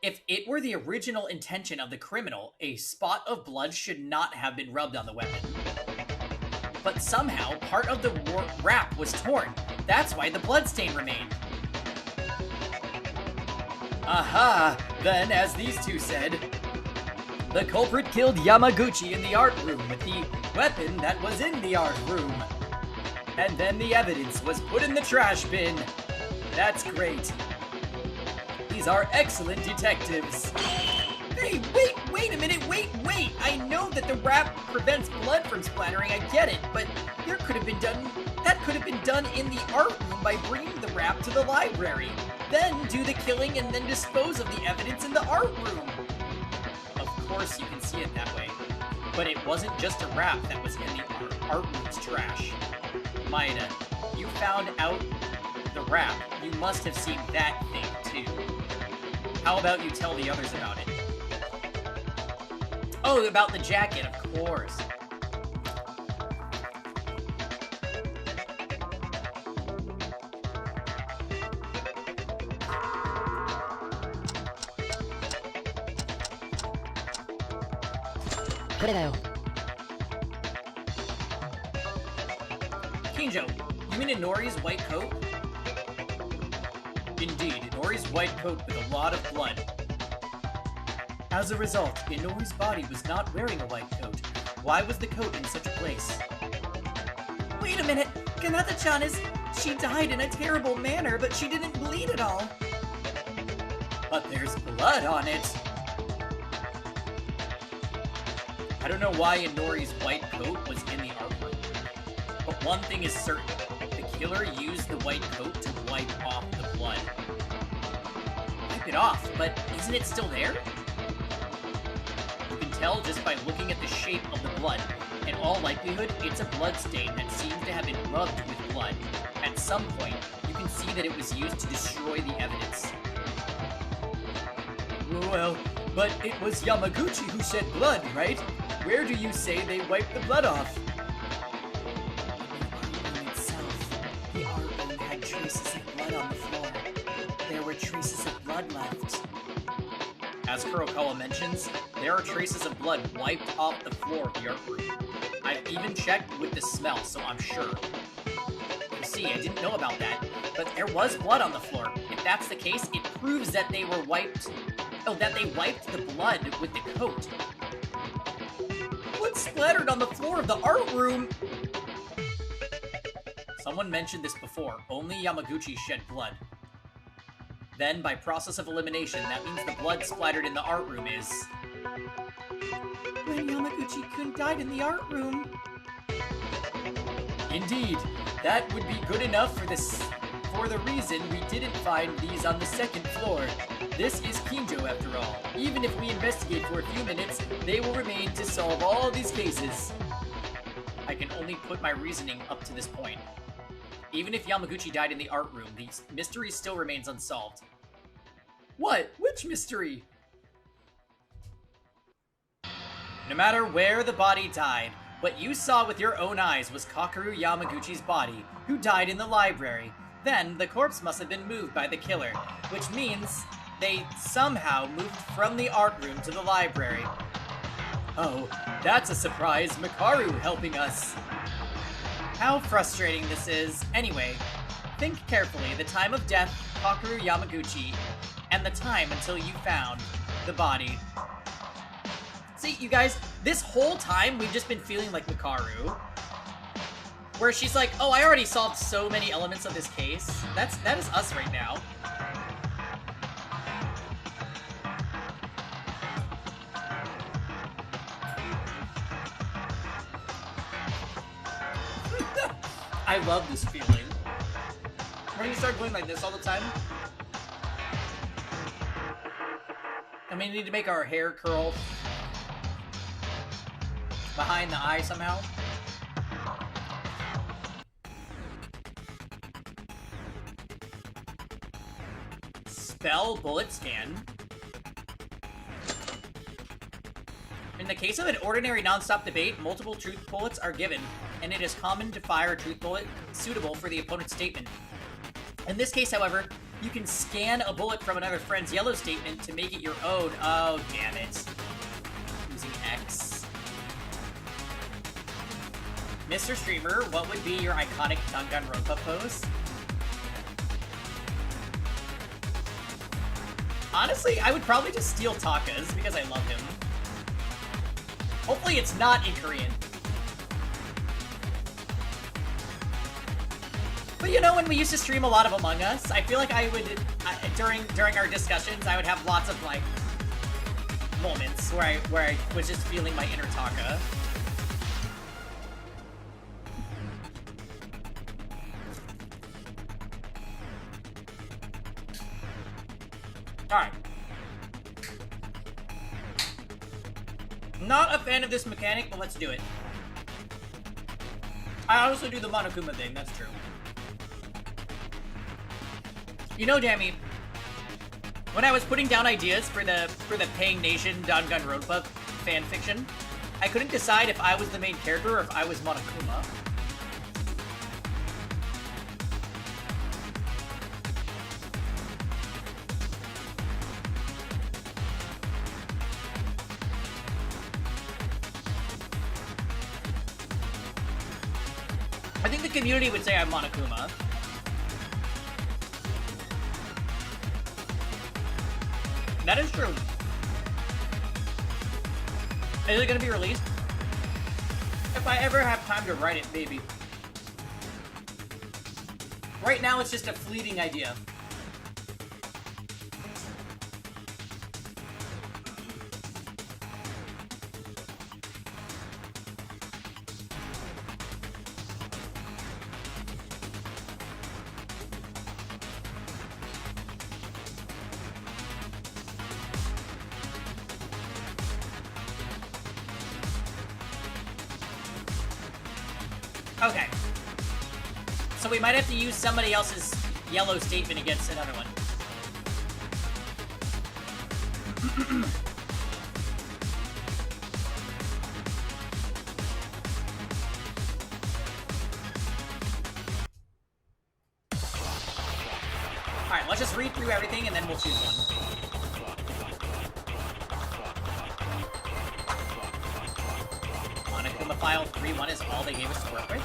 A: If it were the original intention of the criminal, a spot of blood should not have been rubbed on the weapon. But somehow, part of the wrap was torn. That's why the bloodstain remained. Aha! Then, as these two said, the culprit killed Yamaguchi in the art room with the weapon that was in the art room. And then the evidence was put in the trash bin. That's great. These are excellent detectives. Hey, wait a minute, wait! I know that the wrap prevents blood from splattering, I get it, but that could have been done in the art room by bringing the wrap to the library. Then do the killing and then dispose of the evidence in the art room. Of course you can see it that way, but it wasn't just a wrap that was in the art room's trash. Maeda, you found out the wrap. You must have seen that thing too. How about you tell the others about it? Oh, about the jacket, of course. Kinjo, you mean Inori's white coat? Indeed, Inori's white coat with a lot of blood. As a result, Inori's body was not wearing a white coat. Why was the coat in such a place? Wait a minute! Kanata-chan she died in a terrible manner, but she didn't bleed at all. But there's blood on it! I don't know why Inori's white coat was in the artwork, but one thing is certain. The killer used the white coat to wipe off the blood. Wipe it off, but isn't it still there? You can tell just by looking at the shape of the blood. In all likelihood, it's a blood stain that seems to have been rubbed with blood. At some point, you can see that it was used to destroy the evidence. Well, but it was Yamaguchi who shed blood, right? Where do you say they wiped the blood off? In itself, the art room had traces of blood on the floor. There were traces of blood left. As Kurokawa mentions, there are traces of blood wiped off the floor of the art room. I've even checked with the smell, so I'm sure. You see, I didn't know about that, but there was blood on the floor. If that's the case, it proves that they were wiped... Oh, that they wiped the blood with the coat. Blood splattered on the floor of the art room! Someone mentioned this before. Only Yamaguchi shed blood. Then, by process of elimination, that means the blood splattered in the art room is... When Yamaguchi-kun died in the art room... Indeed, that would be good enough for the reason we didn't find these on the second floor. This is Kinjo, after all. Even if we investigate for a few minutes, they will remain to solve all these cases. I can only put my reasoning up to this point. Even if Yamaguchi died in the art room, the mystery still remains unsolved. What? Which mystery? No matter where the body died, what you saw with your own eyes was Kakeru Yamaguchi's body, who died in the library. Then, the corpse must have been moved by the killer, which means they somehow moved from the art room to the library. Oh, that's a surprise. Makaru helping us. How frustrating this is. Anyway, think carefully. The time of death, Kakeru Yamaguchi, and the time until you found the body. See, you guys, this whole time we've just been feeling like Makaru. Where she's like, oh, I already solved so many elements of this case. That is us right now. I love this feeling. We're gonna start going like this all the time. And we need to make our hair curl behind the eye somehow. Spell bullet scan. In the case of an ordinary non-stop debate, multiple truth bullets are given, and it is common to fire a truth bullet suitable for the opponent's statement. In this case, however, you can scan a bullet from another friend's yellow statement to make it your own. Oh, damn it. Using X. Mr. Streamer, what would be your iconic Danganronpa pose? Honestly, I would probably just steal Taka's because I love him. Hopefully it's not in Korean. But you know, when we used to stream a lot of Among Us, I feel like I would, during our discussions, I would have lots of, like, moments where I was just feeling my inner Taka. Alright. Not a fan of this mechanic, but let's do it. I also do the Monokuma thing, that's true. You know, Dammy, when I was putting down ideas for the Paying Nation Danganronpa fanfiction, I couldn't decide if I was the main character or if I was Monokuma. I think the community would say I'm Monokuma. That is true. Is it gonna be released? If I ever have time to write it, maybe. Right now, it's just a fleeting idea. Okay. So we might have to use somebody else's yellow statement against another one. Alright, let's just read through everything and then we'll choose one. Monokuma file 3.1 is all they gave us to work with.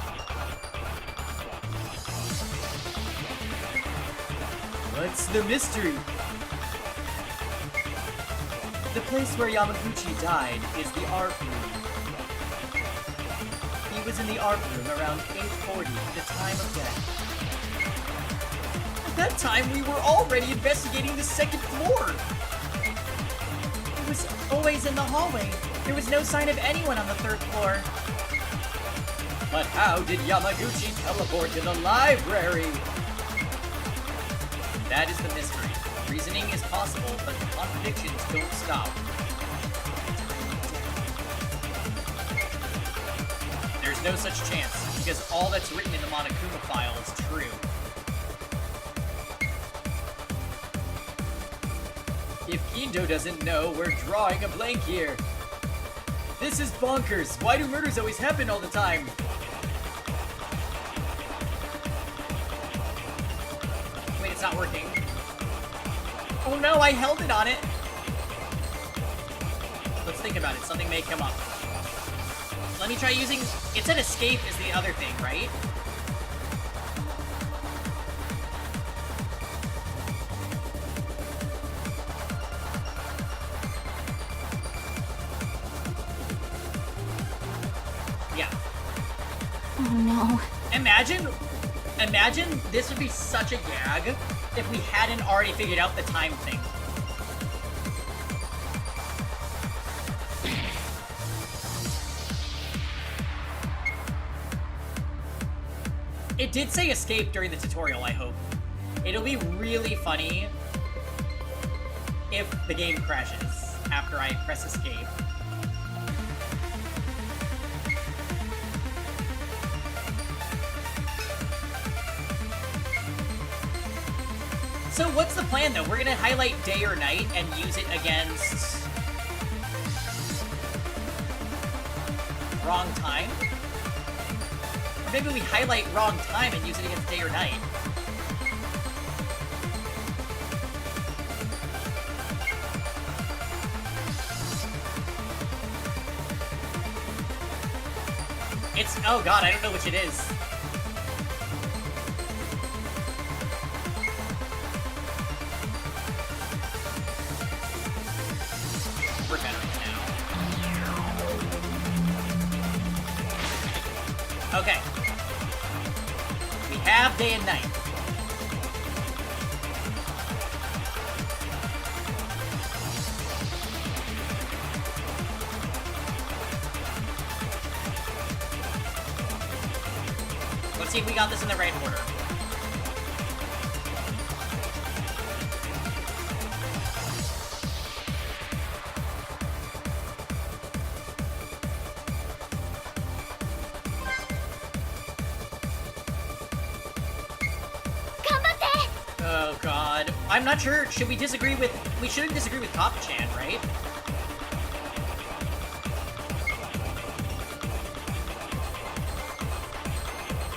A: What's the mystery? The place where Yamaguchi died is the art room. He was in the art room around 8:40 at the time of death. At that time, we were already investigating the second floor. It was always in the hallway. There was no sign of anyone on the third floor. But how did Yamaguchi teleport to the library? That is the mystery. Reasoning is possible, but the contradictions don't stop. There's no such chance, because all that's written in the Monokuma file is true. If Kindo doesn't know, we're drawing a blank here. This is bonkers. Why do murders always happen all the time? Wait, it's not working. Oh no, I held it on it. Let's think about it. Something may come up. Let me try using... It said escape is the other thing, right? Yeah.
B: Oh no.
A: Imagine this would be such a gag if we hadn't already figured out the time thing. It did say escape during the tutorial, I hope. It'll be really funny if the game crashes after I press escape. So what's the plan though? We're gonna highlight day or night and use it against wrong time? Or maybe we highlight wrong time and use it against day or night. It's, oh god, I don't know which it is. have day and night. Let's see if we got this in the right order. Oh god. I'm not sure. Should we disagree with... We shouldn't disagree with Top-chan, right?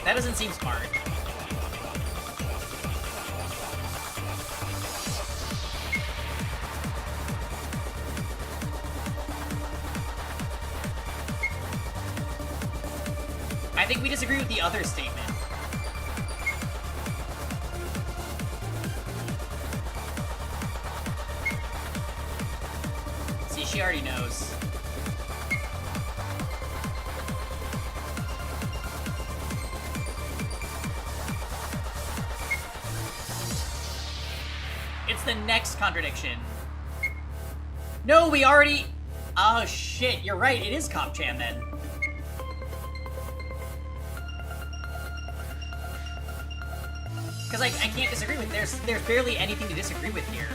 A: That doesn't seem smart. I think we disagree with the other statement. See, she already knows. It's the next contradiction. No, we already... Oh, shit. You're right. It is Cop-chan, then. Because I can't disagree with... There's barely anything to disagree with here.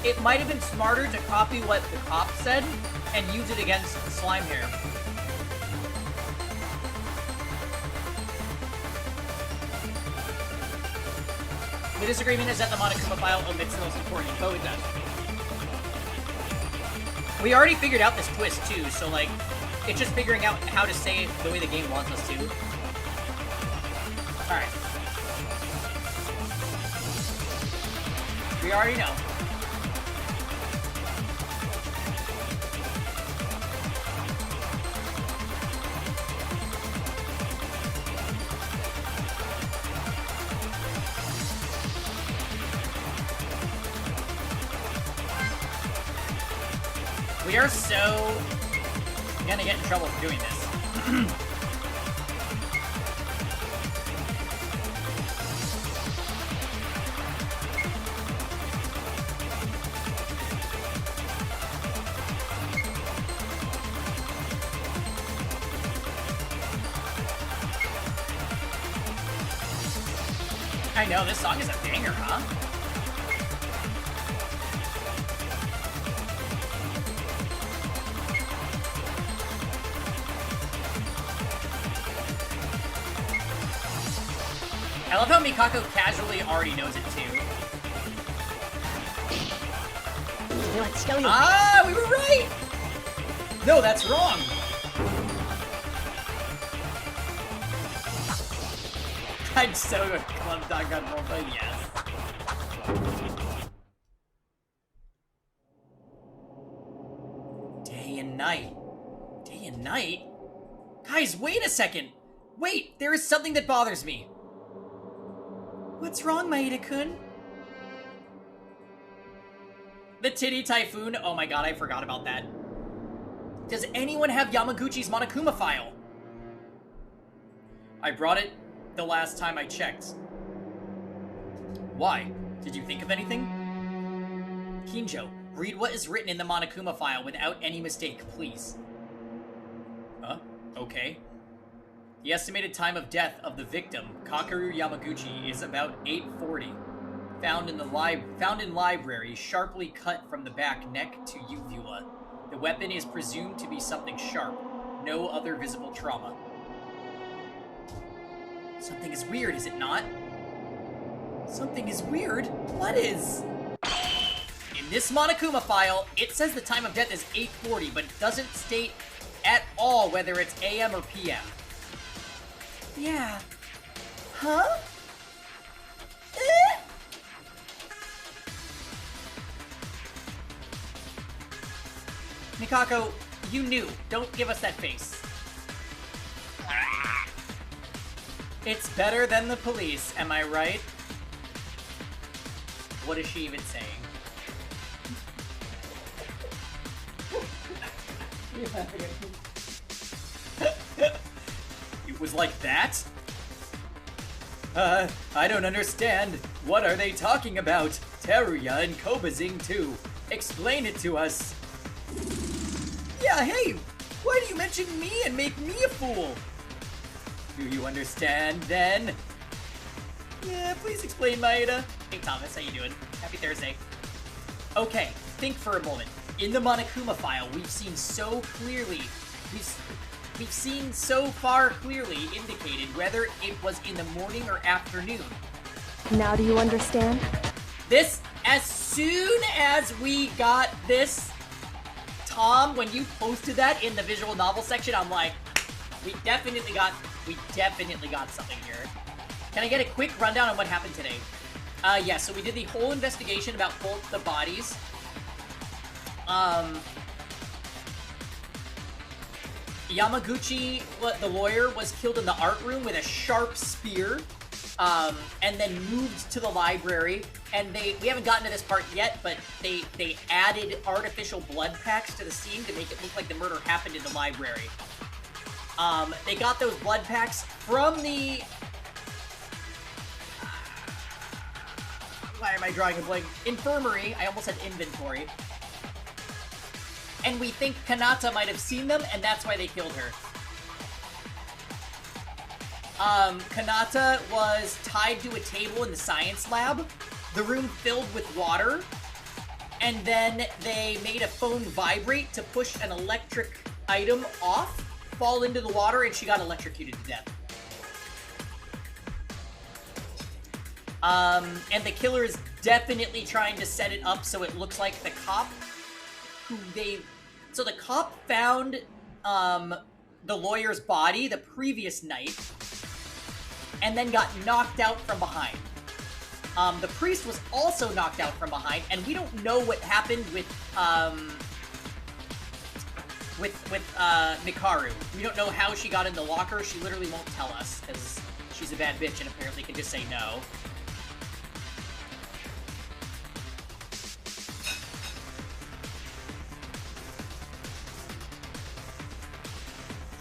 A: It might have been smarter to copy what the cop said and use it against the slime hair. The disagreement is that the Monokuma file omits the most important info. It does. We already figured out this twist too, so like, it's just figuring out how to say it the way the game wants us to. Alright. We already know. We are so gonna get in trouble for doing this. I know, this song is a banger, huh? I love how Mikako casually already knows it too. Ah, we were right! No, that's wrong! I'm so good at Club Danganronpa, yes. Day and night. Day and night? Guys, wait a second! Wait, there is something that bothers me. What's wrong, Maeda-kun? The Titty Typhoon? Oh my god, I forgot about that. Does anyone have Yamaguchi's Monokuma file? I brought it the last time I checked. Why? Did you think of anything? Kinjo, read what is written in the Monokuma file without any mistake, please. Huh? Okay. The estimated time of death of the victim, Kakeru Yamaguchi, is about 8:40. Found in library, sharply cut from the back neck to uvula. The weapon is presumed to be something sharp. No other visible trauma. Something is weird, is it not? Something is weird? What is? In this Monokuma file, it says the time of death is 8:40, but it doesn't state at all whether it's AM or PM. Yeah. Huh? Mikako, you knew. Don't give us that face. It's better than the police, am I right? What is she even saying? It was like that? I don't understand. What are they talking about? Teruya and Kobazing too. Explain it to us. Yeah, hey! Why do you mention me and make me a fool? Do you understand, then? Yeah, please explain, Maeda. Hey, Thomas, how you doing? Happy Thursday. Okay, think for a moment. In the Monokuma file, we've seen so clearly... We've seen so far clearly indicated whether it was in the morning or afternoon.
F: Now do you understand?
A: This, as soon as we got this, Tom, when you posted that in the visual novel section, I'm like, we definitely got something here. Can I get a quick rundown on what happened today? Yeah, so we did the whole investigation about both the bodies. Yamaguchi, the lawyer, was killed in the art room with a sharp spear, and then moved to the library. And we haven't gotten to this part yet, but they added artificial blood packs to the scene to make it look like the murder happened in the library. They got those blood packs from the... Why am I drawing a blank? Infirmary. I almost said inventory. And we think Kanata might have seen them, and that's why they killed her. Kanata was tied to a table in the science lab, the room filled with water, and then they made a phone vibrate to push an electric item off, fall into the water, and she got electrocuted to death. And the killer is definitely trying to set it up so it looks like the cop who they... So the cop found, the lawyer's body the previous night, and then got knocked out from behind. The priest was also knocked out from behind, and we don't know what happened with Mikaru. We don't know how she got in the locker. She literally won't tell us, because she's a bad bitch and apparently can just say no.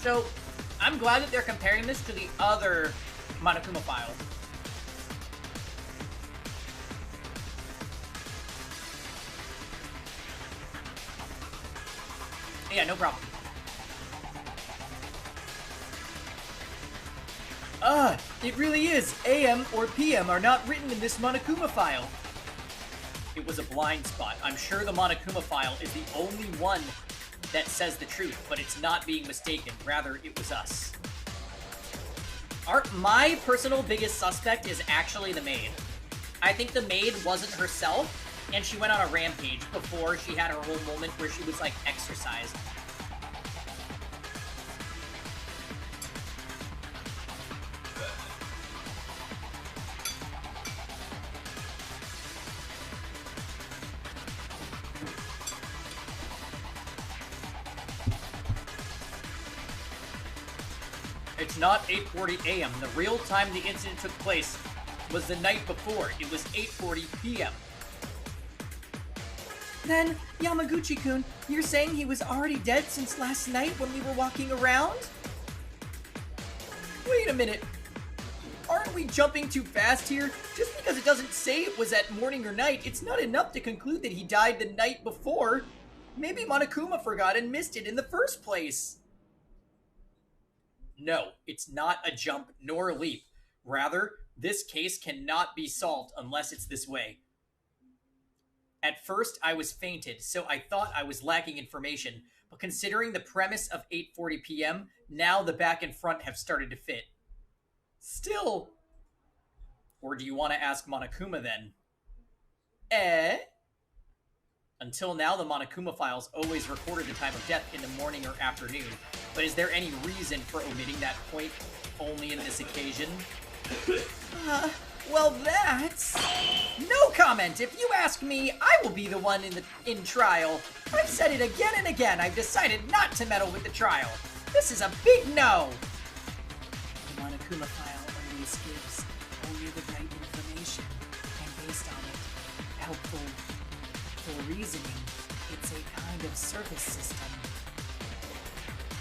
A: So, I'm glad that they're comparing this to the other Monokuma file. Yeah, no problem. It really is. AM or PM are not written in this Monokuma file. It was a blind spot. I'm sure the Monokuma file is the only one that says the truth, but it's not being mistaken. Rather, it was us. My personal biggest suspect is actually the maid. I think the maid wasn't herself, and she went on a rampage before she had her whole moment where she was, like, exorcised. It's not 8:40 a.m. The real time the incident took place was the night before. It was 8:40 p.m. Then, Yamaguchi-kun, you're saying he was already dead since last night when we were walking around? Wait a minute. Aren't we jumping too fast here? Just because it doesn't say it was at morning or night, it's not enough to conclude that he died the night before. Maybe Monokuma forgot and missed it in the first place. No, it's not a jump nor a leap. Rather, this case cannot be solved unless it's this way. At first, I was fainted, so I thought I was lacking information, but considering the premise of 8:40 p.m., now the back and front have started to fit. Still. Or do you want to ask Monokuma then? Until now, the Monokuma files always recorded the time of death in the morning or afternoon, but is there any reason for omitting that point only in this occasion? Well, that's... No comment! If you ask me, I will be the one in trial. I've said it again and again. I've decided not to meddle with the trial. This is a big no! The Monokuma file always gives only the right information, and based on it, helpful for reasoning. It's a kind of service system.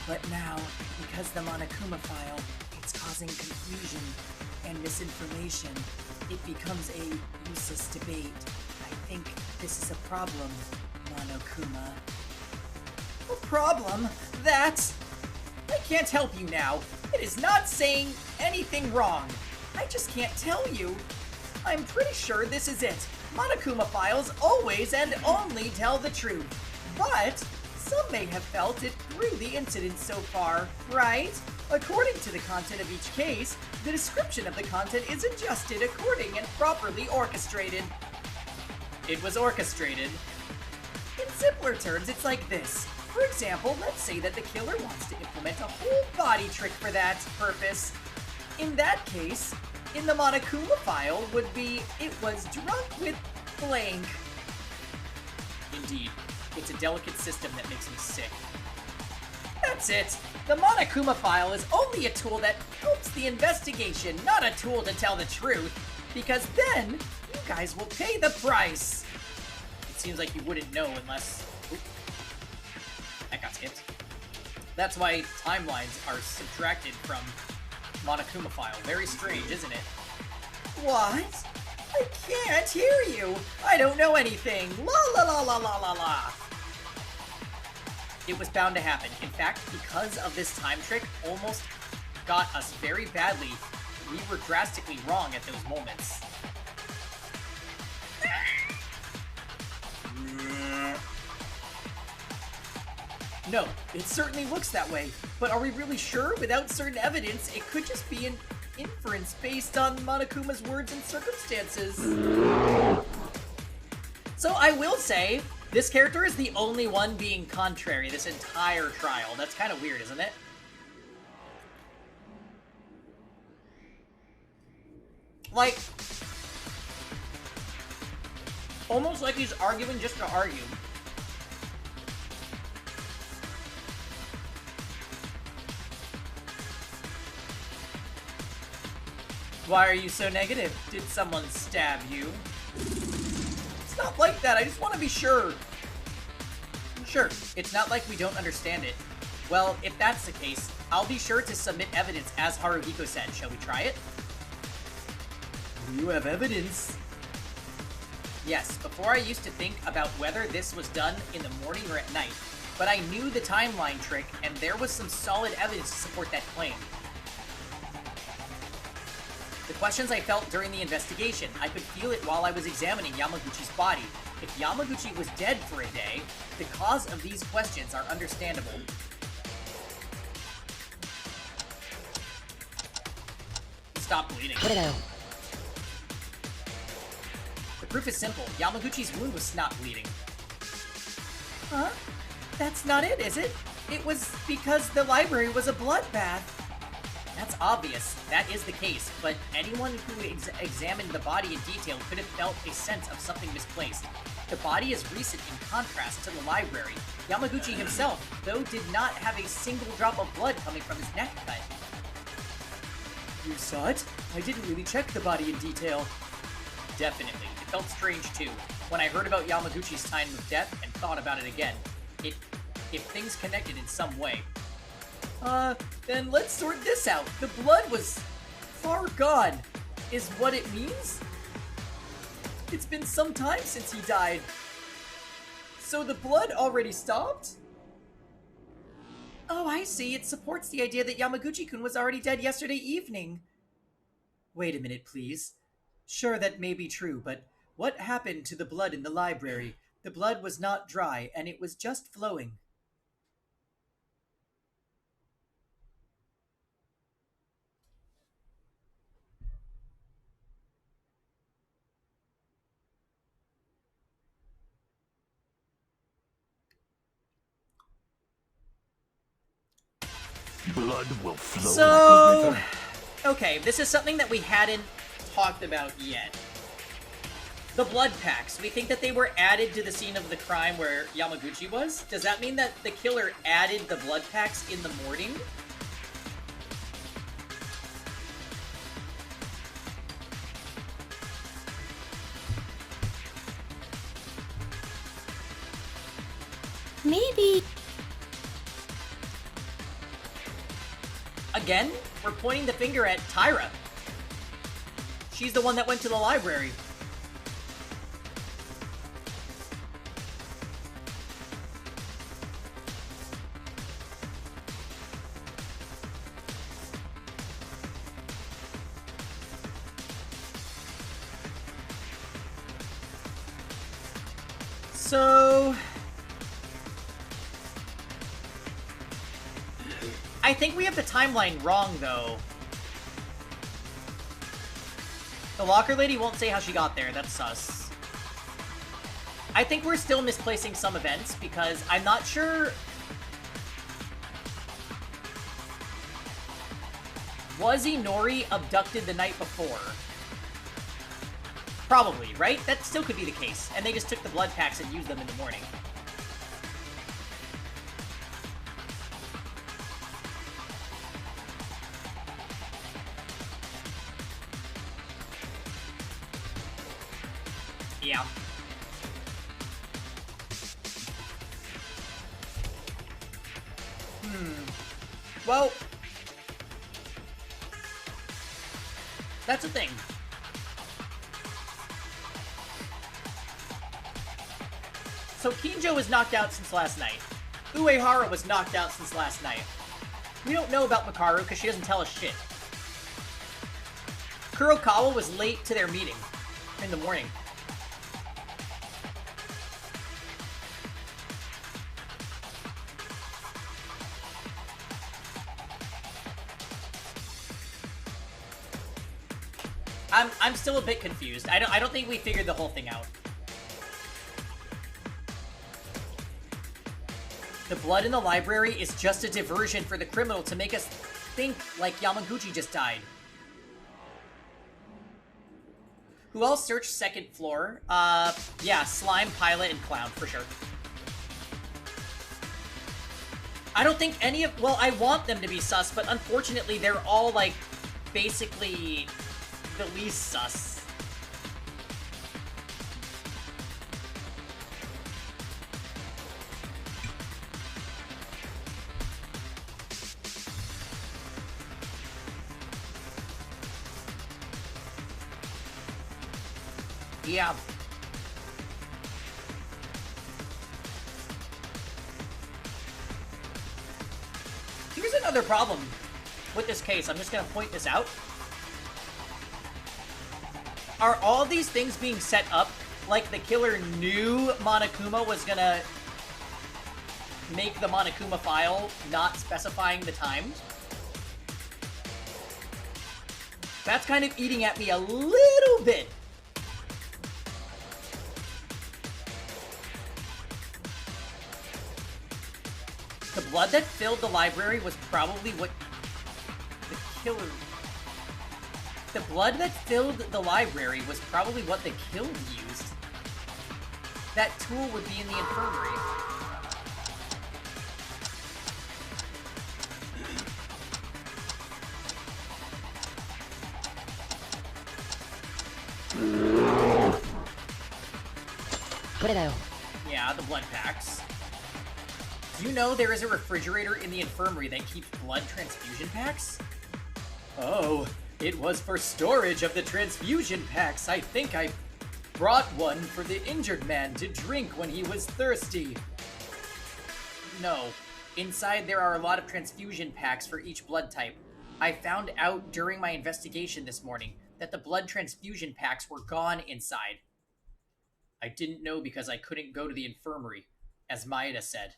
A: But now, because the Monokuma file, it's causing confusion and misinformation, it becomes a useless debate. I think this is a problem, Monokuma. A problem? That? I can't help you now. It is not saying anything wrong. I just can't tell you. I'm pretty sure this is it. Monokuma files always and only tell the truth. But some may have felt it through the incident so far, right? According to the content of each case, the description of the content is adjusted according and properly orchestrated. It was orchestrated. In simpler terms, it's like this. For example, let's say that the killer wants to implement a whole body trick for that purpose. In that case, in the Monokuma file would be, it was drunk with blank. Indeed, it's a delicate system that makes me sick. That's it. The Monokuma file is only a tool that helps the investigation, not a tool to tell the truth, because then you guys will pay the price. It seems like you wouldn't know unless... Oop. That got skipped. That's why timelines are subtracted from Monokuma file. Very strange, isn't it? What? I can't hear you. I don't know anything. La la la la la la la. It was bound to happen. In fact, because of this time trick, almost got us very badly. We were drastically wrong at those moments. No, it certainly looks that way. But are we really sure? Without certain evidence, it could just be an inference based on Monokuma's words and circumstances. So I will say, this character is the only one being contrary this entire trial. That's kind of weird, isn't it? Like, almost like he's arguing just to argue. Why are you so negative? Did someone stab you? It's not like that, I just want to be sure. Sure, it's not like we don't understand it. Well, if that's the case, I'll be sure to submit evidence as Haruhiko said. Shall we try it? You have evidence. Yes, before I used to think about whether this was done in the morning or at night, but I knew the timeline trick and there was some solid evidence to support that claim. The questions I felt during the investigation, I could feel it while I was examining Yamaguchi's body. If Yamaguchi was dead for a day, the cause of these questions are understandable. Stop bleeding. The proof is simple. Yamaguchi's wound was not bleeding. Huh? That's not it, is it? It was because the library was a bloodbath. That's obvious. That is the case, but anyone who examined the body in detail could have felt a sense of something misplaced. The body is recent in contrast to the library. Yamaguchi himself, though, did not have a single drop of blood coming from his neck cut. You saw it? I didn't really check the body in detail. Definitely. It felt strange, too. When I heard about Yamaguchi's time of death and thought about it again, if things connected in some way. Then let's sort this out. The blood was far gone, is what it means? It's been some time since he died. So the blood already stopped? Oh, I see. It supports the idea that Yamaguchi-kun was already dead yesterday evening. Wait a minute, please. Sure, that may be true, but what happened to the blood in the library? The blood was not dry, and it was just flowing.
E: Blood will flow
A: So,
E: like a river.
A: okay, this is something that we hadn't talked about yet. The blood packs. We think that they were added to the scene of the crime where Yamaguchi was. Does that mean that the killer added the blood packs in the morning?
B: Maybe.
A: Again, we're pointing the finger at Tyra. She's the one that went to the library. So... I think we have the timeline wrong, though. The locker lady won't say how she got there. That's sus. I think we're still misplacing some events, because I'm not sure... Was Inori abducted the night before? Probably, right? That still could be the case. And they just took the blood packs and used them in the morning. Yeah. Well... That's a thing. So Kinjo was knocked out since last night. Uehara was knocked out since last night. We don't know about Makaru because she doesn't tell us shit. Kurokawa was late to their meeting in the morning. I'm still a bit confused. I don't think we figured the whole thing out. The blood in the library is just a diversion for the criminal to make us think like Yamaguchi just died. Who else searched second floor? Yeah, Slime, Pilot, and Clown, for sure. I don't think any of... Well, I want them to be sus, but unfortunately they're all, like, basically the least sus. Yeah. Here's another problem with this case. I'm just gonna point this out. Are all these things being set up like the killer knew Monokuma was gonna make the Monokuma file not specifying the time? That's kind of eating at me a little bit. The blood that filled the library was probably what the killer... The blood that filled the library was probably what the killer used. That tool would be in the infirmary. Yeah, the blood packs. Do you know there is a refrigerator in the infirmary that keeps blood transfusion packs? Oh, it was for storage of the transfusion packs. I think I brought one for the injured man to drink when he was thirsty. No. Inside there are a lot of transfusion packs for each blood type. I found out during my investigation this morning that the blood transfusion packs were gone inside. I didn't know because I couldn't go to the infirmary, as Maeda said.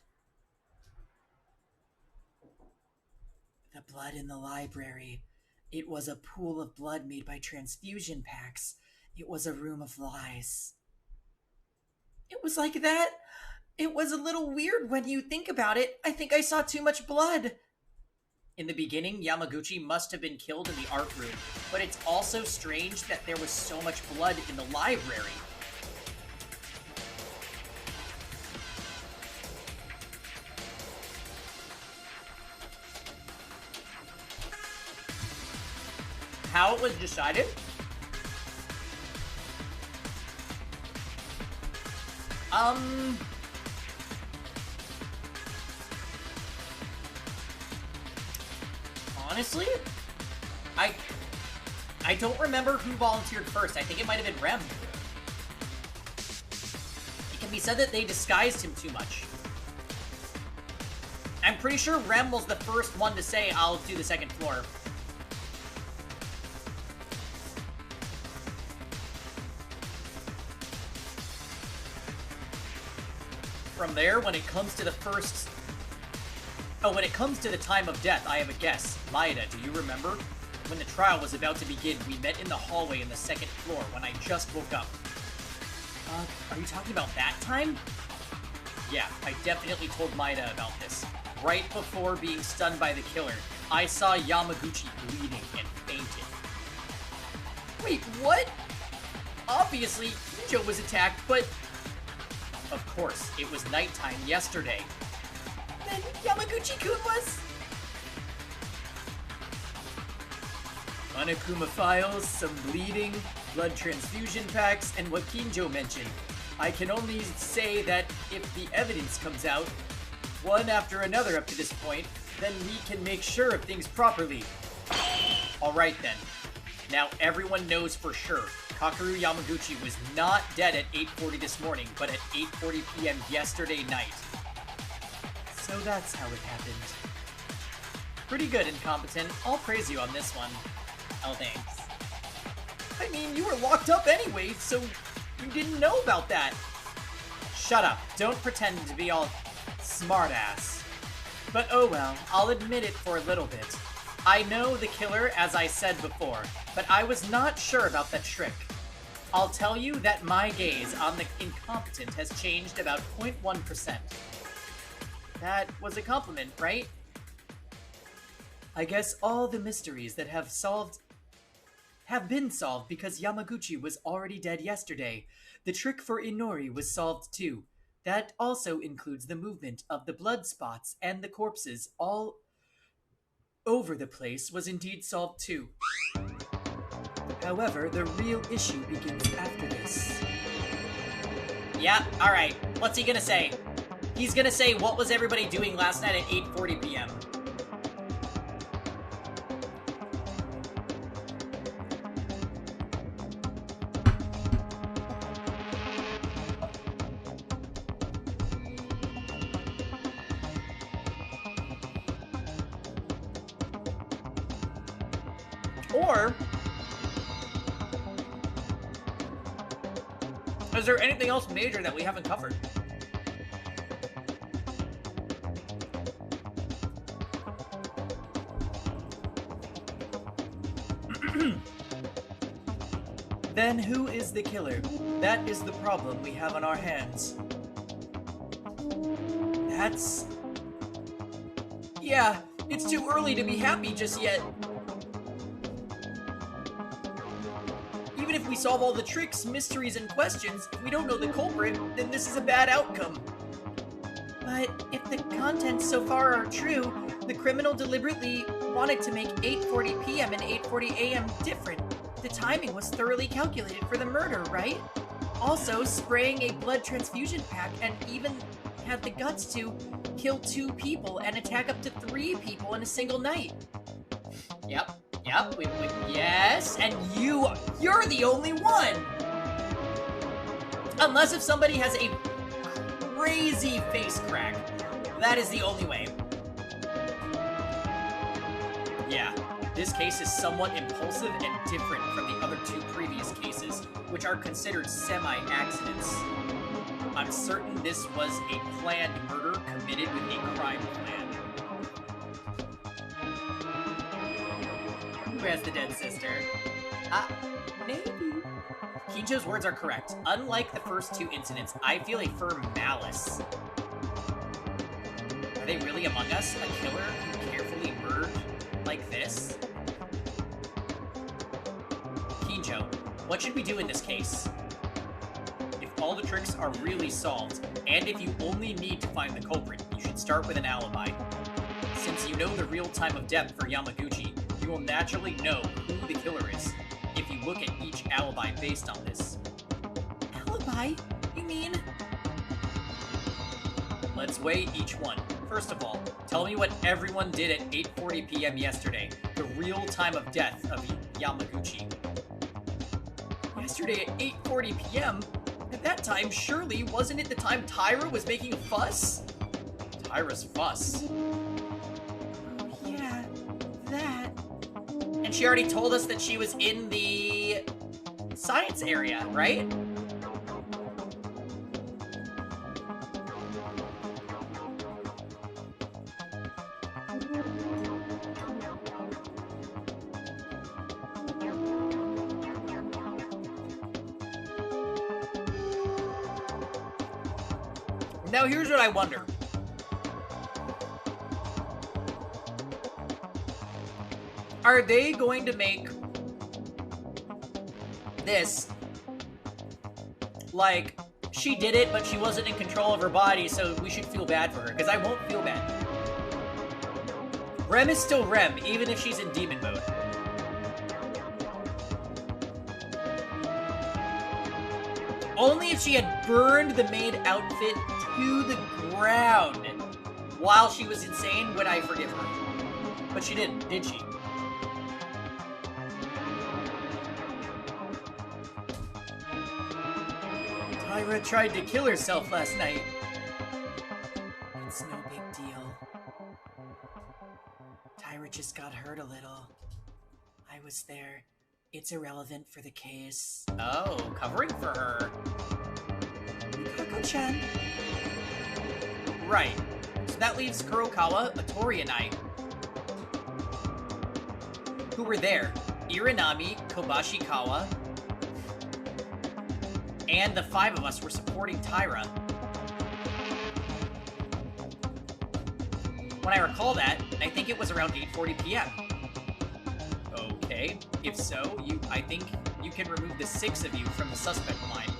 A: The blood in the library. It was a pool of blood made by transfusion packs. It was a room of lies. It was like that? It was a little weird when you think about it. I think I saw too much blood. In the beginning, Yamaguchi must have been killed in the art room, but it's also strange that there was so much blood in the library. How it was decided? Honestly, I don't remember who volunteered first. I think it might have been Rem. It can be said that they disguised him too much. I'm pretty sure Rem was the first one to say, I'll do the second floor. From there, when it comes to the first... Oh, when it comes to the time of death, I have a guess. Maeda, do you remember? When the trial was about to begin, we met in the hallway in the second floor when I just woke up. Are you talking about that time? Yeah, I definitely told Maeda about this. Right before being stunned by the killer, I saw Yamaguchi bleeding and fainted. Wait, what? Obviously, Kinjo was attacked, but... Of course, it was nighttime yesterday. Then Yamaguchi-kun was... Monokuma files, some bleeding, blood transfusion packs, and what Kinjo mentioned. I can only say that if the evidence comes out, one after another up to this point, then we can make sure of things properly. Alright then. Now everyone knows for sure, Kakeru Yamaguchi was not dead at 8:40 this morning, but at 8:40 p.m. yesterday night. So that's how it happened. Pretty good, Incompetent. I'll praise you on this one. Oh, thanks. I mean, you were locked up anyway, so you didn't know about that. Shut up. Don't pretend to be all smartass. But oh well, I'll admit it for a little bit. I know the killer, as I said before, but I was not sure about that trick. I'll tell you that my gaze on the Incompetent has changed about 0.1%. That was a compliment, right? I guess all the mysteries that have been solved because Yamaguchi was already dead yesterday. The trick for Inori was solved too. That also includes the movement of the blood spots, and the corpses all over the place was indeed solved too. However, the real issue begins after this. Yeah, alright. What's he gonna say? He's gonna say, what was everybody doing last night at 8:40 p.m.? Or, is there anything else major that we haven't covered? Then who is the killer? That is the problem we have on our hands. That's... Yeah, it's too early to be happy just yet. Even if we solve all the tricks, mysteries, and questions, if we don't know the culprit, then this is a bad outcome. But if the contents so far are true, the criminal deliberately wanted to make 8:40 p.m. and 8:40 a.m. different. The timing was thoroughly calculated for the murder, right? Also, spraying a blood transfusion pack, and even had the guts to kill 2 people and attack up to 3 people in a single night. Yep. Yes, and you're the only one! Unless if somebody has a crazy face crack. That is the only way. Yeah, this case is somewhat impulsive and different from the other 2 previous cases, which are considered semi-accidents. I'm certain this was a planned murder committed with a crime plan. Who has the dead sister? Maybe. Kinjo's words are correct. Unlike the first 2 incidents, I feel a firm malice. Are they really among us? A killer who carefully murdered like this? Kinjo, what should we do in this case? If all the tricks are really solved, and if you only need to find the culprit, you should start with an alibi. Since you know the real time of death for Yamaguchi, you will naturally know who the killer is, if you look at each alibi based on this. Alibi? You mean? Let's weigh each one. First of all, tell me what everyone did at 8:40 p.m. yesterday, the real time of death of Yamaguchi. Yesterday at 8:40 p.m.? At that time, surely wasn't it the time Tyra was making a fuss? Tyra's fuss? Oh, yeah, that. And she already told us that she was in the science area, right? Now here's what I wonder. Are they going to make this like she did it, but she wasn't in control of her body, so we should feel bad for her? Because I won't feel bad. Rem is still Rem, even if she's in demon mode. Only if she had burned the maid outfit to the ground while she was insane would I forgive her. But she didn't, did she? Tyra tried to kill herself last night. It's no big deal. Tyra just got hurt a little. I was there. It's irrelevant for the case. Oh, covering for her. Kako-chan. Right. So that leaves Kurokawa, Atori, and I. Who were there? Irinami, Kobashikawa, and the 5 of us were supporting Tyra. When I recall that, I think it was around 8:40 p.m. Okay, if so, I think you can remove the 6 of you from the suspect line.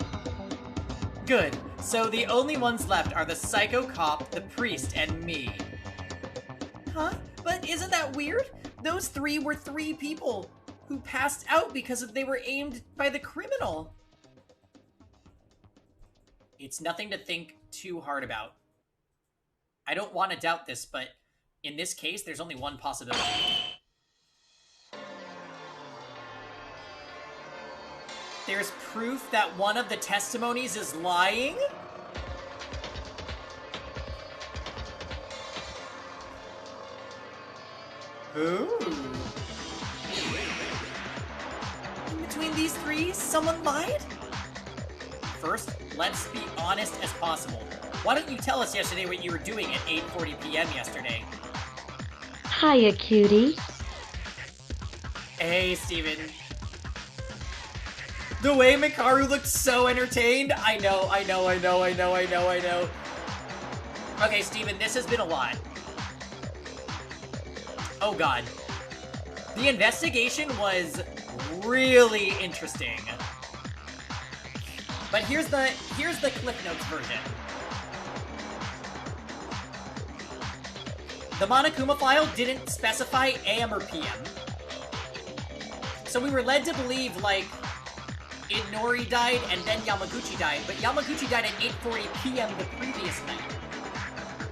A: Good, so the only ones left are the psycho cop, the priest, and me. Huh? But isn't that weird? Those 3 were 3 people who passed out because they were aimed by the criminal. It's nothing to think too hard about. I don't want to doubt this, but in this case, there's only one possibility. There's proof that one of the testimonies is lying? Ooh. In between these 3, someone lied? First, let's be honest as possible. Why don't you tell us yesterday what you were doing at 8:40 p.m. yesterday?
G: Hiya, cutie.
A: Hey, Steven. The way Mikaru looked so entertained. I know. Okay, Steven, this has been a lot. Oh, God. The investigation was really interesting. But here's the Cliff Notes version. The Monokuma file didn't specify AM or PM. So we were led to believe, like, Inori died and then Yamaguchi died, but Yamaguchi died at 8:40 p.m. the previous night.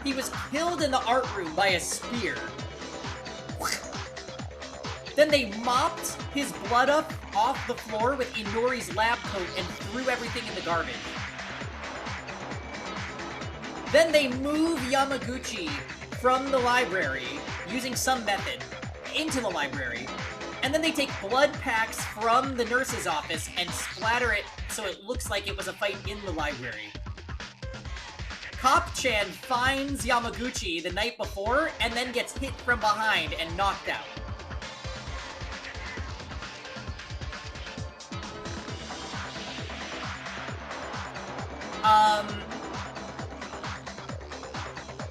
A: He was killed in the art room by a spear. Then they mopped his blood up off the floor with Inori's lab coat and threw everything in the garbage. Then they move Yamaguchi from the library, using some method, into the library, and then they take blood packs from the nurse's office and splatter it so it looks like it was a fight in the library. Cop-chan finds Yamaguchi the night before and then gets hit from behind and knocked out.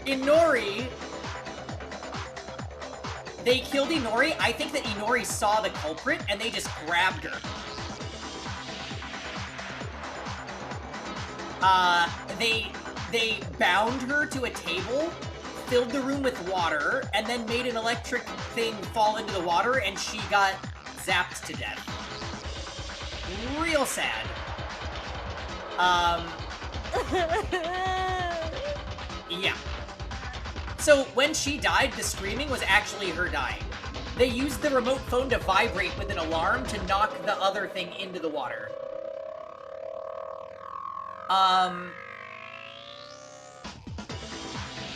A: Inori, they killed Inori. I think that Inori saw the culprit and they just grabbed her. They bound her to a table, filled the room with water, and then made an electric thing fall into the water, and she got zapped to death. Real sad. Yeah. So when she died, the screaming was actually her dying. They used the remote phone to vibrate with an alarm to knock the other thing into the water.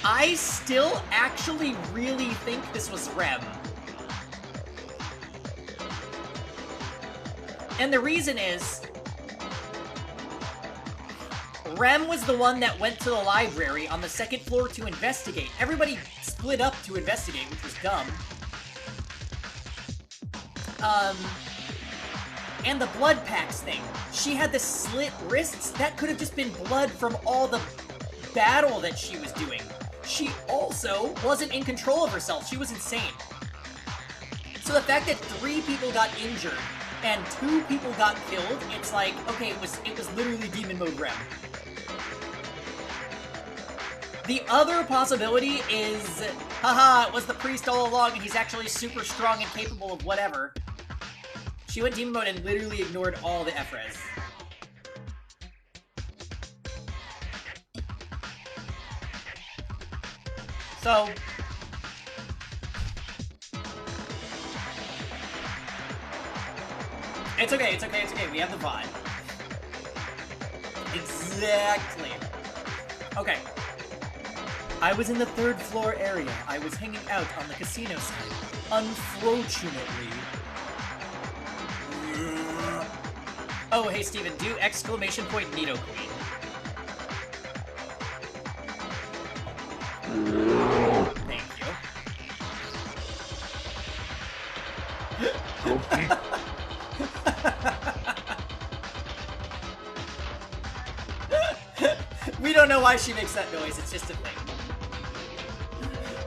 A: I still actually really think this was Rem. And the reason is, Rem was the one that went to the library on the second floor to investigate. Everybody split up to investigate, which was dumb. And the blood packs thing. She had the slit wrists. That could have just been blood from all the battle that she was doing. She also wasn't in control of herself. She was insane. So the fact that 3 people got injured and 2 people got killed, it's like, okay, it was literally demon mode Rem. The other possibility is, haha, it was the priest all along and he's actually super strong and capable of whatever. She went demon mode and literally ignored all the F-res. So, it's okay, we have the VOD. Exactly. Okay. I was in the 3rd floor area. I was hanging out on the casino side. Unfortunately. Oh, hey Steven, do exclamation point Nido Queen. Thank you. We don't know why she makes that noise, it's just a thing.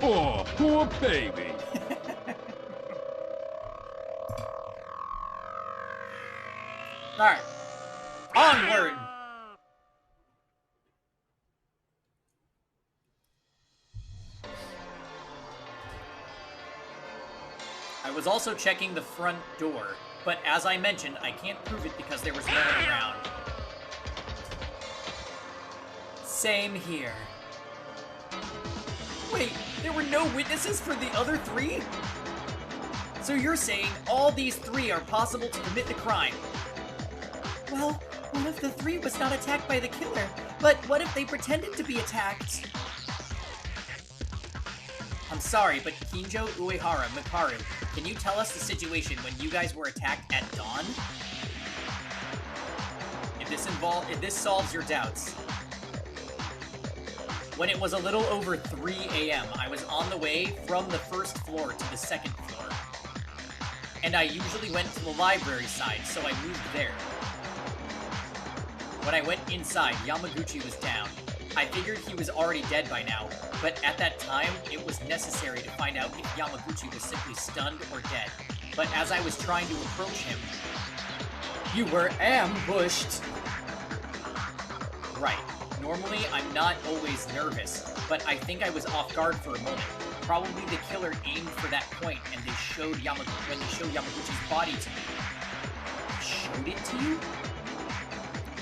H: Oh, poor baby.
A: Alright. Onward! I was also checking the front door, but as I mentioned, I can't prove it because there was no one around. Same here. Wait, there were no witnesses for the other 3? So you're saying all these 3 are possible to commit the crime? Well, one of the 3 was not attacked by the killer, but what if they pretended to be attacked? I'm sorry, but Kinjo, Uehara, Mikaru, can you tell us the situation when you guys were attacked at dawn? If this solves your doubts. When it was a little over 3 a.m., I was on the way from the 1st floor to the 2nd floor. And I usually went to the library side, so I moved there. When I went inside, Yamaguchi was down. I figured he was already dead by now, but at that time, it was necessary to find out if Yamaguchi was simply stunned or dead. But as I was trying to approach him, you were ambushed! Right. Normally, I'm not always nervous, but I think I was off guard for a moment. Probably the killer aimed for that point, and they showed when they showed Yamaguchi's body to me. Showed it to you?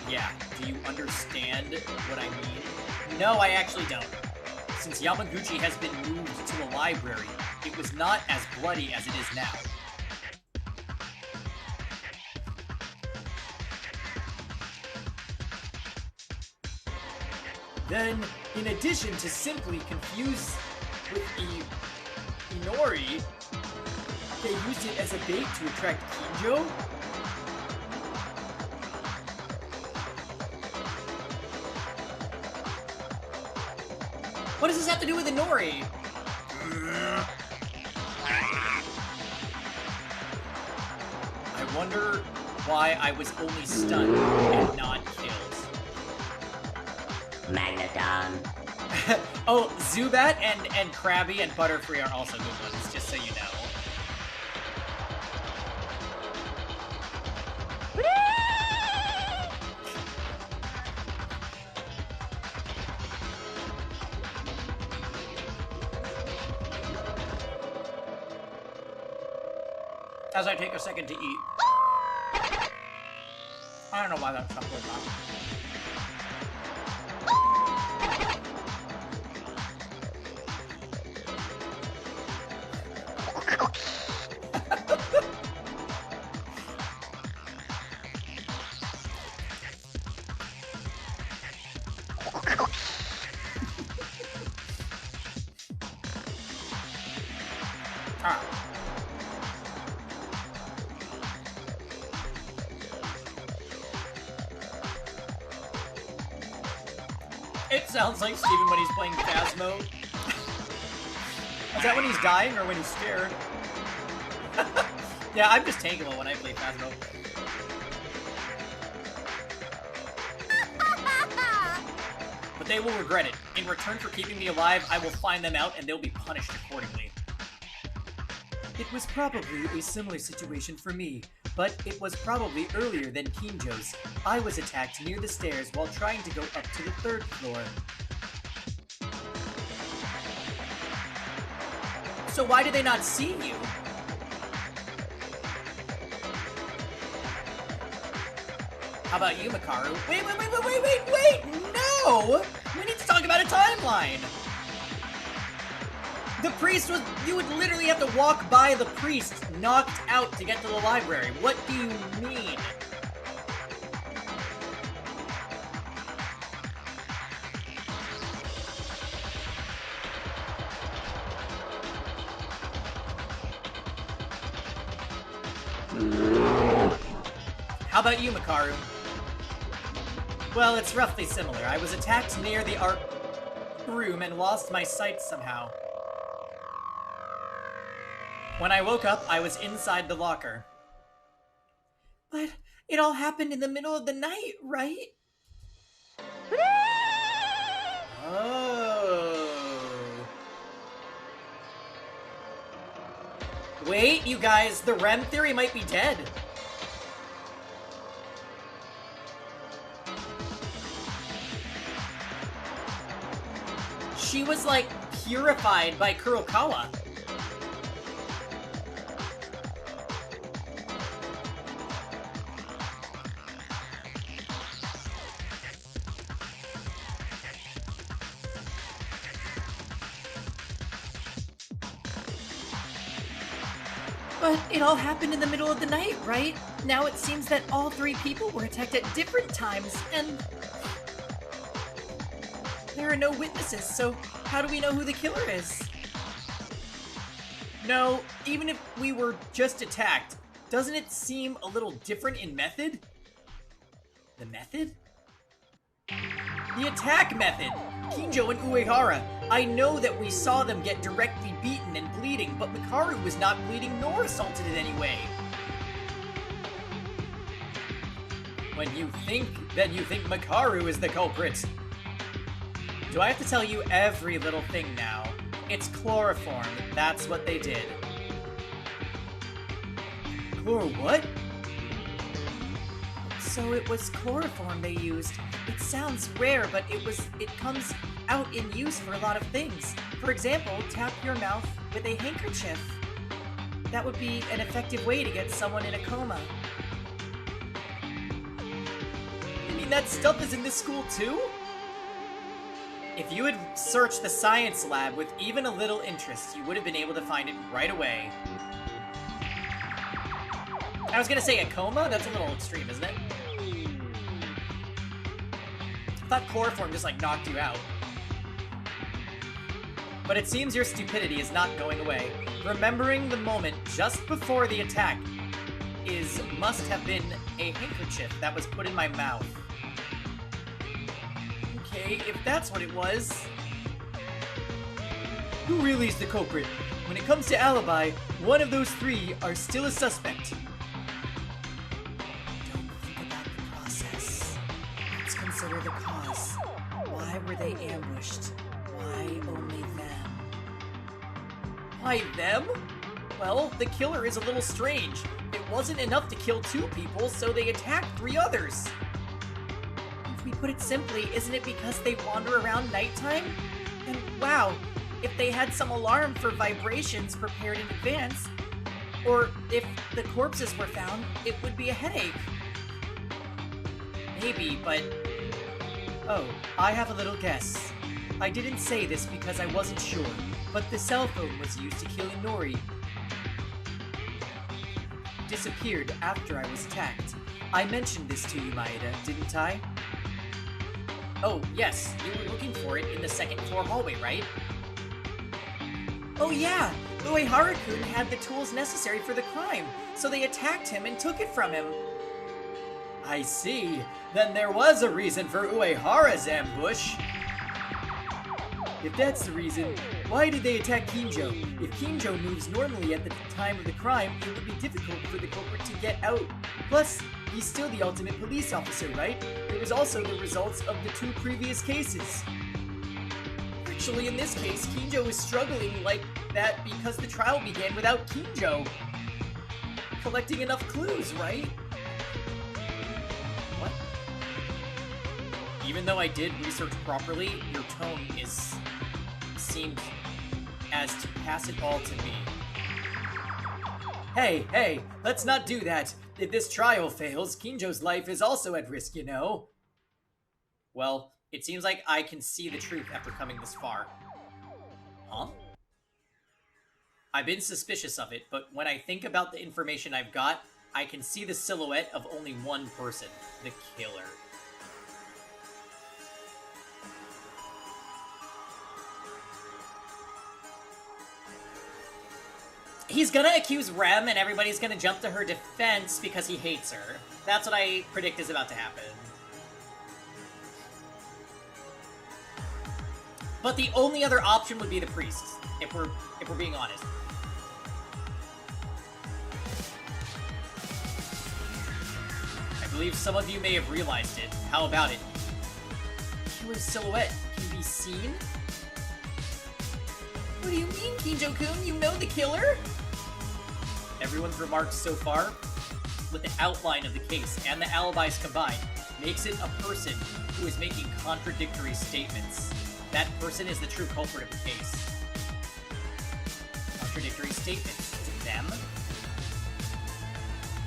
A: Yeah, do you understand what I mean? No, I actually don't. Since Yamaguchi has been moved to the library, it was not as bloody as it is now. Then, in addition to simply confuse with Inori, they used it as a bait to attract Kinjo? What does this have to do with Inori? I wonder why I was only stunned and not killed.
I: Magneton.
A: Oh, Zubat and Krabby and Butterfree are also good ones, just so you know. As I take a second to eat. I don't know why that's not going on. Ah. It sounds like Steven when he's playing Phasmo. Is that when he's dying or when he's scared? Yeah, I'm just tankable when I play Phasmo. But they will regret it. In return for keeping me alive, I will find them out and they'll be punished accordingly. It was probably a similar situation for me, but it was probably earlier than Kinjo's. I was attacked near the stairs while trying to go up to the 3rd floor. So why did they not see you? How about you, Makaru? Wait! No! We need to talk about a timeline! The priest was... You would literally have to walk by the priest knocked out to get to the library. What do you mean? How about you, Makaru? Well, it's roughly similar. I was attacked near the art room and lost my sight somehow. When I woke up, I was inside the locker. But it all happened in the middle of the night, right? Oh. Wait, you guys, the REM theory might be dead. She was, like, purified by Kurokawa. But it all happened in the middle of the night, right? Now it seems that all 3 people were attacked at different times, and... there are no witnesses, so how do we know who the killer is? No, even if we were just attacked, doesn't it seem a little different in method? The method? The attack method! Kinjo and Uehara. I know that we saw them get directly beaten and bleeding, but Makaru was not bleeding nor assaulted in any way. When you think, then you think Makaru is the culprit. Do I have to tell you every little thing now? It's chloroform. That's what they did. What? So it was chloroform they used. It sounds rare, but it comes out in use for a lot of things. For example, tap your mouth with a handkerchief. That would be an effective way to get someone in a coma. You mean that stuff is in this school too? If you had searched the science lab with even a little interest, you would have been able to find it right away. I was gonna say a coma? That's a little extreme, isn't it? I thought chloroform just, like, knocked you out. But it seems your stupidity is not going away. Remembering the moment just before the attack must have been a handkerchief that was put in my mouth. Okay, if that's what it was... Who really is the culprit? When it comes to alibi, one of those 3 are still a suspect. Don't think about the process. Let's consider the cause. Why were they ambushed? Why only them? Why them? Well, the killer is a little strange. It wasn't enough to kill 2 people, so they attacked 3 others. If we put it simply, isn't it because they wander around nighttime? And wow, if they had some alarm for vibrations prepared in advance, or if the corpses were found, it would be a headache. Maybe, but... Oh, I have a little guess. I didn't say this because I wasn't sure, but the cell phone was used to kill Inori. Disappeared after I was attacked. I mentioned this to you, Maeda, didn't I? Oh, yes, you were looking for it in the 2nd floor hallway, right? Oh yeah, Uehara-kun had the tools necessary for the crime, so they attacked him and took it from him. I see. Then there was a reason for Uehara's ambush. If that's the reason, why did they attack Kinjo? If Kinjo moves normally at the time of the crime, it would be difficult for the culprit to get out. Plus, he's still the ultimate police officer, right? It was also the results of the 2 previous cases. Actually, in this case, Kinjo is struggling like that because the trial began without Kinjo collecting enough clues, right? What? Even though I did research properly, your tone seemed as to pass it all to me. Hey, let's not do that. If this trial fails, Kinjo's life is also at risk, you know. Well, it seems like I can see the truth after coming this far. Huh? I've been suspicious of it, but when I think about the information I've got, I can see the silhouette of only one person, the killer. He's gonna accuse Rem and everybody's gonna jump to her defense because he hates her. That's what I predict is about to happen. But the only other option would be the priests, if we're being honest. I believe some of you may have realized it. How about it? Killer's silhouette can be seen? What do you mean, Kinjo-kun? You know the killer? Everyone's remarks so far, with the outline of the case and the alibis combined, makes it a person who is making contradictory statements. That person is the true culprit of the case. Contradictory statements. Is it them?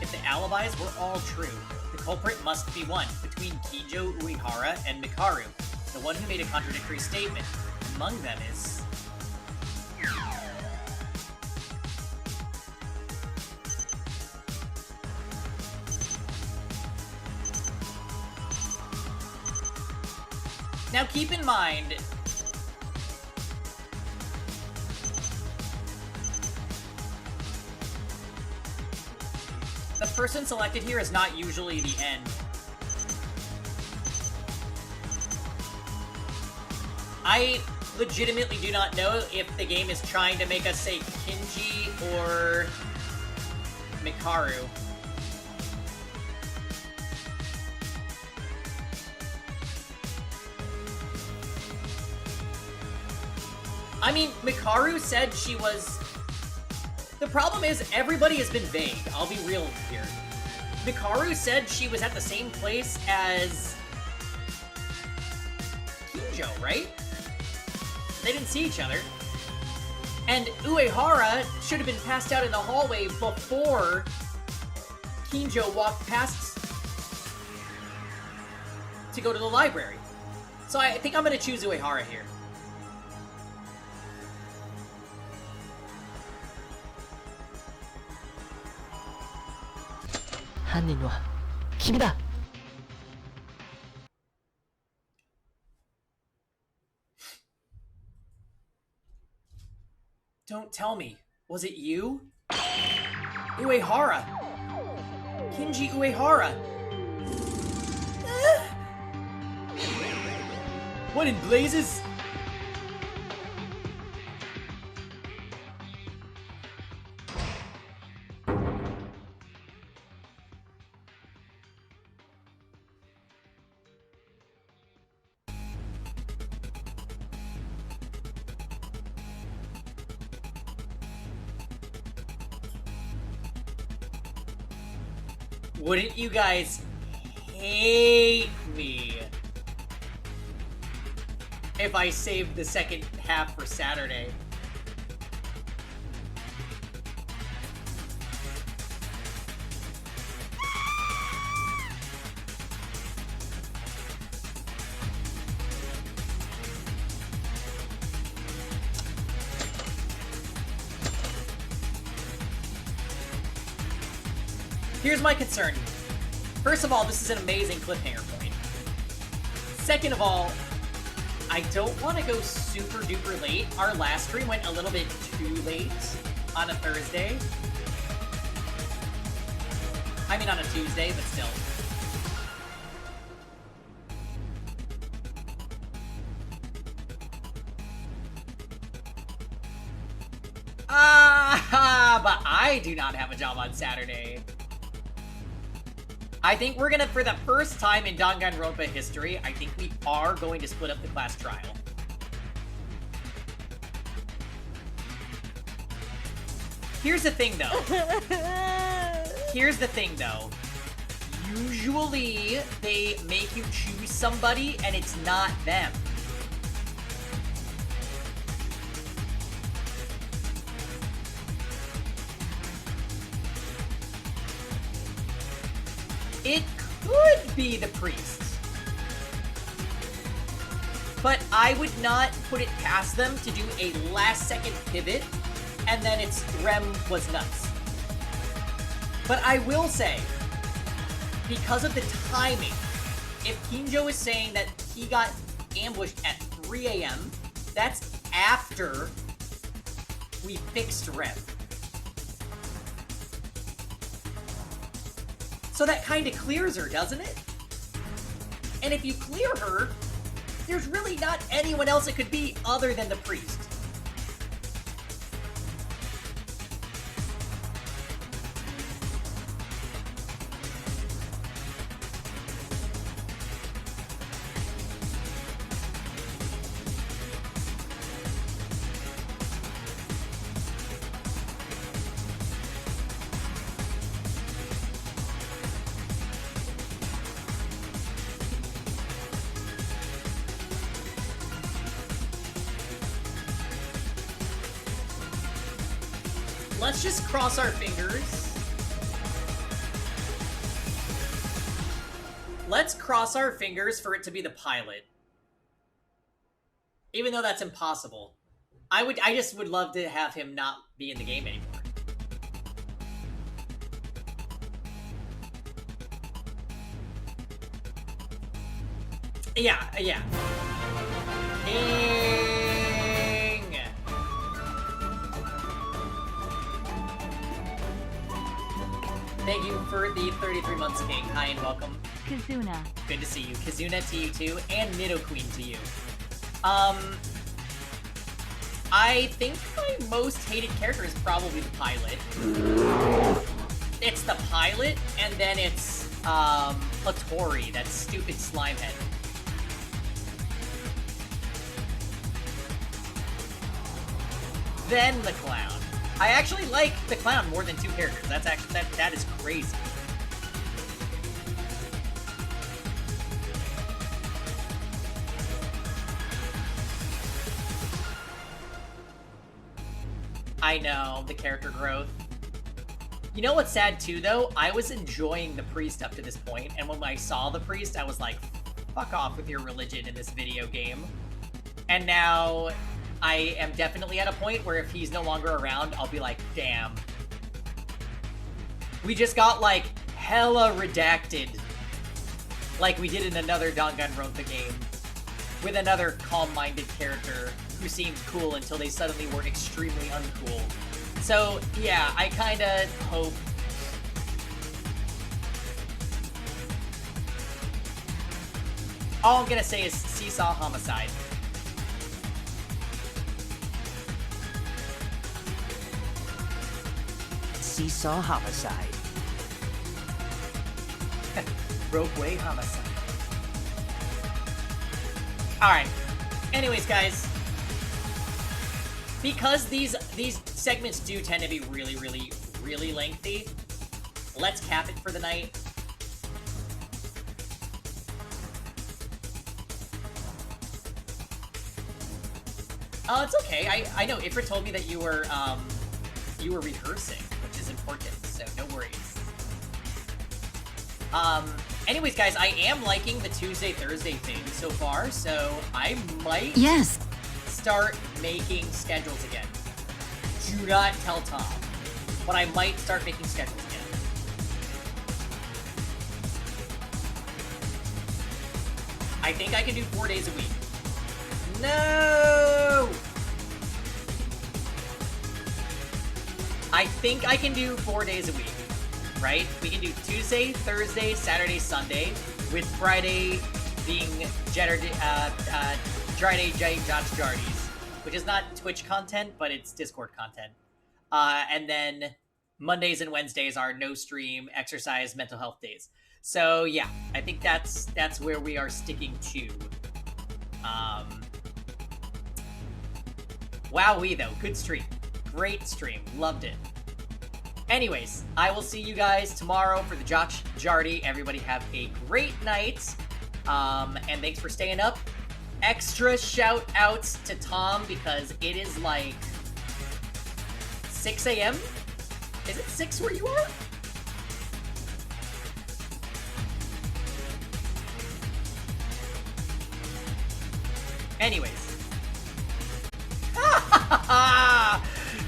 A: If the alibis were all true, the culprit must be one between Kinjo, Uehara, and Mikaru, the one who made a contradictory statement. Among them is... Now keep in mind, the person selected here is not usually the end. I legitimately do not know if the game is trying to make us say Kinji or Mikaru. I mean, Mikaru said she was... The problem is, everybody has been vague. I'll be real here. Mikaru said she was at the same place as... Kinjo, right? They didn't see each other. And Uehara should have been passed out in the hallway before Kinjo walked past to go to the library. So I think I'm going to choose Uehara here.
E: 犯人は君だ。
A: Don't tell me. Was it you? Uehara. Kinji Uehara. What in blazes? Wouldn't you guys hate me if I saved the second half for Saturday? Here's my concern. First of all, this is an amazing cliffhanger point. Second of all, I don't want to go super duper late. Our last stream went a little bit too late on a Thursday. I mean on a Tuesday, but still. But I do not have a job on Saturday. I think we're gonna, for the first time in Danganronpa history, I think we are going to split up the class trial. Here's the thing, though. Usually, they make you choose somebody, and it's not them. It could be the priest. But I would not put it past them to do a last-second pivot, and then it's Rem was nuts. But I will say, because of the timing, if Kinjo is saying that he got ambushed at 3 a.m., that's after we fixed Rem. So that kind of clears her, doesn't it? And if you clear her, there's really not anyone else it could be other than the priest. Let's just cross our fingers. Let's cross our fingers for it to be the pilot. Even though that's impossible. I just would love to have him not be in the game anymore. Yeah. Ding! Thank you for the 33 months, King. Hi and welcome.
C: Kazuna.
A: Good to see you. Kazuna to you too, and Nidoqueen to you. I think my most hated character is probably the pilot. It's the pilot, and then it's Hattori, that stupid slime head. Then the clown. I actually like the clown more than two characters. That's actually that is crazy. I know, the character growth. You know what's sad too, though? I was enjoying the priest up to this point, and when I saw the priest, I was like, fuck off with your religion in this video game. And now I am definitely at a point where if he's no longer around, I'll be like, damn. We just got, like, hella redacted. Like we did in another Danganronpa game. With another calm-minded character who seemed cool until they suddenly were extremely uncool. So, yeah, I kinda hope... All I'm gonna say is Seesaw Homicide.
E: Seesaw Homicide.
A: Ropeway Homicide. Alright. Anyways, guys. Because these segments do tend to be really, really, really lengthy, let's cap it for the night. Oh, it's okay. I know Ifrit told me that you were rehearsing, which is important, so no worries. Anyways, guys, I am liking the Tuesday-Thursday thing so far, so I might start making schedules again. Do not tell Tom, but I might start making schedules again. I think I can do 4 days a week. No! I think I can do 4 days a week, right? We can do Tuesday, Thursday, Saturday, Sunday, with Friday being Friday Giant Josh Jardies, which is not Twitch content, but it's Discord content. And then Mondays and Wednesdays are no stream, exercise, mental health days. So yeah, I think that's where we are sticking to. Wowee though, good stream. Great stream, loved it. Anyways, I will see you guys tomorrow for the Josh Jardy. Everybody have a great night. And thanks for staying up. Extra shout outs to Tom because it is like 6 a.m. Is it 6 where you are? Anyways.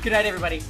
A: Good night, everybody.